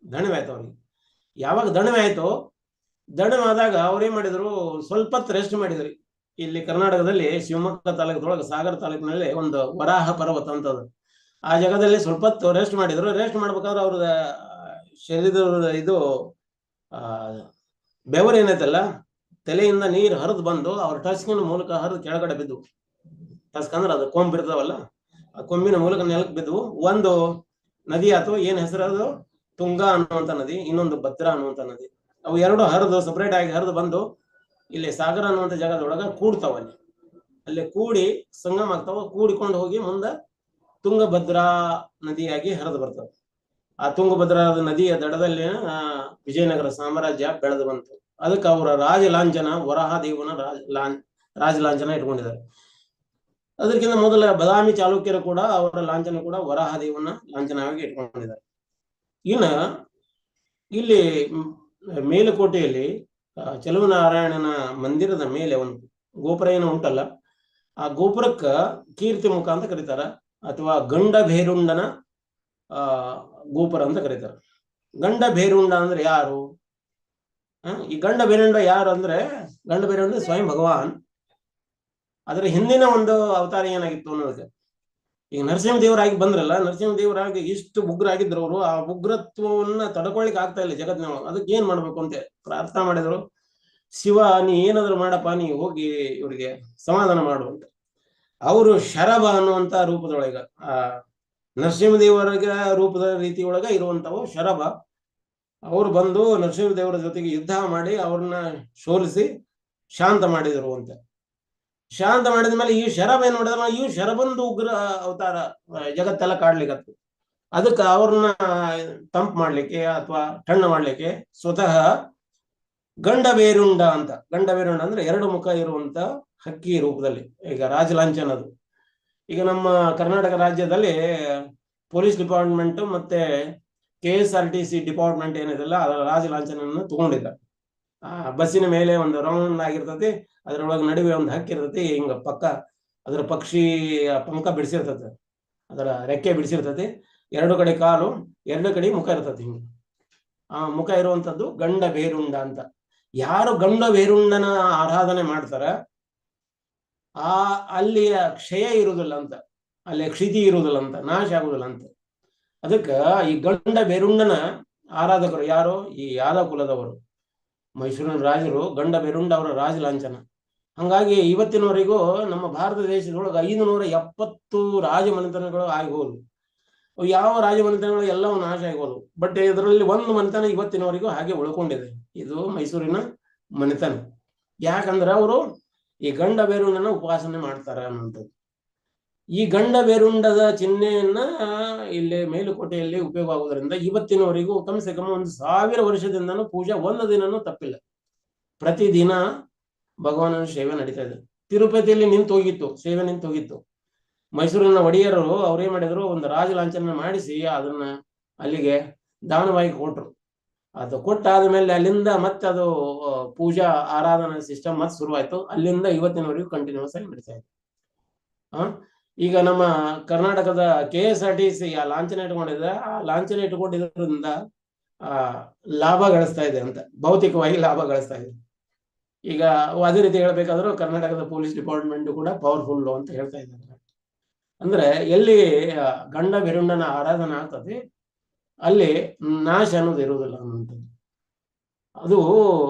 ದಣಿವೆ ಆಯ್ತು ಅವ್ರಿಗೆ. ಯಾವಾಗ ದಣಿವೆ ಆಯ್ತು, ದಣಿವಾದಾಗ ಅವ್ರೇನ್ ಮಾಡಿದ್ರು, ಸ್ವಲ್ಪ ರೆಸ್ಟ್ ಮಾಡಿದ್ರಿ. ಇಲ್ಲಿ ಕರ್ನಾಟಕದಲ್ಲಿ ಶಿವಮೊಗ್ಗ ತಾಲೂಕದೊಳಗೆ ಸಾಗರ ತಾಲೂಕಿನಲ್ಲಿ ಒಂದು ವರಾಹ ಪರ್ವತ ಅಂತದ್ದು, ಆ ಜಾಗದಲ್ಲಿ ಸ್ವಲ್ಪ ರೆಸ್ಟ್ ಮಾಡಿದ್ರು. ರೆಸ್ಟ್ ಮಾಡ್ಬೇಕಾದ್ರೆ ಅವ್ರದ ಶರೀರದ ಇದು ಬೆವರು ಏನೈತಲ್ಲ, ತಲೆಯಿಂದ ನೀರು ಹರಿದು ಬಂದು ಅವ್ರ ಟಸ್ಕಿನ ಮೂಲಕ ಹರಿದು ಕೆಳಗಡೆ ಬಿದ್ದು. ಟಸ್ಕ್ ಅಂದ್ರೆ ಅದು ಕೊಂಬ್ ಇರ್ತಾವಲ್ಲ, ಆ ಕೊಂಬಿನ ಮೂಲಕ ನೆಲಕ್ಕೆ ಬಿದ್ದು. ಒಂದು ನದಿ ಆಯ್ತು, ಏನ್ ಹೆಸರದು, ತುಂಗಾ ಅನ್ನುವಂತ ನದಿ, ಇನ್ನೊಂದು ಭದ್ರಾ ಅನ್ನುವಂತ ನದಿ. ಅವು ಎರಡು ಹರಿದು ಸಪರೇಟ್ ಆಗಿ ಹರಿದು ಬಂದು ಇಲ್ಲಿ ಸಾಗರ ಅನ್ನುವಂಥ ಜಾಗದೊಳಗ ಕೂಡ್ತಾವ. ಅಲ್ಲಿ ಕೂಡಿ ಸಂಗಮ ಆಗ್ತಾವ, ಕೂಡಿಕೊಂಡು ಹೋಗಿ ಮುಂದೆ ತುಂಗಭದ್ರಾ ನದಿಯಾಗಿ ಹರಿದು ಬರ್ತವೆ. ಆ ತುಂಗಭದ್ರಾ ನದಿಯ ದಡದಲ್ಲಿ ವಿಜಯನಗರ ಸಾಮ್ರಾಜ್ಯ ಬೆಳೆದು ಬಂತು. ಅದಕ್ಕೆ ಅವರ ರಾಜಲಾಂಛನ ವರಾಹದೇವನ ರಾಜಲಾಂಛನ ಇಟ್ಕೊಂಡಿದ್ದಾರೆ. ಅದಕ್ಕಿಂತ ಮೊದಲ ಬದಾಮಿ ಚಾಲುಕ್ಯರು ಕೂಡ ಅವರ ಲಾಂಛನ ಕೂಡ ವರಾಹದೇವನ ಲಾಂಛನವಾಗಿ ಇಟ್ಕೊಂಡಿದ್ದಾರೆ. ಇನ್ನು ಇಲ್ಲಿ ಮೇಲುಕೋಟೆಯಲ್ಲಿ ಚೆಲುವನಾರಾಯಣನ ಮಂದಿರದ ಮೇಲೆ ಒಂದು ಗೋಪುರ ಏನೋ ಉಂಟಲ್ಲ, ಆ ಗೋಪುರಕ್ಕ ಕೀರ್ತಿ ಮುಖ ಅಂತ ಕರೀತಾರ, ಅಥವಾ ಗಂಡ ಭೇರುಂಡನ ಗೋಪುರ ಅಂತ ಕರೀತಾರೆ. ಗಂಡ ಭೇರುಂಡ ಅಂದ್ರೆ ಯಾರು? ಈ ಗಂಡ ಭೇರುಂಡ ಯಾರು ಅಂದ್ರೆ, ಗಂಡ ಭೇರುಂಡ ಸ್ವಯಂ ಭಗವಾನ್. ಅದರ ಹಿಂದಿನ ಒಂದು ಅವತಾರ ಏನಾಗಿತ್ತು ಅನ್ನೋದಕ್ಕೆ, ಈಗ ನರಸಿಂಹದೇವರಾಗಿ ಬಂದ್ರಲ್ಲ, ನರಸಿಂಹದೇವರಾಗಿ ಇಷ್ಟು ಉಗ್ರಾಗಿದ್ರು ಅವರು, ಆ ಉಗ್ರತ್ವವನ್ನ ತಡ್ಕೊಳಿಕ್ ಆಗ್ತಾ ಇಲ್ಲ ಜಗತ್ತಿನ. ಅದಕ್ಕೆ ಏನ್ ಮಾಡ್ಬೇಕು ಅಂತ ಪ್ರಾರ್ಥನಾ ಮಾಡಿದ್ರು, ಶಿವ ನೀ ಏನಾದ್ರು ಮಾಡಪ್ಪ, ನೀ ಹೋಗಿ ಇವ್ರಿಗೆ ಸಮಾಧಾನ ಮಾಡು ಅಂತ. ಅವರು ಶರಭ ಅನ್ನುವಂತ ರೂಪದೊಳಗ, ಆ ನರಸಿಂಹದೇವರ ರೂಪದ ರೀತಿ ಒಳಗ ಇರುವಂತವು ಶರಭ. ಅವರು ಬಂದು ನರಸಿಂಹದೇವರ ಜೊತೆಗೆ ಯುದ್ಧ ಮಾಡಿ ಅವ್ರನ್ನ ಸೋಲಿಸಿ ಶಾಂತ ಮಾಡಿದರು ಅಂತ. ಶಾಂತ ಮಾಡಿದ ಮೇಲೆ ಈ ಶರಭ ಏನ್ ಮಾಡಿದ್ರ, ಈ ಶರಭಂದು ಉಗ್ರ ಅವತಾರ ಜಗತ್ತೆಲ್ಲ ಕಾಡ್ಲಿಕ್ಕೆ. ಅದಕ್ಕೆ ಅವ್ರನ್ನ ತಂಪು ಮಾಡ್ಲಿಕ್ಕೆ ಅಥವಾ ತಣ್ಣ ಮಾಡ್ಲಿಕ್ಕೆ ಸ್ವತಃ ಗಂಡ ಬೇರುಂಡ ಅಂತ, ಗಂಡ ಬೇರುಂಡ ಅಂದ್ರೆ ಎರಡು ಮುಖ ಇರುವಂತ ಹಕ್ಕಿ ರೂಪದಲ್ಲಿ, ಈಗ ರಾಜಲಾಂಛನದು. ಈಗ ನಮ್ಮ ಕರ್ನಾಟಕ ರಾಜ್ಯದಲ್ಲಿ ಪೊಲೀಸ್ ಡಿಪಾರ್ಟ್ಮೆಂಟ್ ಮತ್ತೆ KSRTC ಡಿಪಾರ್ಟ್ಮೆಂಟ್ ಏನಿದೆಲ್ಲ ಅದರ ರಾಜ ಲಾಂಛನವನ್ನು ತಗೊಂಡಿದ್ದ. ಆ ಬಸ್ಸಿನ ಮೇಲೆ ಒಂದು ರೌಂಡ್ ಆಗಿರ್ತತಿ, ಅದರೊಳಗೆ ನಡುವೆ ಒಂದು ಹಕ್ಕಿ ಇರ್ತತಿ, ಹಿಂಗ ಪಕ್ಕ ಅದರ ಪಕ್ಷಿ ಪಂಕ ಬಿಡಿಸಿರ್ತತಿ, ಅದರ ರೆಕ್ಕೆ ಬಿಡಿಸಿರ್ತತಿ, ಎರಡು ಕಡೆ ಕಾಲು, ಎರಡು ಕಡೆ ಮುಖ ಇರ್ತತಿ. ಹಿಂಗ ಆ ಮುಖ ಇರುವಂತದ್ದು ಗಂಡ ಬೇರುಂಡ ಅಂತ. ಯಾರು ಗಂಡ ಬೇರುಂಡನ ಆರಾಧನೆ ಮಾಡ್ತಾರ ಅಲ್ಲಿ ಕ್ಷಯ ಇರುವುದಿಲ್ಲ ಅಂತ, ಅಲ್ಲಿ ಕ್ಷಿತಿ ಇರುವುದಿಲ್ಲ ಅಂತ, ನಾಶ ಆಗುದಿಲ್ಲ ಅಂತ. ಅದಕ್ಕ ಈ ಗಂಡ ಬೇರುಂಡನ ಆರಾಧಕರು ಯಾರು? ಈ ಯಾದವ ಕುಲದವರು, ಮೈಸೂರಿನ ರಾಜರು ಗಂಡ ಬೇರುಂಡ ಅವರ ರಾಜ ಲಾಂಛನ. ಹಂಗಾಗಿ ಇವತ್ತಿನವರೆಗೂ ನಮ್ಮ ಭಾರತ ದೇಶದೊಳಗೆ 570 ರಾಜಮನೆತನಗಳು ಆಗೋದು. ಯಾವ ರಾಜಮನೆತನಗಳು ಎಲ್ಲವೂ ನಾಶ ಆಗೋದು. ಬಟ್ ಇದರಲ್ಲಿ ಒಂದು ಮನೆತನ ಇವತ್ತಿನವರೆಗೂ ಹಾಗೆ ಉಳ್ಕೊಂಡಿದೆ, ಇದು ಮೈಸೂರಿನ ಮನೆತನ. ಯಾಕಂದ್ರೆ ಅವರು ಈ ಗಂಡ ಬೇರುಂಡನ ಉಪಾಸನೆ ಮಾಡ್ತಾರ ಅನ್ನುವಂಥದ್ದು. ಈ ಗಂಡ ಬೇರುಂಡದ ಚಿಹ್ನೆಯನ್ನ ಇಲ್ಲಿ ಮೇಲುಕೋಟೆಯಲ್ಲಿ ಉಪಯೋಗ ಆಗುವುದರಿಂದ ಇವತ್ತಿನವರೆಗೂ ಕಮ್ಸೆ ಕಮ್ 1000 ವರ್ಷದಿಂದನೂ ಪೂಜಾ ಒಂದು ದಿನನೂ ತಪ್ಪಿಲ್ಲ. ಪ್ರತಿದಿನ ಭಗವಾನನ ಸೇವೆ ನಡೀತಾ ಇದೆ. ತಿರುಪತಿಯಲ್ಲಿ ನಿಂತು ಹೋಗಿತ್ತು, ಸೇವೆ ನಿಂತು ಹೋಗಿತ್ತು. ಮೈಸೂರಿನ ಒಡೆಯರು ಅವ್ರೇನ್ ಮಾಡಿದ್ರು, ಒಂದು ರಾಜ ಲಾಂಛನ ಮಾಡಿಸಿ ಅದನ್ನ ಅಲ್ಲಿಗೆ ದಾನವಾಗಿ ಕೊಟ್ರು. ಅದು ಕೊಟ್ಟಾದ ಮೇಲೆ ಅಲ್ಲಿಂದ ಮತ್ತೆ ಅದು ಪೂಜಾ ಆರಾಧನಾ ಸಿಸ್ಟಮ್ ಮತ್ತೆ ಶುರುವಾಯ್ತು. ಅಲ್ಲಿಂದ ಇವತ್ತಿನವರೆಗೂ ಕಂಟಿನ್ಯೂಸ್ ಆಗಿ ನಡೀತಾ ಇದೆ. ಈಗ ನಮ್ಮ ಕರ್ನಾಟಕದ KSRTC ಆ ಲಾಂಛನ ಇಟ್ಕೊಂಡಿದೆ, ಆ ಲಾಂಛನ ಇಟ್ಕೊಂಡಿದ್ರಿಂದ ಲಾಭ ಗಳಿಸ್ತಾ ಇದೆ ಅಂತ, ಭೌತಿಕವಾಗಿ ಲಾಭ ಗಳಿಸ್ತಾ ಇದೆ. ಈಗ ಅದೇ ರೀತಿ ಹೇಳ್ಬೇಕಾದ್ರೂ ಕರ್ನಾಟಕದ ಪೊಲೀಸ್ ಡಿಪಾರ್ಟ್ಮೆಂಟ್ ಕೂಡ ಪವರ್ಫುಲ್ ಅಂತ ಹೇಳ್ತಾ ಇದ್ದಾರೆ. ಅಂದ್ರೆ ಎಲ್ಲಿ ಗಂಡ ಬೆರುಂಡನ ಆರಾಧನೆ ಆಗ್ತದೆ ಅಲ್ಲಿ ನಾಶ ಅನ್ನೋದು ಇರುವುದಿಲ್ಲ ಅನ್ನುವಂಥದ್ದು. ಅದು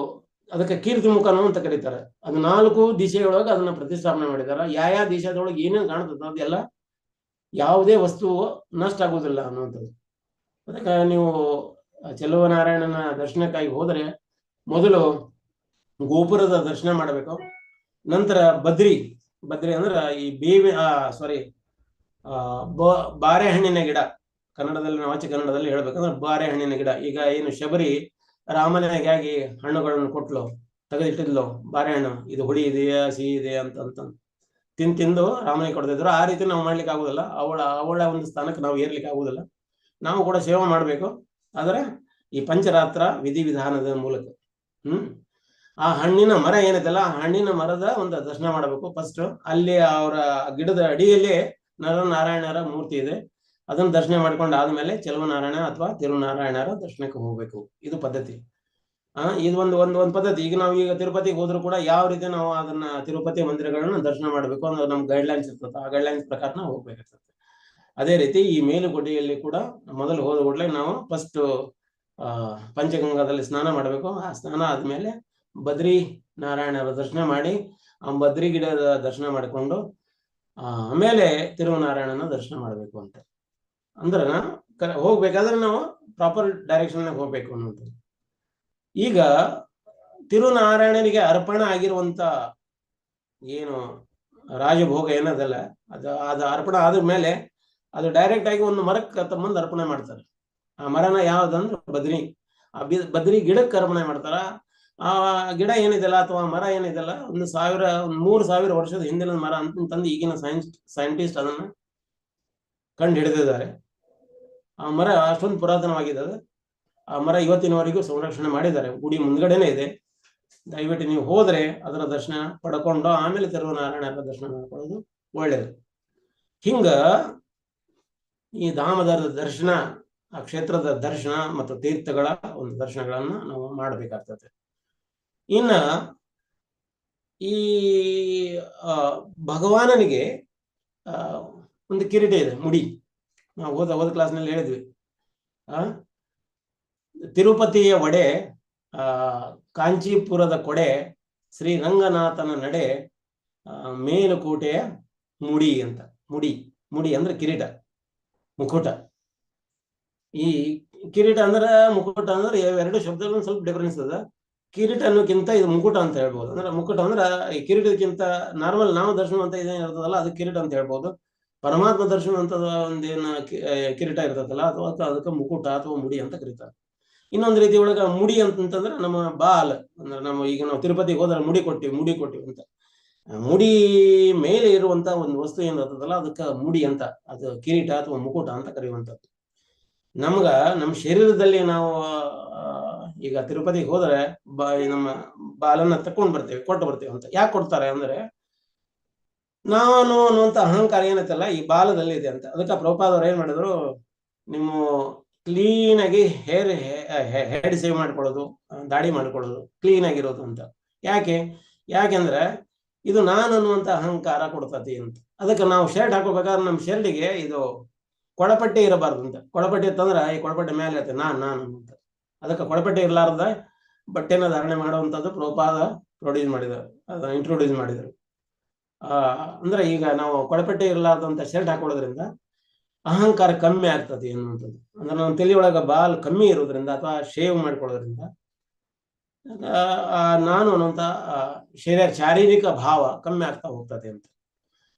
ಅದಕ್ಕೆ ಕೀರ್ತಿ ಮುಖನೂ ಅಂತ ಕರೀತಾರೆ. ಅದು 4 ದಿಶೆಯೊಳಗೆ ಅದನ್ನ ಪ್ರತಿಷ್ಠಾಪನೆ ಮಾಡಿದ್ದಾರೆ. ಯಾವ ದಿಶೆದೊಳಗೆ ಏನೇನು ಕಾಣ್ತದೆ ಅದೆಲ್ಲ ಯಾವುದೇ ವಸ್ತು ನಷ್ಟ ಆಗುವುದಿಲ್ಲ ಅನ್ನುವಂಥದ್ದು. ಅದಕ್ಕೆ ನೀವು ಚೆಲುವನಾರಾಯಣನ ದರ್ಶನಕ್ಕಾಗಿ ಹೋದರೆ ಮೊದಲು ಗೋಪುರದ ದರ್ಶನ ಮಾಡಬೇಕು. ನಂತರ ಬದ್ರಿ ಅಂದ್ರೆ ಈ ಬಾರೆಹಣ್ಣಿನ ಗಿಡ, ಕನ್ನಡದಲ್ಲಿ ವಾಚಿ ಕನ್ನಡದಲ್ಲಿ ಹೇಳ್ಬೇಕಂದ್ರೆ ಬಾರೆಹಣ್ಣಿನ ಗಿಡ. ಈಗ ಏನು ಶಬರಿ ರಾಮನಿಗಾಗಿ ಹಣ್ಣುಗಳನ್ನು ಕೊಟ್ಲು, ತೆಗೆದಿಟ್ಟಿದ್ಲು ಬಾರೆಹಣ್ಣು, ಇದು ಹುಳಿ ಇದೆಯಾ ಸಿಹಿ ಇದೆ ಅಂತ ತಿಂದು ರಾಮನಿಗೆ ಕೊಡ್ತಿದ್ರು. ಆ ರೀತಿ ನಾವು ಮಾಡ್ಲಿಕ್ಕೆ ಆಗುದಿಲ್ಲ, ಅವಳ ಒಂದು ಸ್ಥಾನಕ್ಕೆ ನಾವು ಏರ್ಲಿಕ್ಕೆ ಆಗುದಿಲ್ಲ. ನಾವು ಕೂಡ ಸೇವೆ ಮಾಡ್ಬೇಕು, ಆದ್ರೆ ಈ ಪಂಚರಾತ್ರ ವಿಧಿವಿಧಾನದ ಮೂಲಕ. ಆ ಹಣ್ಣಿನ ಮರ ಏನಿದೆಲ್ಲ, ಆ ಹಣ್ಣಿನ ಮರದ ಒಂದು ದರ್ಶನ ಮಾಡಬೇಕು ಫಸ್ಟ್. ಅಲ್ಲಿ ಅವರ ಗಿಡದ ಅಡಿಯಲ್ಲಿ ನರನಾರಾಯಣರ ಮೂರ್ತಿ ಇದೆ, ಅದನ್ನ ದರ್ಶನ ಮಾಡ್ಕೊಂಡು ಆದ್ಮೇಲೆ ಚೆಲುವನಾರಾಯಣ ಅಥವಾ ತಿರುನಾರಾಯಣರ ದರ್ಶನಕ್ಕೆ ಹೋಗ್ಬೇಕು. ಇದು ಪದ್ಧತಿ. ಇದು ಒಂದು ಪದ್ಧತಿ. ಈಗ ತಿರುಪತಿಗೆ ಹೋದ್ರು ಕೂಡ ಯಾವ ರೀತಿ ನಾವು ಅದನ್ನ ತಿರುಪತಿ ಮಂದಿರಗಳನ್ನ ದರ್ಶನ ಮಾಡ್ಬೇಕು ಅಂದ್ರೆ ನಮ್ಗೆ ಗೈಡ್ಲೈನ್ಸ್ ಇರ್ತದೆ, ಆ ಗೈಡ್ಲೈನ್ಸ್ ಪ್ರಕಾರ ನಾವು ಹೋಗ್ಬೇಕಾಗ್ತದೆ. ಅದೇ ರೀತಿ ಈ ಮೇಲುಕೋಟೆಯಲ್ಲಿ ಕೂಡ ಮೊದಲು ಹೋದ ಕೂಡಲೇ ನಾವು ಫಸ್ಟ್ ಪಂಚಗಂಗಾದಲ್ಲಿ ಸ್ನಾನ ಮಾಡಬೇಕು. ಆ ಸ್ನಾನ ಆದ್ಮೇಲೆ ಬದ್ರಿ ನಾರಾಯಣರ ದರ್ಶನ ಮಾಡಿ ಆ ಬದ್ರಿ ಗಿಡದ ದರ್ಶನ ಮಾಡಿಕೊಂಡು ಆಮೇಲೆ ತಿರುನಾರಾಯಣನ ದರ್ಶನ ಮಾಡಬೇಕು ಅಂತ. ಅಂದ್ರೆ ಹೋಗ್ಬೇಕಾದ್ರೆ ನಾವು ಪ್ರಾಪರ್ ಡೈರೆಕ್ಷನ್ ಹೋಗ್ಬೇಕು ಅನ್ನೋದು. ಈಗ ತಿರುನಾರಾಯಣನಿಗೆ ಅರ್ಪಣೆ ಆಗಿರುವಂತ ಏನು ರಾಜಭೋಗ ಏನದಲ್ಲ, ಅದು ಅರ್ಪಣೆ ಆದ ಮೇಲೆ ಅದು ಡೈರೆಕ್ಟ್ ಆಗಿ ಒಂದು ಮರಕ್ಕೆ ತಮ್ಮಂದು ಅರ್ಪಣೆ ಮಾಡ್ತಾರೆ. ಆ ಮರನ ಯಾವ್ದಂದ್ರೆ ಬದ್ರಿ. ಆ ಬದ್ರಿ ಗಿಡಕ್ಕೆ ಅರ್ಪಣೆ ಮಾಡ್ತಾರ. ಆ ಗಿಡ ಏನಿದೆಲ್ಲ ಅಥವಾ ಮರ ಏನಿದೆಲ್ಲ 3000 ವರ್ಷದ ಹಿಂದಿನ ಮರ ಅಂತಂದು ಈಗಿನ ಸೈಂಟಿಸ್ಟ್ ಅದನ್ನ ಕಂಡು ಹಿಡಿದಿದ್ದಾರೆ. ಆ ಮರ ಅಷ್ಟೊಂದು ಪುರಾತನವಾಗಿದೆ. ಆ ಮರ ಇವತ್ತಿನವರೆಗೂ ಸಂರಕ್ಷಣೆ ಮಾಡಿದ್ದಾರೆ, ಗುಡಿ ಮುಂದ್ಗಡೆನೆ ಇದೆ. ದಯವಿಟ್ಟು ನೀವು ಹೋದ್ರೆ ಅದರ ದರ್ಶನ ಪಡ್ಕೊಂಡು ಆಮೇಲೆ ತಿರುನಾರಾಯಣರ ದರ್ಶನ ಮಾಡ್ಕೊಳ್ಳೋದು ಒಳ್ಳೇದು. ಹಿಂಗ ಈ ಧಾಮದ ದರ್ಶನ, ಆ ಕ್ಷೇತ್ರದ ದರ್ಶನ ಮತ್ತು ತೀರ್ಥಗಳ ಒಂದು ದರ್ಶನಗಳನ್ನ ನಾವು ಮಾಡಬೇಕಾಗ್ತದೆ. ಇನ್ನ ಈ ಭಗವಾನನಿಗೆ ಒಂದು ಕಿರೀಟ ಇದೆ, ಮುಡಿ. ನಾವು ಹೋದ ಕ್ಲಾಸ್ನಲ್ಲಿ ಹೇಳಿದ್ವಿ. ತಿರುಪತಿಯ ಒಡೆ, ಕಾಂಚೀಪುರದ ಕೊಡೆ, ಶ್ರೀರಂಗನಾಥನ ನಡೆ, ಮೇಲುಕೋಟೆಯ ಮುಡಿ ಅಂತ. ಮುಡಿ ಅಂದ್ರೆ ಕಿರೀಟ, ಮುಕುಟ. ಈ ಕಿರೀಟ ಅಂದ್ರೆ ಮುಕುಟ ಅಂದ್ರೆ ಎರಡು ಶಬ್ದಗಳು ಸ್ವಲ್ಪ ಡಿಫರೆನ್ಸ್ ಅದ. ಕಿರೀಟ ಅನ್ನೋಕ್ಕಿಂತ ಇದು ಮುಕುಟ ಅಂತ ಹೇಳ್ಬೋದು. ಅಂದ್ರೆ ಮುಕುಟ ಅಂದ್ರೆ ಈ ಕಿರೀಟಕ್ಕಿಂತ ನಾರ್ಮಲ್ ನಾವು ದರ್ಶನ ಅಂತ ಇದೇನಿರ್ತದಲ್ಲ ಅದು ಕಿರೀಟ ಅಂತ ಹೇಳ್ಬೋದು. ಪರಮಾತ್ಮ ದರ್ಶನ ಅಂತ ಒಂದೇನ ಕಿರೀಟ ಇರ್ತದಲ್ಲ ಅಥವಾ ಅದಕ್ಕೆ ಮುಕುಟ ಅಥವಾ ಮುಡಿ ಅಂತ ಕರೀತಾರೆ. ಇನ್ನೊಂದು ರೀತಿ ಒಳಗ ಮುಡಿ ಅಂತಂದ್ರೆ ನಮ್ಮ ಬಾಲ್ ಅಂದ್ರೆ ಈಗ ನಾವು ತಿರುಪತಿಗೆ ಹೋದ್ರೆ ಮುಡಿ ಕೊಟ್ಟಿವಿ ಅಂತ. ಮುಡಿ ಮೇಲೆ ಇರುವಂತ ಒಂದು ವಸ್ತು ಏನಿರ್ತದಲ್ಲ ಅದಕ್ಕೆ ಮುಡಿ ಅಂತ, ಅದು ಕಿರೀಟ ಅಥವಾ ಮುಕುಟ ಅಂತ ಕರೆಯುವಂಥದ್ದು. ನಮ್ಗ ನಮ್ಮ ಶರೀರದಲ್ಲಿ ನಾವು ಈಗ ತಿರುಪತಿಗೆ ಹೋದ್ರೆ ನಮ್ಮ ಬಾಲನ್ನ ತಕೊಂಡ್ ಬರ್ತೇವೆ, ಕೊಟ್ಟು ಬರ್ತೇವೆ ಅಂತ. ಯಾಕೆ ಕೊಡ್ತಾರೆ ಅಂದ್ರೆ ನಾನು ಅನ್ನುವಂತ ಅಹಂಕಾರ ಏನೈತಲ್ಲ ಈ ಬಾಲದಲ್ಲಿ ಇದೆ ಅಂತ. ಅದಕ್ಕೆ ಪ್ರಭುಪಾದವ್ರು ಏನ್ ಮಾಡಿದ್ರು, ನೀವು ಕ್ಲೀನ್ ಆಗಿ ಹೆಡ್ ಸೇವ್ ಮಾಡ್ಕೊಳ್ಳೋದು, ದಾಡಿ ಮಾಡ್ಕೊಳ್ಳೋದು, ಕ್ಲೀನ್ ಆಗಿರೋದು ಅಂತ. ಯಾಕೆಂದ್ರೆ ಇದು ನಾನು ಅನ್ನುವಂತ ಅಹಂಕಾರ ಕೊಡ್ತತಿ ಅಂತ. ಅದಕ್ಕೆ ನಾವು ಶರ್ಟ್ ಹಾಕೋಬೇಕಾದ್ರೆ ನಮ್ಮ ಶರ್ಟಿಗೆ ಇದು ಕೊಳಪಟ್ಟೆ ಇರಬಾರ್ದು ಅಂತ. ಕೊಳಪಟ್ಟೆ ಇತ್ತಂದ್ರೆ ಈ ಕೊಳಪಟ್ಟೆ ಮೇಲೆ ಇರುತ್ತೆ ನಾನು ಅಂತ. ಅದಕ್ಕೆ ಕೊಳಪಟ್ಟೆ ಇರಲಾರ್ದ ಬಟ್ಟೆನ ಧಾರಣೆ ಮಾಡುವಂಥದ್ದು ಪ್ರಭುಪಾದ ಇಂಟ್ರೊಡ್ಯೂಸ್ ಮಾಡಿದ್ರು. ಅಂದ್ರೆ ಈಗ ನಾವು ಕೊಳಪಟ್ಟೆ ಇರಲಾರ್ದಂತ ಶರ್ಟ್ ಹಾಕೊಳ್ಳೋದ್ರಿಂದ ಅಹಂಕಾರ ಕಮ್ಮಿ ಆಗ್ತದೆ ಅನ್ನುವಂಥದ್ದು. ಅಂದ್ರೆ ನಮ್ಮ ತಲೆಯೊಳಗ ಬಾಲ್ ಕಮ್ಮಿ ಇರೋದ್ರಿಂದ ಅಥವಾ ಶೇವ್ ಮಾಡ್ಕೊಳ್ಳೋದ್ರಿಂದ ನಾನು ಅನ್ನುವಂತ ಶಾರೀರಿಕ ಭಾವ ಕಮ್ಮಿ ಆಗ್ತಾ ಹೋಗ್ತದೆ ಅಂತ.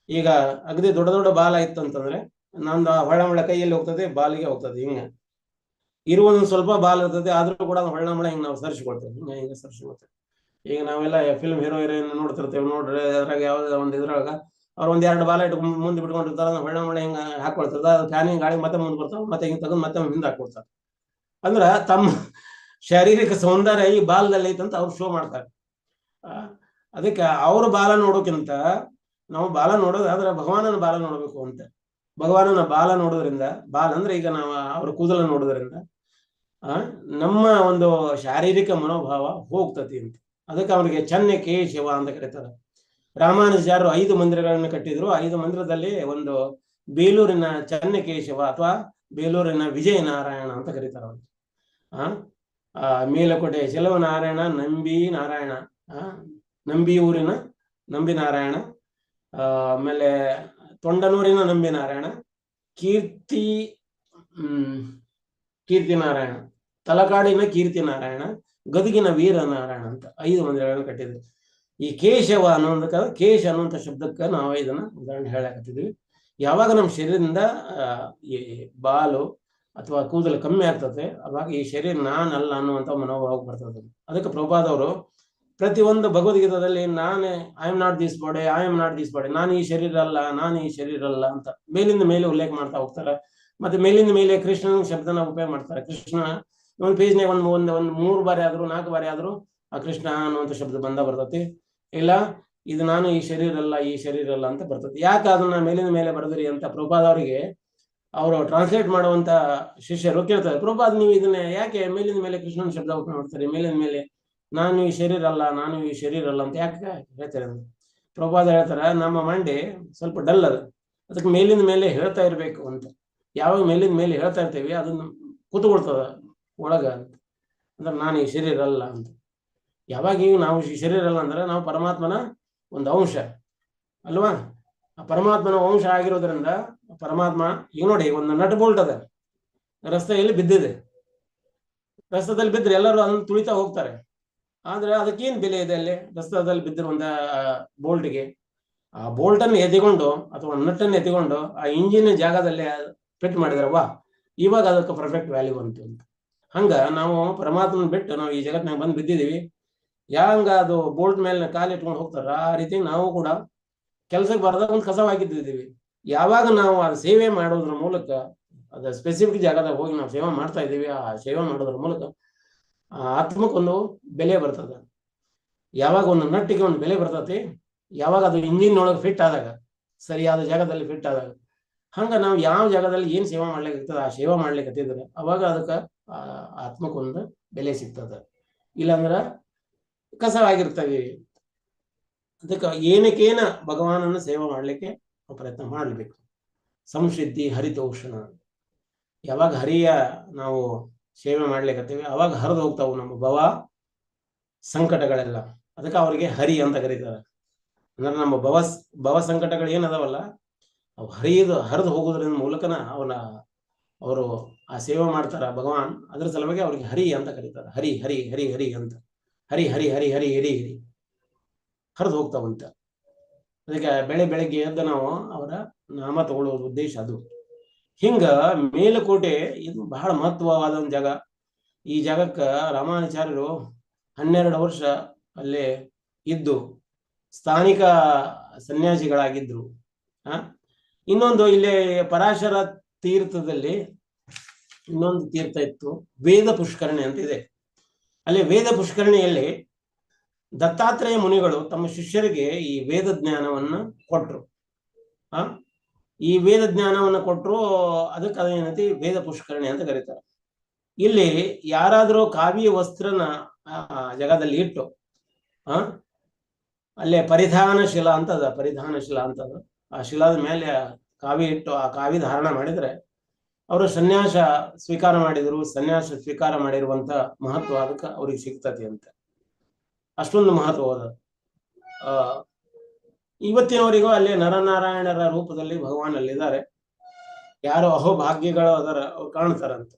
ಈಗ ಅಗದಿ ದೊಡ್ಡ ದೊಡ್ಡ ಬಾಲ ಇತ್ತು ಅಂತಂದ್ರೆ ನಂದು ಹೊಳ್ಳಮಳ ಕೈಯಲ್ಲಿ ಹೋಗ್ತದೆ, ಬಾಲಿಗೆ ಹೋಗ್ತದೆ. ಇರುವಂದ್ ಸ್ವಲ್ಪ ಬಾಲ್ ಇರ್ತದೆ, ಆದ್ರೂ ಕೂಡ ಹೊಳ್ಳಮಳ ಹಿಂಗ್ ನಾವು ಸರಿಸ್ಕೊಳ್ತೇವೆ, ಹಿಂಗ ಸರಿಸ್ಕೊಳ್ತೇವೆ. ಈಗ ನಾವೆಲ್ಲ ಫಿಲ್ಮ್ ಹೀರೋ ಹೀರೋಯಿನ್ ನೋಡ್ತಿರ್ತೇವೆ, ನೋಡ್ರಿ ಅದ್ರಾಗ ಯಾವ್ದು ಒಂದ್ ಇದ್ರೊಳಗ ಅವ್ರು ಒಂದ್2 ಬಾಲ ಇಟ್ಟು ಮುಂದೆ ಬಿಟ್ಕೊಂಡಿರ್ತಾರ, ಹೊಳ್ಳಮಳ ಹಿಂಗ ಹಾಕೊಳ್ತದ, ಅದು ಫ್ಯಾನಿಂಗ್ ಗಾಳಿ ಮತ್ತೆ ಮುಂದೆ ಬರ್ತಾವ, ಮತ್ತೆ ಹಿಂಗ್ ತಗೊಂಡ್ ಮತ್ತೆ ಹಿಂದೆ ಹಾಕೊಳ್ತಾರೆ. ಅಂದ್ರ ತಮ್ಮ ಶಾರೀರಿಕ ಸೌಂದರ್ಯ ಈ ಬಾಲದಲ್ಲಿ ಐತಂತ ಅವ್ರು ಶೋ ಮಾಡ್ತಾರೆ. ಅದಕ್ಕೆ ಅವ್ರ ಬಾಲ ನೋಡೋಕ್ಕಿಂತ ನಾವು ಬಾಲ ನೋಡೋದು ಆದ್ರೆ ಭಗವಾನನ ಬಾಲ ನೋಡ್ಬೇಕು ಅಂತ. ಭಗವಾನನ ಬಾಲ ನೋಡೋದ್ರಿಂದ, ಬಾಲ ಅಂದ್ರೆ ಈಗ ನಾವು ಅವ್ರ ಕೂದಲ ನೋಡೋದ್ರಿಂದ ನಮ್ಮ ಒಂದು ಶಾರೀರಿಕ ಮನೋಭಾವ ಹೋಗ್ತತಿ ಅಂತ. ಅದಕ್ಕೆ ಅವ್ರಿಗೆ ಚೆನ್ನ ಕೇಶವ ಅಂತ ಕರೀತಾರೆ. ರಾಮಾನುಜಾರು 5 ಮಂದಿರಗಳನ್ನು ಕಟ್ಟಿದ್ರು. 5 ಮಂದಿರದಲ್ಲಿ ಒಂದು ಬೇಲೂರಿನ ಚೆನ್ನಕೇಶವ ಅಥವಾ ಬೇಲೂರಿನ ವಿಜಯನಾರಾಯಣ ಅಂತ ಕರೀತಾರೆ ಅವ್ರು. ಮೇಲಕೋಟೆ ಚೆಲುವನಾರಾಯಣ, ನಂಬಿ ನಾರಾಯಣ, ನಂಬಿ ಊರಿನ ನಂಬಿ ನಾರಾಯಣ, ಆಮೇಲೆ ತೊಂಡನೂರಿನ ನಂಬಿ ನಾರಾಯಣ, ಕೀರ್ತಿ ನಾರಾಯಣ, ತಲಕಾಡಿನ ಕೀರ್ತಿ ನಾರಾಯಣ, ಗದಗಿನ ವೀರ ನಾರಾಯಣ ಅಂತ 5 ಮಂದಿರಗಳನ್ನು ಕಟ್ಟಿದ್ರು. ಈ ಕೇಶವ ಅನ್ನೋದಕ್ಕೆ, ಕೇಶ ಅನ್ನುವಂಥ ಶಬ್ದಕ್ಕೆ ನಾವು ಇದನ್ನ ಉದಾಹರಣೆ ಹೇಳಕತ್ತಿದ್ವಿ. ಯಾವಾಗ ನಮ್ಮ ಶರೀರದಿಂದ ಈ ಬಾಲು ಅಥವಾ ಕೂದಲು ಕಮ್ಮಿ ಆಗ್ತದೆ, ಅವಾಗ ಈ ಶರೀರ ನಾನಲ್ಲ ಅನ್ನುವಂಥ ಮನೋಭಾವ ಬರ್ತದೆ. ಅದಕ್ಕೆ ಪ್ರಭುಪಾದವರು ಪ್ರತಿಯೊಂದು ಭಗವದ್ಗೀತಾದಲ್ಲಿ I am not this body, I am not this body, ನಾನು ಈ ಶರೀರ ಅಲ್ಲ, ನಾನು ಈ ಶರೀರ ಅಲ್ಲ ಅಂತ ಮೇಲಿಂದ ಮೇಲೆ ಉಲ್ಲೇಖ ಮಾಡ್ತಾ ಹೋಗ್ತಾರೆ. ಮತ್ತೆ ಮೇಲಿಂದ ಮೇಲೆ ಕೃಷ್ಣನ ಶಬ್ದನ ಉಪಯೋಗ ಮಾಡ್ತಾರೆ. ಕೃಷ್ಣ ಒಂದು ಪೇಜ್ನಾಗ ಒಂದು 3 ಬಾರಿ ಆದ್ರೂ 4 ಬಾರಿ ಆದ್ರೂ ಆ ಕೃಷ್ಣ ಅನ್ನುವಂಥ ಶಬ್ದ ಬರ್ತತಿ. ಇಲ್ಲ ಇದು ನಾನು ಈ ಶರೀರ ಅಲ್ಲ, ಈ ಶರೀರ ಅಲ್ಲ ಅಂತ ಬರ್ತದೆ. ಯಾಕೆ ಅದನ್ನ ಮೇಲಿನ ಮೇಲೆ ಬರೆದ್ರಿ ಅಂತ ಪ್ರಭುಪಾದ ಅವರಿಗೆ ಅವರು ಟ್ರಾನ್ಸ್ಲೇಟ್ ಮಾಡುವಂತ ಶಿಷ್ಯರು ಕೇಳ್ತಾರೆ, ಪ್ರಭುಪಾದ ನೀವು ಇದನ್ನ ಯಾಕೆ ಮೇಲಿನ ಮೇಲೆ ಕೃಷ್ಣನ ಶಬ್ದ ಉಪಯೋಗ ಮಾಡ್ತಾರೆ, ಮೇಲಿನ ಮೇಲೆ ನಾನು ಈ ಶರೀರ ಅಲ್ಲ, ನಾನು ಈ ಶರೀರ ಅಲ್ಲ ಅಂತ ಯಾಕೆ ಹೇಳ್ತಾರೆ? ಪ್ರಭುಪಾದ ಹೇಳ್ತಾರೆ, ನಮ್ಮ ಮಂಡೆ ಸ್ವಲ್ಪ ಡಲ್ ಅದ, ಅದಕ್ಕೆ ಮೇಲಿನ ಮೇಲೆ ಹೇಳ್ತಾ ಇರ್ಬೇಕು ಅಂತ. ಯಾವಾಗ ಮೇಲಿನ ಮೇಲೆ ಹೇಳ್ತಾ ಇರ್ತೀವಿ ಅದನ್ನ ಕೂತ್ಕೊಳ್ತದ ಒಳಗ ಅಂತ. ಅಂದ್ರೆ ನಾನು ಈ ಶರೀರ ಅಲ್ಲ ಅಂತ. ಯಾವಾಗ ಈಗ ನಾವು ಈ ಶರೀರ ಅಲ್ಲ ಅಂದ್ರೆ ನಾವು ಪರಮಾತ್ಮನ ಒಂದು ಅಂಶ ಅಲ್ವಾ? ಆ ಪರಮಾತ್ಮನ ಅಂಶ ಆಗಿರೋದ್ರಿಂದ ಪರಮಾತ್ಮ ಈಗ ನೋಡಿ, ಒಂದು ನಟ್ ಬೋಲ್ಟ್ ಅದ, ರಸ್ತೆಯಲ್ಲಿ ಬಿದ್ದಿದೆ, ರಸ್ತೆದಲ್ಲಿ ಬಿದ್ದರೆ ಎಲ್ಲರೂ ಅದನ್ನು ತುಳಿತಾ ಹೋಗ್ತಾರೆ. ಆದ್ರೆ ಅದಕ್ಕೇನು ಬೆಲೆ ಇದೆ ಅಲ್ಲಿ? ರಸ್ತೆದಲ್ಲಿ ಬಿದ್ದಿರುವಂತ ಬೋಲ್ಟ್ಗೆ ಆ ಬೋಲ್ಟನ್ನು ಎತ್ತಿಕೊಂಡು ಅಥವಾ ನಟ್ಟನ್ನು ಎತ್ತಿಕೊಂಡು ಆ ಇಂಜಿನ್ ಜಾಗದಲ್ಲಿ ಫಿಟ್ ಮಾಡಿದ್ರೆ ವಾ, ಇವಾಗ ಅದಕ್ಕೆ ಪರ್ಫೆಕ್ಟ್ ವ್ಯಾಲ್ಯೂ ಬಂತು ಅಂತ. ಹಂಗ ನಾವು ಪರಮಾತ್ಮನ ಬಿಟ್ಟು ನಾವು ಈ ಜಗತ್ತಿನಾಗ ಬಂದು ಬಿದ್ದಿದ್ದೀವಿ. ಯಾಂಗ ಅದು ಬೋಲ್ಟ್ ಮೇಲೆ ಕಾಲು ಇಟ್ಕೊಂಡು ಹೋಗ್ತಾರ, ಆ ರೀತಿ ನಾವು ಕೂಡ ಕೆಲಸಕ್ಕೆ ಬರದಾಗ ಒಂದು ಕಸವಾಗಿದ್ದೀವಿ. ಯಾವಾಗ ನಾವು ಅದು ಸೇವೆ ಮಾಡೋದ್ರ ಮೂಲಕ, ಅದು ಸ್ಪೆಸಿಫಿಕ್ ಜಾಗದಾಗ ಹೋಗಿ ನಾವು ಸೇವೆ ಮಾಡ್ತಾ ಇದ್ದೀವಿ, ಆ ಸೇವೆ ಮಾಡೋದ್ರ ಮೂಲಕ ಆ ಆತ್ಮಕ್ಕೊಂದು ಬೆಲೆ ಬರ್ತದೆ. ಯಾವಾಗ ಒಂದು ನಟ್ಟಿಗೆ ಒಂದು ಬೆಲೆ ಬರ್ತತಿ, ಯಾವಾಗ ಅದು ಇಂಜಿನ್ ಒಳಗೆ ಫಿಟ್ ಆದಾಗ, ಸರಿಯಾದ ಜಾಗದಲ್ಲಿ ಫಿಟ್ ಆದಾಗ. ಹಂಗ ನಾವು ಯಾವ ಜಾಗದಲ್ಲಿ ಏನ್ ಸೇವೆ ಮಾಡ್ಲಿಕ್ಕೆ ಇರ್ತದೆ ಆ ಸೇವೆ ಮಾಡ್ಲಿಕ್ಕೆ ಹತ್ತಿದ್ರೆ ಅವಾಗ ಅದಕ್ಕೆ ಆತ್ಮಕ್ಕೊಂದು ಬೆಲೆ ಸಿಗ್ತದೆ. ಇಲ್ಲಾಂದ್ರ ಕಸವಾಗಿರ್ತವೆ. ಅದಕ್ಕೆ ಏನಕ್ಕೇನ ಭಗವಾನನ ಸೇವೆ ಮಾಡ್ಲಿಕ್ಕೆ ಪ್ರಯತ್ನ ಮಾಡಬೇಕು. ಸಂಸಿದ್ಧಿ ಹರಿತೋಷಣ, ಯಾವಾಗ ಹರಿಯ ನಾವು ಸೇವೆ ಮಾಡ್ಲಿಕ್ಕತ್ತೀವಿ ಅವಾಗ ಹರಿದು ಹೋಗ್ತಾವು ನಮ್ಮ ಸಂಕಟಗಳೆಲ್ಲ. ಅದಕ್ಕೆ ಅವ್ರಿಗೆ ಹರಿ ಅಂತ ಕರೀತಾರೆ. ಅಂದ್ರೆ ನಮ್ಮ ಭವ ಸಂಕಟಗಳು ಏನದಾವಲ್ಲ ಅವು ಹರಿದು ಹೋಗೋದ್ರಿಂದ ಮೂಲಕನ ಅವರು ಆ ಸೇವೆ ಮಾಡ್ತಾರ ಭಗವಾನ್. ಅದ್ರ ಸಲುವಾಗಿ ಅವ್ರಿಗೆ ಹರಿ ಅಂತ ಕರೀತಾರೆ. ಹರಿ ಹರಿ ಹರಿ ಹರಿ ಅಂತ, ಹರಿ ಹರಿ ಹರಿ ಹರಿ ಹರಿ ಹರಿ ಹರಿದು ಹೋಗ್ತಾವಂತ. ಅದಕ್ಕೆ ಬೆಳಗ್ಗೆ ಎದ್ದು ನಾವು ಅವರ ನಾಮ ತಗೊಳ್ಳೋ ಉದ್ದೇಶ ಅದು. ಹಿಂಗ ಮೇಲುಕೋಟೆ ಇದು ಬಹಳ ಮಹತ್ವವಾದ ಒಂದು ಜಾಗ. ಈ ಜಾಗಕ್ಕೆ ರಾಮಾನುಚಾರ್ಯರು 12 ವರ್ಷ ಅಲ್ಲೇ ಇದ್ದು ಸ್ಥಾನಿಕ ಸನ್ಯಾಸಿಗಳಾಗಿದ್ರು. ಇನ್ನೊಂದು ಇಲ್ಲಿ ಪರಾಶರ ತೀರ್ಥದಲ್ಲಿ ಇನ್ನೊಂದು ತೀರ್ಥ ಇತ್ತು, ವೇದ ಪುಷ್ಕರಣಿ ಅಂತ ಇದೆ. ಅಲ್ಲಿ ವೇದ ಪುಷ್ಕರಣಿಯಲ್ಲಿ ದತ್ತಾತ್ರೇಯ ಮುನಿಗಳು ತಮ್ಮ ಶಿಷ್ಯರಿಗೆ ಈ ವೇದ ಜ್ಞಾನವನ್ನ ಕೊಟ್ರು. ಈ ವೇದ ಜ್ಞಾನವನ್ನ ಕೊಟ್ಟರು, ಅದಕ್ಕೆ ಅದೇನತಿ ವೇದ ಪುಷ್ಕರಣಿ ಅಂತ ಕರೀತಾರೆ. ಇಲ್ಲಿ ಯಾರಾದರೂ ಕಾವ್ಯ ವಸ್ತ್ರನ ಜಗದಲ್ಲಿ ಇಟ್ಟು ಅಲ್ಲೇ ಪರಿಧಾನ ಶಿಲಾ ಅಂತದ, ಪರಿಧಾನ ಶಿಲಾ ಅಂತದ, ಆ ಶಿಲಾದ ಮೇಲೆ ಕಾವಿ ಇಟ್ಟು ಆ ಕಾವಿ ಧಾರಣ ಮಾಡಿದ್ರೆ ಅವರು ಸನ್ಯಾಸ ಸ್ವೀಕಾರ ಮಾಡಿದ್ರು, ಸನ್ಯಾಸ ಸ್ವೀಕಾರ ಮಾಡಿರುವಂತ ಮಹತ್ವ ಅದಕ್ಕೆ ಅವ್ರಿಗೆ ಸಿಗ್ತತಿ ಅಂತ. ಅಷ್ಟೊಂದು ಮಹತ್ವವಾದ. ಇವತ್ತಿನವರಿಗೂ ಅಲ್ಲಿ ನರನಾರಾಯಣರ ರೂಪದಲ್ಲಿ ಭಗವಾನ್ ಅಲ್ಲಿದ್ದಾರೆ. ಯಾರು ಅಹೋಭಾಗ್ಯಗಳು ಅದರ ಅವ್ರು ಕಾಣ್ತಾರಂತ.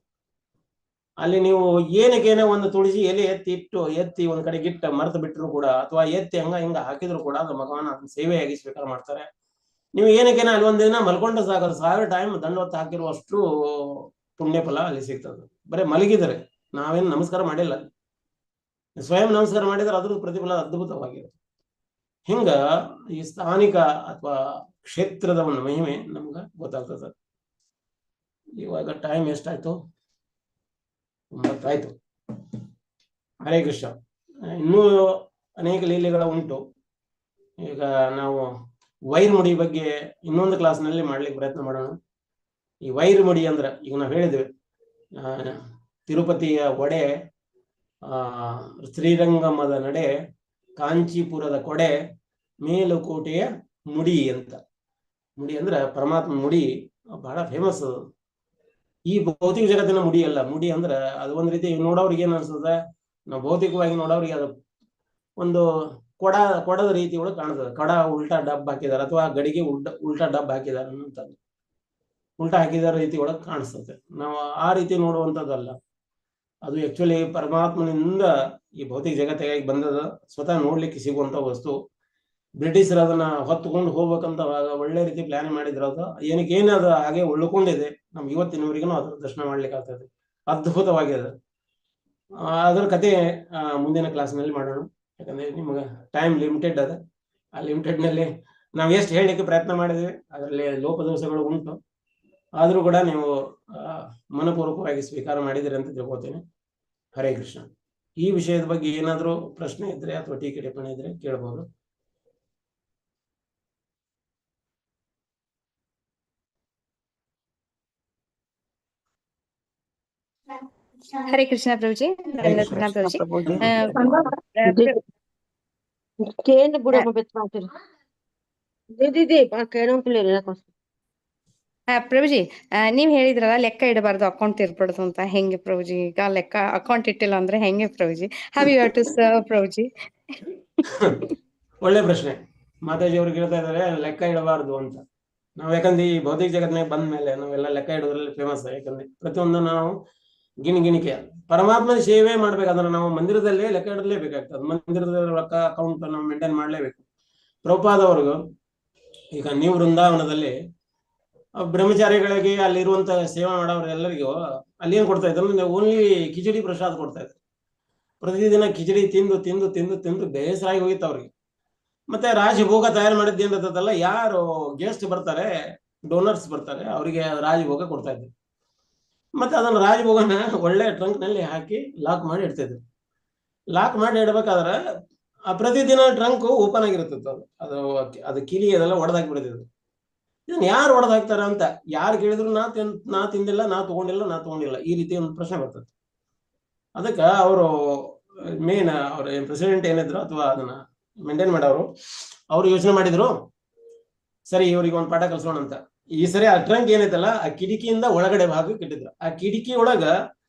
ಅಲ್ಲಿ ನೀವು ಏನಕ್ಕೇನೆ ಒಂದು ತುಳಸಿ ಎಲೆ ಎತ್ತಿ ಒಂದ್ ಕಡೆ ಗಿಟ್ಟ ಮರೆತು ಬಿಟ್ಟರು ಕೂಡ, ಅಥವಾ ಎತ್ತಿ ಹಿಂಗ ಹಾಕಿದ್ರು ಕೂಡ ಅದು ಭಗವಾನ್ ಅದನ್ನ ಸೇವೆಯಾಗಿ ಸ್ವೀಕಾರ ಮಾಡ್ತಾರೆ. ನೀವು ಏನಕ್ಕೇನೆ ಅಲ್ಲಿ ಒಂದಿನ ಮಲ್ಕೊಂಡ ಸಾಕೋದು, 1000 ಟೈಮ್ ದಂಡವತ್ತು ಹಾಕಿರುವಷ್ಟು ಪುಣ್ಯ ಫಲ ಅಲ್ಲಿ ಸಿಗ್ತದೆ. ಬರೀ ಮಲಗಿದರೆ ನಾವೇನು ನಮಸ್ಕಾರ ಮಾಡಿಲ್ಲ, ಸ್ವಯಂ ನಮಸ್ಕಾರ ಮಾಡಿದ್ರೆ ಅದ್ರ ಪ್ರತಿಫಲ ಅದ್ಭುತವಾಗಿದೆ. ಹಿಂಗ ಈ ಸ್ಥಾನಿಕ ಅಥವಾ ಕ್ಷೇತ್ರದ ಒಂದು ಮಹಿಮೆ ನಮ್ಗ ಗೊತ್ತಾಗ್ತದೆ. ಇವಾಗ ಟೈಮ್ ಎಷ್ಟಾಯ್ತು? 9 ಆಯ್ತು. ಹರೇ ಕೃಷ್ಣ. ಇನ್ನೂ ಅನೇಕ ಲೀಲೆಗಳ ಉಂಟು. ಈಗ ನಾವು ವೈರ್ಮುಡಿ ಬಗ್ಗೆ ಇನ್ನೊಂದು ಕ್ಲಾಸ್ನಲ್ಲಿ ಮಾಡ್ಲಿಕ್ಕೆ ಪ್ರಯತ್ನ ಮಾಡೋಣ. ಈ ವೈರ್ಮುಡಿ ಅಂದ್ರೆ ಈಗ ನಾವು ಹೇಳಿದ್ವಿ, ತಿರುಪತಿಯ ಒಡೆ, ಶ್ರೀರಂಗಮದ ನಡೆ, ಕಾಂಚೀಪುರದ ಕೊಡೆ, ಮೇಲುಕೋಟೆಯ ಮುಡಿ ಅಂತ. ಮುಡಿ ಅಂದ್ರೆ ಪರಮಾತ್ಮ ಮುಡಿ ಬಹಳ ಫೇಮಸ್. ಈ ಭೌತಿಕ ಜಗತ್ತಿನ ಮುಡಿ ಅಲ್ಲ. ಮುಡಿ ಅಂದ್ರೆ ಅದು ಒಂದ್ ರೀತಿ ನೋಡೋರಿಗೆ ಏನ್ ಅನ್ಸ್ತದೆ, ನಾವು ಭೌತಿಕವಾಗಿ ನೋಡೋರಿಗೆ ಅದು ಒಂದು ಕೊಡದ ರೀತಿ ಒಳಗೆ ಕಾಣ್ತದೆ. ಕಡ ಉಲ್ಟಾ ಡಬ್ ಹಾಕಿದಾರೆ, ಅಥವಾ ಗಡಿಗೆ ಉಲ್ಟಾ ಡಬ್ ಹಾಕಿದಾರೆ ಅನ್ನೋಂಥದ್ದು, ಉಲ್ಟಾ ಹಾಕಿದ ರೀತಿ ಒಳಗೆ ಕಾಣಿಸ್ತದೆ. ನಾವು ಆ ರೀತಿ ನೋಡುವಂಥದ್ದಲ್ಲ. ಅದು ಆಕ್ಚುಲಿ ಪರಮಾತ್ಮನಿಂದ ಈ ಭೌತಿಕ ಜಗತ್ತಿಗಾಗಿ ಬಂದದ, ಸ್ವತಃ ನೋಡ್ಲಿಕ್ಕೆ ಸಿಗುವಂತ ವಸ್ತು. ಬ್ರಿಟಿಷರು ಅದನ್ನ ಹೊತ್ತುಕೊಂಡು ಹೋಗ್ಬೇಕಂತ ಒಳ್ಳೆ ರೀತಿ ಪ್ಲಾನ್ ಮಾಡಿದ್ರು. ಅದು ಏನದು ಹಾಗೆ ಉಳ್ಕೊಂಡಿದೆ. ನಮ್ಗೆ ಇವತ್ತಿನವರಿಗೂ ಅದ್ರ ದರ್ಶನ ಮಾಡ್ಲಿಕ್ಕೆ ಆಗ್ತದೆ. ಅದ್ಭುತವಾಗಿದೆ. ಅದರ ಕತೆ ಮುಂದಿನ ಕ್ಲಾಸ್ನಲ್ಲಿ ಮಾಡೋಣ. ಯಾಕಂದ್ರೆ ನಿಮ್ಗೆ ಟೈಮ್ ಲಿಮಿಟೆಡ್ ಅದ. ಆ ಲಿಮಿಟೆಡ್ ನಲ್ಲಿ ನಾವು ಎಷ್ಟು ಹೇಳಲಿಕ್ಕೆ ಪ್ರಯತ್ನ ಮಾಡಿದ್ವಿ, ಅದರಲ್ಲಿ ಲೋಪದೋಷಗಳು ಉಂಟು. ಆದ್ರೂ ಕೂಡ ನೀವು ಮನಪೂರ್ವಕವಾಗಿ ಸ್ವೀಕಾರ ಮಾಡಿದಿರಿ ಅಂತ ತಿಳ್ಕೊತೀನಿ. ಹರೇ ಕೃಷ್ಣ. ಈ ವಿಷಯದ ಬಗ್ಗೆ ಏನಾದರೂ ಪ್ರಶ್ನೆ ಇದ್ರೆ ಅಥವಾ ಟೀಕೆ ಟಿಪ್ಪಣಿ ಇದ್ರೆ ಕೇಳಬಹುದು. हरे कृष्णा प्रभु जी। धन्यवाद प्रभु जी। केन बुढ़ा में बेच पाते दे केनों के ले रहा था। ಪ್ರಭುಜಿ, ನೀವ್ ಹೇಳಿದ್ರಲ್ಲ ಲೆಕ್ಕ ಇಡಬಾರ್ದು, ಅಕೌಂಟ್ ಇರ್ಬಾರ್ದು ಅಂತ. ಹೆಂಗೆ ಪ್ರಭುಜಿ? ಈಗ ಲೆಕ್ಕ ಅಕೌಂಟ್ ಇಟ್ಟಿಲ್ಲ ಅಂದ್ರೆ ಹೆಂಗೆ Prabhuji? How you have to serve Prabhuji? ಒಳ್ಳೆ ಪ್ರಶ್ನೆ. ಮಾತಾಜಿ ಅವ್ರು ಕೇಳ್ತಾ ಇದಾರೆ ಲೆಕ್ಕ ಇಡಬಾರ್ದು ಅಂತ. ನಾವ್ ಯಾಕಂದ್ರೆ ಈ ಭೌತಿಕ ಜಗತ್ತಿನಾಗ ಬಂದ ಮೇಲೆ ನಾವೆಲ್ಲ ಲೆಕ್ಕ ಇಡೋದ್ರಲ್ಲಿ ಫೇಮಸ್. ಯಾಕಂದ್ರೆ ಪ್ರತಿಯೊಂದು ನಾವು ಗಿಣಿಕೆ ಪರಮಾತ್ಮನ ಸೇವೆ ಮಾಡ್ಬೇಕಾದ್ರೆ ನಾವು ಮಂದಿರದಲ್ಲೇ ಲೆಕ್ಕ ಇಡಲೇಬೇಕಾಗ್ತದೆ. ಮಂದಿರದ ಲೆಕ್ಕ ಅಕೌಂಟ್ ನಾವು ಮೇಂಟೈನ್ ಮಾಡ್ಲೇಬೇಕು. ಪ್ರಭುಪಾದವ್ರಿಗೂ ಈಗ ನೀವು ವೃಂದಾವನದಲ್ಲಿ ಬ್ರಹ್ಮಚಾರಿಗಳಿಗೆ ಅಲ್ಲಿರುವಂತ ಸೇವೆ ಮಾಡೋರು ಎಲ್ಲರಿಗೂ ಅಲ್ಲಿ ಏನ್ ಕೊಡ್ತಾ ಇದ್ರು, ಓನ್ಲಿ ಕಿಚಡಿ ಪ್ರಸಾದ ಕೊಡ್ತಾ ಇದ್ರು. ಪ್ರತಿದಿನ ಕಿಚಡಿ ತಿಂದು ತಿಂದು ತಿಂದು ತಿಂದು ಬೇಸರಾಗಿ ಹೋಗಿತ್ತು ಅವ್ರಿಗೆ. ಮತ್ತೆ ರಾಜಭೋಗ ತಯಾರು ಮಾಡಿದ್ದು ಏನಿರ್ತದಲ್ಲ, ಯಾರು ಗೆಸ್ಟ್ ಬರ್ತಾರೆ, ಡೋನರ್ಸ್ ಬರ್ತಾರೆ, ಅವರಿಗೆ ರಾಜಭೋಗ ಕೊಡ್ತಾ ಇದ್ರು. ಮತ್ತೆ ಅದನ್ನ ರಾಜಭೋಗನ ಒಳ್ಳೆ ಟ್ರಂಕ್ ನಲ್ಲಿ ಹಾಕಿ ಲಾಕ್ ಮಾಡಿ ಇಡ್ತಿದ್ರು. ಲಾಕ್ ಮಾಡಿ ಇಡ್ಬೇಕಾದ್ರೆ ಪ್ರತಿದಿನ ಟ್ರಂಕ್ ಓಪನ್ ಆಗಿರುತ್ತಿತ್ತು. ಅದು ಕಿಲಿ ಅದೆಲ್ಲ ಒಡೆದಾಕಿ ಬಿಡ್ತಿದ್ರು. ಇದನ್ನ ಯಾರು ಒಡೆದು ಹಾಕ್ತಾರ ಅಂತ ಯಾರು ಕೇಳಿದ್ರು ನಾ ತಿಂದಿಲ್ಲ, ನಾ ತಗೊಂಡಿಲ್ಲ ಈ ರೀತಿ ಒಂದು ಪ್ರಶ್ನೆ ಬರ್ತದೆ. ಅದಕ್ಕೆ ಅವರು ಮೇನ್ ಅವ್ರ ಪ್ರೆಸಿಡೆಂಟ್ ಏನಿದ್ರು ಅಥವಾ ಅದನ್ನ ಮೇಂಟೈನ್ ಮಾಡೋರು, ಅವ್ರು ಯೋಚನೆ ಮಾಡಿದ್ರು, ಸರಿ ಇವ್ರಿಗೆ ಒಂದು ಪಾಠ ಕಲ್ಸೋಣ ಅಂತ. ಈ ಸರಿ ಆ ಟ್ರಂಕ್ ಏನೈತಲ್ಲ, ಆ ಕಿಟಕಿಯಿಂದ ಒಳಗಡೆ ಭಾಗಕ್ಕೆ ಇಟ್ಟಿದ್ರು. ಆ ಕಿಟಕಿ ಒಳಗ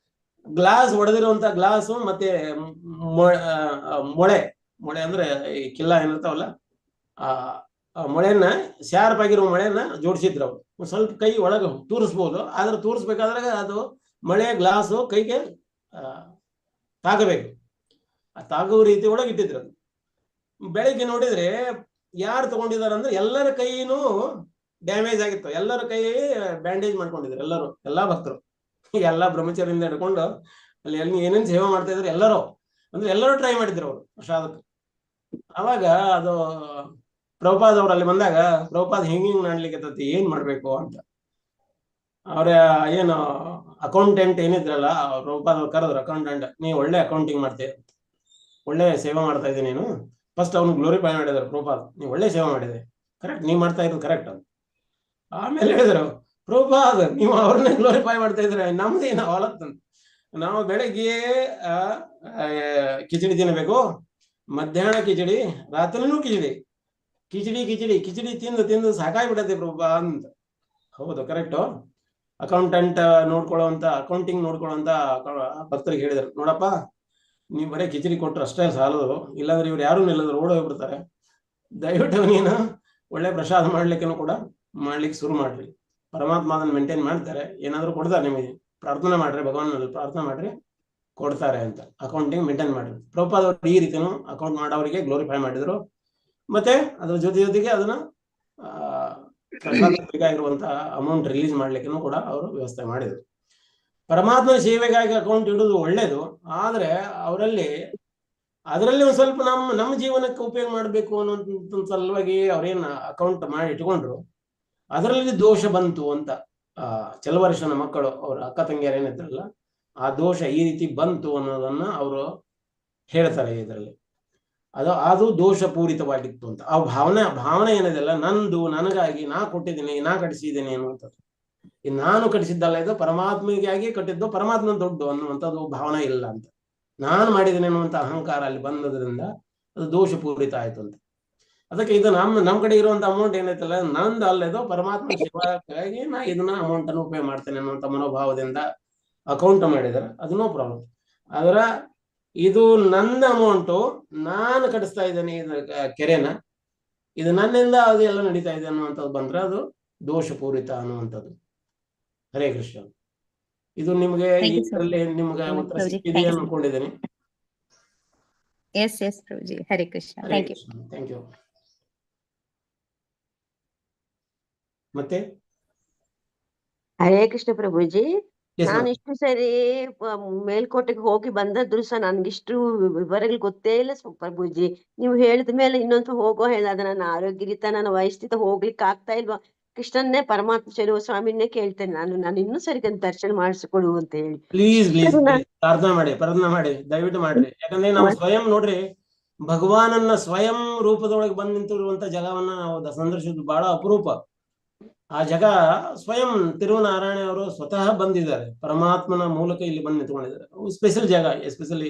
ಗ್ಲಾಸ್ ಒಡೆದಿರುವಂತ ಗ್ಲಾಸು ಮತ್ತೆ ಮೊಳೆ ಅಂದ್ರೆ ಈ ಕಿಲ್ಲ ಏನಿರ್ತಾವಲ್ಲ, ಆ ಮೊಳೆನ ಶಾರ್ಪ್ ಆಗಿರೋ ಮೊಳೆನ ಜೋಡಿಸಿದ್ರು. ಅವ್ರು ಒಂದ್ ಸ್ವಲ್ಪ ಕೈ ಒಳಗೆ ತೂರಿಸ್ಬೋದು, ಆದ್ರೆ ತೂರಿಸ್ಬೇಕಾದ್ರೆ ಅದು ಮಳೆ ಗ್ಲಾಸು ಕೈಗೆ ತಾಗಬೇಕು. ಆ ತಾಗುವ ರೀತಿ ಒಳಗೆ ಇಟ್ಟಿದ್ರು. ಬೆಳಿಗ್ಗೆ ನೋಡಿದ್ರೆ ಯಾರು ತಗೊಂಡಿದಾರೆ ಅಂದ್ರೆ ಎಲ್ಲರ ಕೈನೂ ಡ್ಯಾಮೇಜ್ ಆಗಿತ್ತು. ಎಲ್ಲರ ಕೈ ಬ್ಯಾಂಡೇಜ್ ಮಾಡ್ಕೊಂಡಿದ್ರು. ಎಲ್ಲಾ ಭಕ್ತರು, ಎಲ್ಲಾ ಬ್ರಹ್ಮಚಾರಿಯಿಂದ ಹಿಡ್ಕೊಂಡು ಅಲ್ಲಿ ಏನೇನ್ ಸೇವೆ ಮಾಡ್ತಾ ಇದ್ರು ಎಲ್ಲರೂ ಟ್ರೈ ಮಾಡಿದ್ರು ಅವರು ಪ್ರಸಾದಕ್ಕೆ. ಅವಾಗ ಅದು ಪ್ರಭುಪಾದ್ ಅವ್ರು ಅಲ್ಲಿ ಬಂದಾಗ, ಪ್ರಭುಪಾದ್ ಹಿಂಗ್ ಮಾಡ್ಲಿಕ್ಕೆ ಏನ್ ಮಾಡ್ಬೇಕು ಅಂತ ಅವ್ರ ಏನು ಅಕೌಂಟೆಂಟ್ ಏನಿದ್ರಲ್ಲ ರೂಪಾದ ಕರೆದ್ರು ಅಕೌಂಟೆಂಟ್, ನೀ ಒಳ್ಳೆ ಅಕೌಂಟಿಂಗ್ ಮಾಡ್ತೀಯ, ಒಳ್ಳೆ ಸೇವೆ ಮಾಡ್ತಾ ಇದ್ದೀನಿ ನೀನು. ಫಸ್ಟ್ ಅವ್ನು ಗ್ಲೋರಿಫೈ ಮಾಡಿದ್ರು ರೂಪಾದ್, ನೀವು ಒಳ್ಳೆ ಸೇವೆ ಮಾಡಿದೆ, ಕರೆಕ್ಟ್, ನೀವು ಮಾಡ್ತಾ ಇರೋದು ಕರೆಕ್ಟ್ ಅಂತ. ಆಮೇಲೆ ಹೇಳಿದ್ರು ರೂಪಾದ್ ನೀವು ಅವ್ರನ್ನೇ ಗ್ಲೋರಿಫೈ ಮಾಡ್ತಾ ಇದ್ರೆ ನಮ್ದೇನು ಅವಲತ್ತಂತ. ನಾವು ಬೆಳಗ್ಗೆ ಕಿಚಡಿ ತಿನ್ನಬೇಕು, ಮಧ್ಯಾಹ್ನ ಕಿಚಡಿ, ರಾತ್ರಿನೂ ಕಿಚಡಿ, ಕಿಚಡಿ ಕಿಚಡಿ ಕಿಚಡಿ ತಿಂದು ತಿಂದು ಸಾಕಾಗ್ಬಿಡತ್ತೆ ಪ್ರಭಾ ಅಂತ. ಹೌದು, ಕರೆಕ್ಟು. ಅಕೌಂಟೆಂಟ್ ನೋಡ್ಕೊಳ್ಳುವಂತ, ಅಕೌಂಟಿಂಗ್ ನೋಡ್ಕೊಳ್ಳುವಂತ ಭಕ್ತರಿಗೆ ಹೇಳಿದ್ರು, ನೋಡಪ್ಪ ನೀವು ಬರೀ ಕಿಚಡಿ ಕೊಟ್ಟರು ಅಷ್ಟೇ ಸಾಲದು, ಇಲ್ಲಾಂದ್ರೆ ಇವ್ರು ಯಾರು ನಿಲ್ಲದ್ರು ಓಡೋಗ್ಬಿಡ್ತಾರೆ. ದಯವಿಟ್ಟು ನೀನು ಒಳ್ಳೆ ಪ್ರಸಾದ ಮಾಡ್ಲಿಕ್ಕೂ ಕೂಡ ಮಾಡ್ಲಿಕ್ಕೆ ಶುರು ಮಾಡ್ರಿ. ಪರಮಾತ್ಮ ಅದನ್ನ ಮೇಂಟೈನ್ ಮಾಡ್ತಾರೆ, ಏನಾದ್ರು ಕೊಡ್ತಾರೆ ನಿಮಗೆ. ಪ್ರಾರ್ಥನೆ ಮಾಡ್ರಿ, ಭಗವಾನ್ ಪ್ರಾರ್ಥನೆ ಮಾಡ್ರಿ, ಕೊಡ್ತಾರೆ ಅಂತ. ಅಕೌಂಟಿಂಗ್ ಮೇಂಟೈನ್ ಮಾಡ್ರಿ. ಪ್ರಭುಪಾದವ್ರು ಈ ರೀತಿನೂ ಅಕೌಂಟ್ ಮಾಡೋರಿಗೆ ಗ್ಲೋರಿಫೈ ಮಾಡಿದ್ರು. ಮತ್ತೆ ಅದ್ರ ಜೊತೆಗೆ ಅದನ್ನ ಬೇಕಾಗಿರುವಂತ ಅಮೌಂಟ್ ರಿಲೀಸ್ ಮಾಡ್ಲಿಕ್ಕೂ ಕೂಡ ಅವರು ವ್ಯವಸ್ಥೆ ಮಾಡಿದ್ರು. ಪರಮಾತ್ಮನ ಸೇವೆಗಾಗಿ ಅಕೌಂಟ್ ಇಡುವುದು ಒಳ್ಳೇದು, ಆದ್ರೆ ಅದರಲ್ಲಿ ಒಂದ್ ಸ್ವಲ್ಪ ನಮ್ಮ ಜೀವನಕ್ಕೆ ಉಪಯೋಗ ಮಾಡ್ಬೇಕು ಅನ್ನೋ ಸಲುವಾಗಿ ಅವ್ರೇನ್ ಅಕೌಂಟ್ ಮಾಡಿ ಇಟ್ಕೊಂಡ್ರು. ಅದರಲ್ಲಿ ದೋಷ ಬಂತು ಅಂತ ಚಲವರ್ಷನ ಮಕ್ಕಳು, ಅವ್ರ ಅಕ್ಕ ತಂಗಿಯರು ಏನಿದ್ರಲ್ಲ, ಆ ದೋಷ ಈ ರೀತಿ ಬಂತು ಅನ್ನೋದನ್ನ ಅವರು ಹೇಳ್ತಾರೆ ಇದರಲ್ಲಿ. ಅದು ದೋಷ ಪೂರಿತವಾಗಿತ್ತು ಅಂತ. ಆ ಭಾವನೆ ಏನಿದೆಲ್ಲ, ನಂದು, ನನಗಾಗಿ, ನಾ ಕೊಟ್ಟಿದ್ದೀನಿ, ನಾ ಕಟ್ಟಿಸಿದ್ದೀನಿ ಅನ್ನುವಂಥದ್ದು. ಈ ನಾನು ಕಟ್ಟಿಸಿದ್ದಲ್ಲ, ಇದು ಪರಮಾತ್ಮಿಗಾಗಿ ಕಟ್ಟಿದ್ದು, ಪರಮಾತ್ಮ ದೊಡ್ಡ ಅನ್ನುವಂಥದ್ದು ಭಾವನೆ ಇಲ್ಲ ಅಂತ. ನಾನು ಮಾಡಿದ್ದೀನಿ ಅನ್ನುವಂಥ ಅಹಂಕಾರ ಅಲ್ಲಿ ಬಂದದ್ರಿಂದ ಅದು ದೋಷ ಪೂರಿತ ಆಯ್ತು ಅಂತ. ಅದಕ್ಕೆ ಇದು ನಮ್ಮ ಕಡೆ ಇರುವಂತ ಅಮೌಂಟ್ ಏನೈತಲ್ಲ, ನಂದು ಅಲ್ಲದು, ಪರಮಾತ್ಮ ಸೇವಾಗಾಗಿ ನಾ ಇದನ್ನ ಅಮೌಂಟ್ ಅನ್ನು ಉಪಯೋಗ ಮಾಡ್ತೇನೆ ಅನ್ನುವಂಥ ಮನೋಭಾವದಿಂದ ಅಕೌಂಟ್ ಮಾಡಿದಾರೆ, ಅದು ನೋ ಪ್ರಾಬ್ಲಮ್. ಆದ್ರ ಇದು ನನ್ನ ಅಮೌಂಟು, ನಾನು ಕಟ್ಟಿಸ್ತಾ ಇದ್ದೇನೆ ಕೆರೆನ, ಇದು ನನ್ನಿಂದ ಅದೆಲ್ಲ ನಡೀತಾ ಇದೆ ಅನ್ನುವಂಥದ್ದು ಬಂದ್ರೆ ಅದು ದೋಷಪೂರಿತ ಅನ್ನುವಂಥದ್ದು. ಹರೇ ಕೃಷ್ಣ. ಇದು ನಿಮ್ಗೆ ಇದರಲ್ಲಿ ನಿಮ್ಗೆ ಉತ್ತರ ಸಿಕ್ಕಿದೆ ಅನ್ಕೊಂಡಿದ್ದೀನಿ. Yes Prabhuji, Hare Krishna. Thank you. ಮತ್ತೆ ಹರೇ ಕೃಷ್ಣ ಪ್ರಭುಜಿ. ನಾನು ಇಷ್ಟು ಸರಿ ಮೇಲ್ಕೋಟೆಗೆ ಹೋಗಿ ಬಂದದ್ರು ಸಹ ನನ್ಗಿಷ್ಟು ವಿವರಗಳು ಗೊತ್ತೇ ಇಲ್ಲ ಪ್ರಭುಜಿ. ನೀವು ಹೇಳಿದ ಮೇಲೆ ಇನ್ನೊಂದು ಹೋಗೋ ಹೇಳದ, ನನ್ನ ಆರೋಗ್ಯರಿತ, ನನ್ನ ವಯಸ್ಸಿತ ಹೋಗ್ಲಿಕ್ಕೆ ಆಗ್ತಾ ಇಲ್ವಾ, ಕೃಷ್ಣನ್ನೇ ಪರಮಾತ್ಮ ಚೆಲುವ ಸ್ವಾಮಿನೇ ಕೇಳ್ತೇನೆ ನಾನು ಇನ್ನೂ ಸರಿ ದರ್ಶನ ಮಾಡಿಸಿಕೊಡು ಅಂತ ಹೇಳಿ. ಪ್ಲೀಸ್ ಪ್ರಾರ್ಥನೆ ಮಾಡಿ ದಯವಿಟ್ಟು ಮಾಡ್ರಿ. ಯಾಕಂದ್ರೆ ನಾವು ಸ್ವಯಂ ನೋಡ್ರಿ, ಭಗವಾನನ್ನ ಸ್ವಯಂ ರೂಪದೊಳಗೆ ಬಂದು ನಿಂತಿರುವಂತ ಜಗವನ್ನ ನಾವು ಸಂದರ್ಶಿಸುವುದು ಬಹಳ ಅಪರೂಪ. ಆ ಜಗ ಸ್ವಯಂ ತಿರುನಾರಾಯಣ ಅವರು ಸ್ವತಃ ಬಂದಿದ್ದಾರೆ, ಪರಮಾತ್ಮನ ಮೂಲಕ ಇಲ್ಲಿ ಬಂದು ನಿಂತ್ಕೊಂಡಿದ್ದಾರೆ. ಸ್ಪೆಷಲ್ ಜಾಗ, ಎಸ್ಪೆಷಲಿ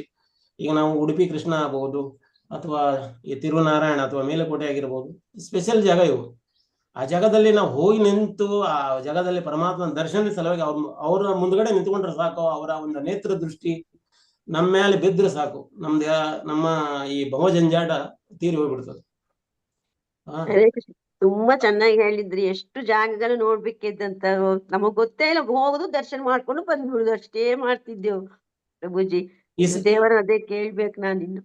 ಈಗ ನಾವು ಉಡುಪಿ ಕೃಷ್ಣ ಆಗಬಹುದು, ಅಥವಾ ಈ ತಿರುನಾರಾಯಣ ಅಥವಾ ಮೇಲುಕೋಟೆ ಆಗಿರ್ಬೋದು, ಸ್ಪೆಷಲ್ ಜಾಗ ಇವು. ಆ ಜಾಗದಲ್ಲಿ ನಾವು ಹೋಗಿ ನಿಂತು ಆ ಜಾಗದಲ್ಲಿ ಪರಮಾತ್ಮನ ದರ್ಶನದ ಸಲುವಾಗಿ ಅವ್ರ ಮುಂದ್ಗಡೆ ನಿಂತ್ಕೊಂಡ್ರೆ ಸಾಕು, ಅವರ ಒಂದು ನೇತ್ರ ದೃಷ್ಟಿ ನಮ್ಮ ಮೇಲೆ ಬಿದ್ರೆ ಸಾಕು, ನಮ್ಮ ಈ ಭವಜಂಜಾಟ ತೀರಿ ಹೋಗ್ಬಿಡ್ತದೆ. ತುಂಬಾ ಚೆನ್ನಾಗಿ ಹೇಳಿದ್ರಿ. ಎಷ್ಟು ಜಾಗಗಳು ನೋಡ್ಬೇಕಿದ್ದಂತ ನಮಗ್ ಗೊತ್ತೇ ಇಲ್ಲ, ಹೋಗುದು ದರ್ಶನ ಮಾಡ್ಕೊಂಡು ಬಂದ್ಬಿಡುದು ಅಷ್ಟೇ ಮಾಡ್ತಿದ್ದೆವು ಪ್ರಭುಜಿ. ದೇವರ ಅದೇ ಕೇಳ್ಬೇಕು ನಾನು ಇನ್ನು,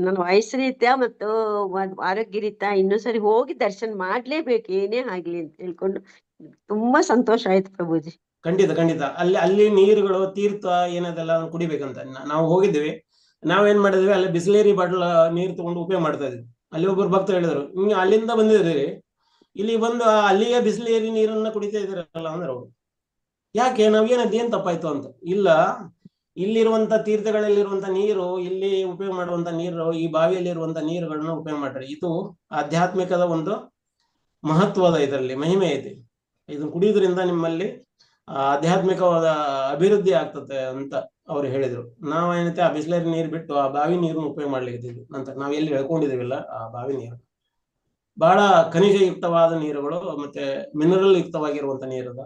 ನನ್ನ ವಯಸ್ಸು ರೀತ್ಯ ಮತ್ತು ಆರೋಗ್ಯ ರೀತ್ಯ ಇನ್ನೂ ಸರಿ ಹೋಗಿ ದರ್ಶನ ಮಾಡ್ಲೇಬೇಕು, ಏನೇ ಆಗ್ಲಿ ಅಂತ ಹೇಳ್ಕೊಂಡು ತುಂಬಾ ಸಂತೋಷ ಆಯ್ತು ಪ್ರಭುಜಿ. ಖಂಡಿತ ಅಲ್ಲಿ ನೀರುಗಳು ತೀರ್ಥ ಏನದೆಲ್ಲ ಕುಡಿಬೇಕಂತ ನಾವು ಹೋಗಿದ್ವಿ. ನಾವೇನ್ ಮಾಡಿದ್ವಿ, ಅಲ್ಲಿ ಬಿಸ್ಲೇರಿ ಬಾಟಲ್ ನೀರು ತಗೊಂಡು ಉಪಯೋಗ ಮಾಡ್ತಾ ಇದ್ವಿ. ಅಲ್ಲಿ ಒಬ್ಬರು ಭಕ್ತರು ಹೇಳಿದ್ರು, ಹಿಂಗೆ ಅಲ್ಲಿಂದ ಬಂದಿದ್ರಿ, ಇಲ್ಲಿ ಬಂದು ಅಲ್ಲಿಗೆ ಬಿಸಿಲೇರಿ ನೀರನ್ನ ಕುಡಿತಾ ಇದ್ರಲ್ಲ ಅಂದ್ರೆ ಅವರು, ಯಾಕೆ ನಾವೇನದೇನ್ ತಪ್ಪಾಯ್ತು ಅಂತ. ಇಲ್ಲ, ಇಲ್ಲಿರುವಂತ ತೀರ್ಥಗಳಲ್ಲಿರುವಂತ ನೀರು, ಇಲ್ಲಿ ಉಪಯೋಗ ಮಾಡುವಂತ ನೀರು, ಈ ಬಾವಿಯಲ್ಲಿರುವಂತ ನೀರುಗಳನ್ನ ಉಪಯೋಗ ಮಾಡ್ರಿ. ಇದು ಆಧ್ಯಾತ್ಮಿಕದ ಒಂದು ಮಹತ್ವದ ಇದರಲ್ಲಿ ಮಹಿಮೆ ಐತಿ. ಇದನ್ನ ಕುಡಿಯೋದ್ರಿಂದ ನಿಮ್ಮಲ್ಲಿ ಆಧ್ಯಾತ್ಮಿಕವಾದ ಅಭಿವೃದ್ಧಿ ಆಗ್ತದೆ ಅಂತ ಅವ್ರು ಹೇಳಿದ್ರು. ನಾವೇನೈತೆ ಆ ಬಿಸ್ಲೇರಿ ನೀರು ಬಿಟ್ಟು ಆ ಬಾವಿ ನೀರನ್ನು ಉಪಯೋಗ ಮಾಡ್ಲಿಕ್ಕೆ ನಂತರ ನಾವ್ ಎಲ್ಲಿ ಹೇಳ್ಕೊಂಡಿದೀವಿಲ್ಲ, ಆ ಬಾವಿ ನೀರು ಬಹಳ ಖನಿಜಯುಕ್ತವಾದ ನೀರುಗಳು, ಮತ್ತೆ ಮಿನರಲ್ ಯುಕ್ತವಾಗಿರುವಂತ ನೀರದ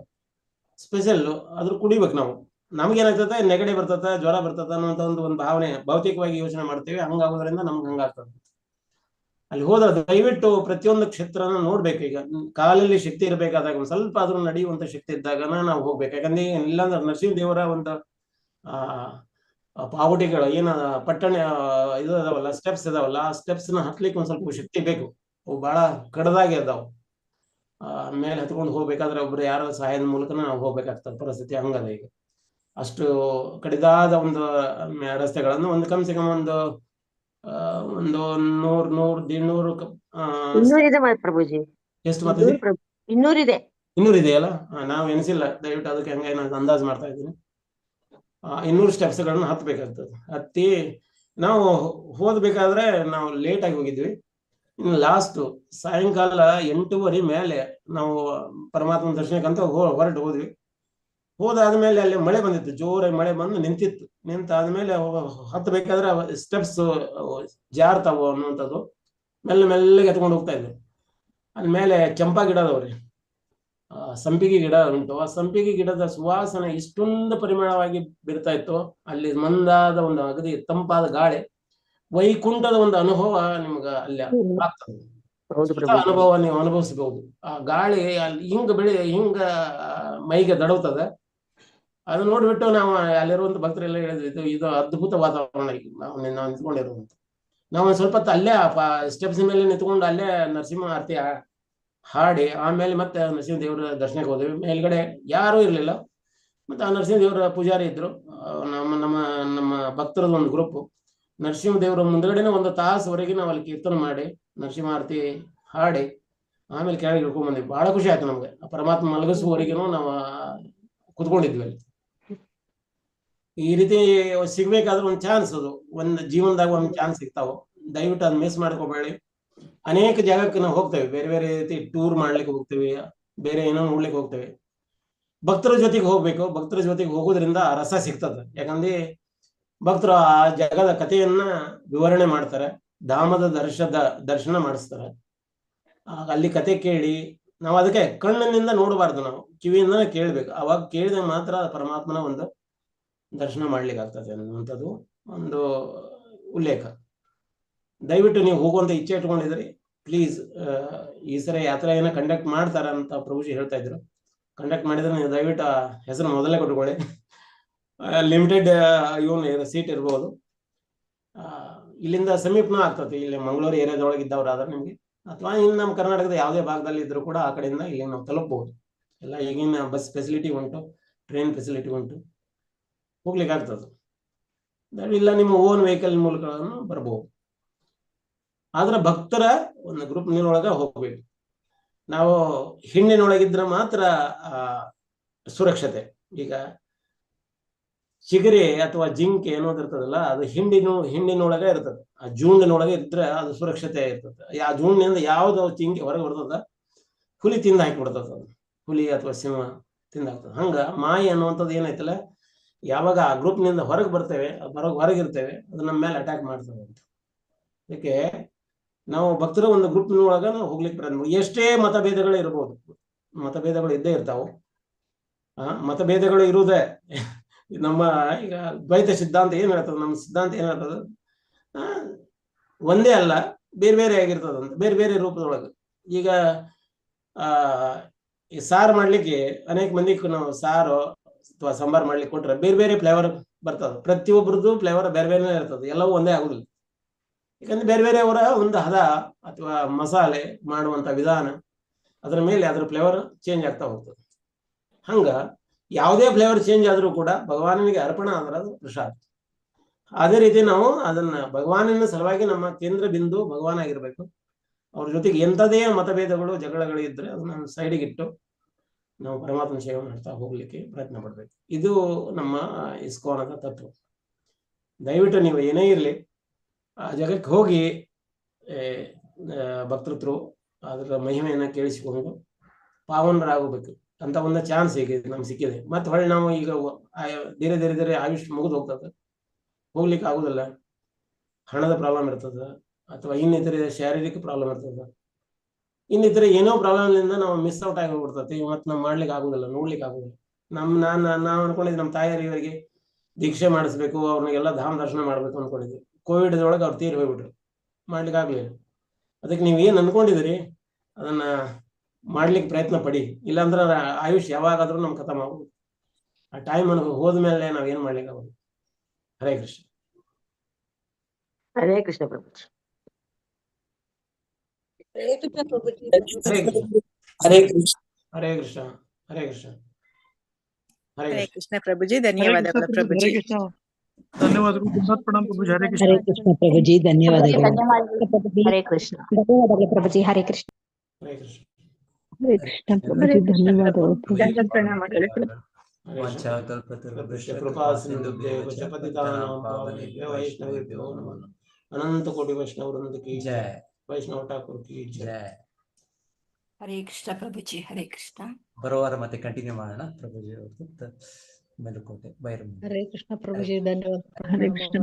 ಸ್ಪೆಷಲ್. ಅದ್ರ ಕುಡಿಬೇಕು ನಾವು. ನಮ್ಗೇನಾಗ್ತದೆ, ನೆಗಡಿ ಬರ್ತದೆ, ಜ್ವರ ಬರ್ತದೆ ಅನ್ನುವಂತ ಒಂದು ಭಾವನೆ ಭೌತಿಕವಾಗಿ ಯೋಚನೆ ಮಾಡ್ತೇವೆ. ಹಂಗಾಗೋದ್ರಿಂದ ನಮ್ಗೆ ಹಂಗಾಗ್ತದೆ. ಅಲ್ಲಿ ಹೋದ್ರೆ ದಯವಿಟ್ಟು ಪ್ರತಿಯೊಂದು ಕ್ಷೇತ್ರನ ನೋಡ್ಬೇಕು. ಈಗ ಕಾಲಲ್ಲಿ ಶಕ್ತಿ ಇರಬೇಕಾದಾಗ, ಒಂದ್ ಸ್ವಲ್ಪ ಆದ್ರೂ ನಡೆಯುವಂತ ಶಕ್ತಿ ಇದ್ದಾಗನ ನಾವು ಹೋಗ್ಬೇಕು. ಯಾಕಂದ್ರೆ ಇಲ್ಲಾಂದ್ರೆ ನರಸಿಂಹ ದೇವರ ಒಂದು ಪಾವಟಿಗಳು ಏನ ಪಟ್ಟಣ ಇದು ಅದಾವಲ್ಲ, ಸ್ಟೆಪ್ಸ್ ಇದಾವಲ್ಲ, ಆ ಸ್ಟೆಪ್ಸ್ ನ ಹತ್ಲಿಕ್ಕೆ ಒಂದ್ ಸ್ವಲ್ಪ ಶಕ್ತಿ ಬೇಕು. ಅವು ಬಹಳ ಕಡದಾಗಿ ಅದಾವ. ಮೇಲೆ ಹತ್ಕೊಂಡು ಹೋಗ್ಬೇಕಾದ್ರೆ ಒಬ್ರು ಯಾರ ಸಹಾಯದ ಮೂಲಕನ ನಾವು ಹೋಗ್ಬೇಕಾಗ್ತದೆ. ಪರಿಸ್ಥಿತಿ ಹಂಗದ ಈಗ. ಅಷ್ಟು ಕಡಿದಾದ ಒಂದು ರಸ್ತೆಗಳನ್ನು ಒಂದು ಕಮ್ಸೆ ಕಮ್ ಒಂದು 100-150 ಇನ್ನೂರಿದೆ ಪ್ರಭುಜಿ. ಎಷ್ಟು ಮಾತಿದೆ? 200 ಇದೆ. 200 ಇದೆಯಲ್ಲ, ನಾವು ಎನಿಸಿಲ್ಲ, ದಯವಿಟ್ಟು ಅದಕ್ಕೆ ಹಂಗೆ ನಾನು ಅಂದಾಜು ಮಾಡ್ತಾ ಇದ್ದೀನಿ. 200 ಸ್ಟೆಪ್ಸ್ಗಳನ್ನ ಹತ್ತಬೇಕಾಗ್ತದೆ. ಹತ್ತಿ ನಾವು ಹೋದ್ಬೇಕಾದ್ರೆ ನಾವು ಲೇಟ್ ಆಗಿ ಹೋಗಿದ್ವಿ. ಇನ್ನು ಲಾಸ್ಟ್ ಸಾಯಂಕಾಲ 8:30 ಮೇಲೆ ನಾವು ಪರಮಾತ್ಮ ದರ್ಶನಕ್ಕಂತ ಹೊರಟು ಹೋದ್ವಿ. ಹೋದಾದ್ಮೇಲೆ ಅಲ್ಲಿ ಮಳೆ ಬಂದಿತ್ತು, ಜೋರಾಗಿ ಮಳೆ ಬಂದು ನಿಂತಾದ್ಮೇಲೆ ಹತ್ತಬೇಕಾದ್ರೆ ಸ್ಟೆಪ್ಸ್ ಜಾರ್ತಾವು ಅನ್ನುವಂಥದ್ದು ಮೆಲ್ಲ ಮೆಲ್ಲಗೆ ಎತ್ಕೊಂಡು ಹೋಗ್ತಾ ಇದ್ವಿ. ಅದ್ಮೇಲೆ ಚಂಪಾ ಗಿಡ ಅದಾವ್ರಿ, ಸಂಪಿಗೆ ಗಿಡ ಉಂಟು. ಆ ಸಂಪಿಗೆ ಗಿಡದ ಸುವಾಸನೆ ಇಷ್ಟೊಂದು ಪರಿಮಳವಾಗಿ ಬಿಡ್ತಾ ಇತ್ತು. ಅಲ್ಲಿ ಮಂದಾದ ಒಂದು ಅಗದಿ ತಂಪಾದ ಗಾಳಿ, ವೈಕುಂಠದ ಒಂದು ಅನುಭವ ನಿಮ್ಗ ಅಲ್ಲಿ ಆಗ್ತದೆ. ಅನುಭವ ನೀವು ಅನುಭವಿಸಬಹುದು. ಆ ಗಾಳಿ ಅಲ್ಲಿ ಹಿಂಗ ಮೈಗೆ ದಡವುತ್ತದೆ. ಅದು ನೋಡ್ಬಿಟ್ಟು ನಾವು ಅಲ್ಲಿರುವಂತ ಭಕ್ತರೆಲ್ಲ ಹೇಳಿದ್ವಿ, ಇದು ಅದ್ಭುತ ವಾತಾವರಣ ನಾವು ನಿಂತ್ಕೊಂಡಿರುವಂತ. ನಾವು ಒಂದ್ ಸ್ವಲ್ಪ ಹೊತ್ತು ಅಲ್ಲೇ ಸ್ಟೆಪ್ಸ್ ಮೇಲೆ ನಿಂತ್ಕೊಂಡು ಅಲ್ಲೇ ನರಸಿಂಹ ಆರತಿ ಹಾಡಿ ಆಮೇಲೆ ಮತ್ತೆ ನರಸಿಂಹ ದೇವರ ದರ್ಶನಕ್ಕೆ ಹೋದ್ವಿ. ಮೇಲ್ಗಡೆ ಯಾರೂ ಇರ್ಲಿಲ್ಲ. ಮತ್ತೆ ಆ ನರಸಿಂಹ ದೇವರ ಪೂಜಾರಿ ಇದ್ರು, ನಮ್ಮ ಭಕ್ತರದ ಒಂದು ಗ್ರೂಪ್. ನರಸಿಂಹ ದೇವರ ಮುಂದ್ಗಡೆನೆ 1 ತಾಸುವರೆಗೆ ನಾವು ಅಲ್ಲಿ ಕೀರ್ತನೆ ಮಾಡಿ ನರಸಿಂಹ ಆರತಿ ಹಾಡಿ ಆಮೇಲೆ ಕೆಳಗೆ ಇಳ್ಕೊಂಡ್ ಬಂದ್ವಿ. ಬಹಳ ಖುಷಿ ಆಯ್ತು ನಮ್ಗೆ. ಪರಮಾತ್ಮ ಮಲಗಿಸುವವರೆಗೂ ನಾವು ಕುತ್ಕೊಂಡಿದ್ವಿ ಅಲ್ಲಿ. ಈ ರೀತಿ ಸಿಗ್ಬೇಕಾದ್ರೆ ಒಂದು ಚಾನ್ಸ್, ಅದು ಒಂದು ಜೀವನದಾಗ ಒಂದು ಚಾನ್ಸ್ ಸಿಗ್ತಾವ. ದಯವಿಟ್ಟು ಅದ್ ಮಿಸ್ ಮಾಡ್ಕೋಬೇಡಿ. ಅನೇಕ ಜಾಗಕ್ಕೆ ನಾವು ಹೋಗ್ತೇವೆ, ಬೇರೆ ಬೇರೆ ರೀತಿ ಟೂರ್ ಮಾಡ್ಲಿಕ್ಕೆ ಹೋಗ್ತೇವೆ, ಬೇರೆ ಏನೋ ನೋಡ್ಲಿಕ್ಕೆ ಹೋಗ್ತೇವೆ. ಭಕ್ತರ ಜೊತೆಗೆ ಹೋಗ್ಬೇಕು. ಭಕ್ತರ ಜೊತೆಗೆ ಹೋಗೋದ್ರಿಂದ ರಸ ಸಿಗ್ತದೆ. ಯಾಕಂದ್ರೆ ಭಕ್ತರು ಆ ಜಾಗದ ಕಥೆಯನ್ನ ವಿವರಣೆ ಮಾಡ್ತಾರೆ, ಧಾಮದ ದರ್ಶನ ಮಾಡಿಸ್ತಾರೆ. ಅಲ್ಲಿ ಕತೆ ಕೇಳಿ ನಾವು ಅದಕ್ಕೆ ಕಣ್ಣಿನಿಂದ ನೋಡಬಾರ್ದು, ನಾವು ಕಿವಿಯಿಂದ ಕೇಳ್ಬೇಕು. ಅವಾಗ ಕೇಳಿದಾಗ ಮಾತ್ರ ಪರಮಾತ್ಮನ ಒಂದು ದರ್ಶನ ಮಾಡ್ಲಿಕ್ಕೆ ಆಗ್ತದೆ ಅನ್ನುವಂಥದ್ದು ಒಂದು ಉಲ್ಲೇಖ. ದಯವಿಟ್ಟು ನೀವು ಹೋಗುವಂತ ಇಚ್ಛೆ ಇಟ್ಕೊಂಡಿದ್ರಿ, ಪ್ಲೀಸ್ ಈ ಸರಿ ಯಾತ್ರೆಯನ್ನ ಕಂಡಕ್ಟ್ ಮಾಡ್ತಾರ ಅಂತ ಪ್ರಭುಜಿ ಹೇಳ್ತಾ ಇದ್ರು. ಕಂಡಕ್ಟ್ ಮಾಡಿದ್ರೆ ನೀವು ದಯವಿಟ್ಟು ಹೆಸರು ಮೊದಲೇ ಕೊಟ್ಕೊಳ್ಳಿ. ಲಿಮಿಟೆಡ್ ಸೀಟ್ ಇರ್ಬೋದು. ಇಲ್ಲಿಂದ ಸಮೀಪನೂ ಆಗ್ತದೆ, ಇಲ್ಲಿ ಮಂಗಳೂರು ಏರಿಯಾದೊಳಗೆ ಇದ್ದವ್ರಾದ್ರೆ ನಿಮ್ಗೆ, ಅಥವಾ ಇನ್ನು ನಮ್ಮ ಕರ್ನಾಟಕದ ಯಾವುದೇ ಭಾಗದಲ್ಲಿ ಇದ್ರೂ ಕೂಡ ಆ ಕಡೆಯಿಂದ ಇಲ್ಲಿ ನಾವು ತಲುಪಬಹುದು. ಎಲ್ಲ ಈಗಿನ ಬಸ್ ಫೆಸಿಲಿಟಿ ಉಂಟು, ಟ್ರೈನ್ ಫೆಸಿಲಿಟಿ ಉಂಟು, ಹೋಗ್ಲಿಕ್ಕೆ ಆಗ್ತದೆ. ಇಲ್ಲ ನಿಮ್ಮ ಓನ್ ವೆಹಿಕಲ್ ಮೂಲಕ ಬರ್ಬೋದು. ಆದ್ರೆ ಭಕ್ತರ ಒಂದು ಗ್ರೂಪ್ನೊಳಗ ಹೋಗ್ಬೇಕು. ನಾವು ಹಿಂಡಿನೊಳಗಿದ್ರೆ ಮಾತ್ರ ಸುರಕ್ಷತೆ. ಈಗ ಚಿಗರೆ ಅಥವಾ ಜಿಂಕೆ ಅನ್ನೋದಿರ್ತದಲ್ಲ, ಅದು ಹಿಂಡಿನೊಳಗೆ ಇರ್ತದೆ. ಆ ಜೂಂಡಿನೊಳಗೆ ಇದ್ರೆ ಅದು ಸುರಕ್ಷತೆ ಇರ್ತದೆ. ಆ ಜೂಂಡಿನಿಂದ ಯಾವ್ದು ಚಿಂಕೆ ಹೊರಗೆ ಬರ್ತದ, ಹುಲಿ ತಿಂದು ಹಾಕಿಬಿಡ್ತದ. ಅದು ಹುಲಿ ಅಥವಾ ಸಿಂಹ ತಿಂದಾಗ್ತದೆ. ಹಂಗ ಮಾಯಿ ಅನ್ನುವಂಥದ್ದು ಏನೈತಲ್ಲ, ಯಾವಾಗ ಆ ಗ್ರೂಪ್ನಿಂದ ಹೊರಗೆ ಬರ್ತೇವೆ, ಹೊರಗಿರ್ತೇವೆ, ಅದು ನಮ್ಮ ಮೇಲೆ ಅಟ್ಯಾಕ್ ಮಾಡ್ತದೆ ಅಂತ. ಅದಕ್ಕೆ ನಾವು ಭಕ್ತರ ಒಂದು ಗ್ರೂಪ್ನೊಳಗ ನಾವು ಹೋಗ್ಲಿಕ್ಕೆ ಪ್ರಯತ್ನ. ಎಷ್ಟೇ ಮತಭೇದಗಳು ಇರ್ಬೋದು, ಮತಭೇದಗಳು ಇದ್ದೇ ಇರ್ತಾವು. ಮತಭೇದಗಳು ಇರುವುದೇ ನಮ್ಮ ಈಗ ದ್ವೈತ ಸಿದ್ಧಾಂತ ಏನ್ ಹೇಳ್ತದೆ, ನಮ್ಮ ಸಿದ್ಧಾಂತ ಏನ್ ಹೇಳ್ತದೆ, ಒಂದೇ ಅಲ್ಲ, ಬೇರೆ ಬೇರೆ ಆಗಿರ್ತದಂತ, ಬೇರೆ ಬೇರೆ ರೂಪದೊಳಗೆ. ಈಗ ಈ ಸಾರು ಮಾಡ್ಲಿಕ್ಕೆ ಅನೇಕ ಮಂದಿಗೆ ನಾವು ಸಾರು ಅಥವಾ ಸಾಂಬಾರ್ ಮಾಡ್ಲಿಕ್ಕೆ ಕೊಟ್ರೆ ಬೇರೆ ಬೇರೆ ಫ್ಲೇವರ್ ಬರ್ತದೆ. ಪ್ರತಿಯೊಬ್ಬರದ್ದು ಫ್ಲೇವರ್ ಬೇರೆ ಬೇರೆ ಇರ್ತದೆ, ಎಲ್ಲವೂ ಒಂದೇ ಆಗುದಿಲ್ಲ. ಯಾಕಂದ್ರೆ ಬೇರೆ ಬೇರೆಯವರ ಒಂದು ಹದ ಅಥವಾ ಮಸಾಲೆ ಮಾಡುವಂತ ವಿಧಾನ, ಅದರ ಮೇಲೆ ಅದರ ಫ್ಲೇವರ್ ಚೇಂಜ್ ಆಗ್ತಾ ಹೋಗ್ತದೆ. ಹಂಗ ಯಾವುದೇ ಫ್ಲೇವರ್ ಚೇಂಜ್ ಆದ್ರೂ ಕೂಡ ಭಗವಾನನಿಗೆ ಅರ್ಪಣ ಅಂದ್ರೆ ಅದು ಪ್ರಸಾದ. ಅದೇ ರೀತಿ ನಾವು ಅದನ್ನ ಭಗವಾನನ ಸಲುವಾಗಿ ನಮ್ಮ ಕೇಂದ್ರ ಬಿಂದು ಭಗವಾನ್ ಆಗಿರ್ಬೇಕು. ಅವ್ರ ಜೊತೆಗೆ ಎಂಥದೇ ಮತಭೇದಗಳು ಜಗಳಗಳು ಇದ್ರೆ ಅದನ್ನ ಸೈಡಿಗೆ ಇಟ್ಟು ನಾವು ಪರಮಾತ್ಮ ಸೇವೆ ಮಾಡ್ತಾ ಹೋಗ್ಲಿಕ್ಕೆ ಪ್ರಯತ್ನ ಪಡ್ಬೇಕು. ಇದು ನಮ್ಮ ಇಸ್ಕಾನದ ತತ್ವ. ದಯವಿಟ್ಟು ನೀವು ಏನೇ ಇರಲಿ ಆ ಜಾಗಕ್ಕೆ ಹೋಗಿ ಭಕ್ತೃತ್ರು ಅದರ ಮಹಿಮೆಯನ್ನ ಕೇಳಿಸಿಕೊಂಡು ಪಾವನರಾಗಬೇಕು ಅಂತ ಒಂದು ಚಾನ್ಸ್ ಈಗ ನಮ್ಗೆ ಸಿಕ್ಕಿದೆ. ಮತ್ತೆ ಹೊಳ್ಳಿ ನಾವು ಈಗ ಧೀರೆ ಧೀರೆ ಧೀರೆ ಆಯುಷ್ ಮುಗಿದು ಹೋಗ್ತದೆ, ಹೋಗ್ಲಿಕ್ಕೆ ಆಗುದಿಲ್ಲ. ಹಣದ ಪ್ರಾಬ್ಲಮ್ ಇರ್ತದೆ, ಅಥವಾ ಇನ್ನಿತರೆ ಶಾರೀರಿಕ ಪ್ರಾಬ್ಲಮ್ ಇರ್ತದೆ, ಇನ್ನಿತರೆ ಏನೋ ಪ್ರಾಬ್ಲಮ್ನಿಂದ ನಾವು ಮಿಸ್ ಔಟ್ ಆಗಿ ಹೋಗ್ಬಿಡ್ತೈತಿ. ಮತ್ತೆ ನಾವು ಮಾಡ್ಲಿಕ್ಕೆ ಆಗುದಿಲ್ಲ, ನೋಡ್ಲಿಕ್ಕೆ ಆಗುದಿಲ್ಲ. ನಾವು ಅನ್ಕೊಂಡಿದ್ವಿ ನಮ್ಮ ತಾಯಿಯವರಿಗೆ ದೀಕ್ಷೆ ಮಾಡಿಸ್ಬೇಕು, ಅವ್ರನ್ನೆಲ್ಲ ಧಾಮ ದರ್ಶನ ಮಾಡ್ಬೇಕು ಅನ್ಕೊಂಡಿದ್ವಿ. ಕೋವಿಡ್ ಒಳಗೆ ಅವ್ರು ತೀರಿ ಹೋಗ್ಬಿಟ್ರು, ಮಾಡ್ಲಿಕ್ಕೆ ಆಗ್ಲಿಲ್ಲ. ಅದಕ್ಕೆ ನೀವು ಏನ್ ಅನ್ಕೊಂಡಿದ್ರಿ ಅದನ್ನ ಮಾಡ್ಲಿಕ್ಕೆ ಪ್ರಯತ್ನ ಪಡಿ. ಇಲ್ಲಾಂದ್ರೆ ಆಯುಷ್ ಯಾವಾಗಾದ್ರೂ ನಮ್ ಖತಮ್ ಆಗೋದು. ಆ ಟೈಮ್ ಹೋದ್ಮೇಲೆ ನಾವ್ ಏನ್ ಮಾಡ್ಲಿಕ್ಕೆ ಆಗೋದು. ಹರೇ ಕೃಷ್ಣ. ಹರೇ ಕೃಷ್ಣ ಪ್ರಭುಜಿ. ಹರೇ ಕೃಷ್ಣ. ಹರೇ ಕೃಷ್ಣ. ಹರೇ ಕೃಷ್ಣ. ಹರೇ ಕೃಷ್ಣ. ಹರೇ ಹರೇ ಕೃಷ್ಣ. ಕೃಷ್ಣ ಪ್ರಭುಜಿ, ಧನ್ಯವಾದಗಳು ಪ್ರಭುಜಿ. ಧನ್ಯವಾದಗಳು. ದಂಡೋತ್ ಪ್ರಣಾಮ ಪ್ರಭುಜಿ. ಹರೇ ಕೃಷ್ಣ. ಹರೇ ಕೃಷ್ಣ ಪ್ರಭುಜಿ, ಧನ್ಯವಾದಗಳು. ಹರೇ ಕೃಷ್ಣ. ಧನ್ಯವಾದಗಳು ಪ್ರಭುಜಿ. ಹರೇ ಕೃಷ್ಣ. ಹರೇ ಕೃಷ್ಣ. ಹರೇ ಕೃಷ್ಣ ಪ್ರಭುಜಿ ಧನ್ಯವಾದಗಳು ಪ್ರಭುಜಿ. ಕೃಪಾ ಸಿಂಧುಭ್ಯೋ ಚ ಪತಿತಾನಾಂ ಪಾವನೇಭ್ಯೋ ವೈಷ್ಣವೇಭ್ಯೋ ನಮಃ. ಅನಂತ ಕೋಟಿ ವೈಷ್ಣವ ವೃಂದ ಕಿ ಜಯ. ವೈಷ್ಣವ ಠಾಕೂರ್ ಕಿ ಜಯ. ಹರೇ ಕೃಷ್ಣ ಪ್ರಭುಜಿ, ಹರೇ ಕೃಷ್ಣ. ಬರೋವಾರ ಮತ್ತೆ ಕಂಟಿನ್ಯೂ ಮಾಡೋಣ ಪ್ರಭುಜಿ ಅವ್ರದ್ದು ಮೇಲುಕೋಟೆ ಬೈರಮುಂಡಿ. ಹರೇ ಕೃಷ್ಣ ಪ್ರಭುಜಿ ಧನ್ಯವಾದ. ಹರೇ ಕೃಷ್ಣ.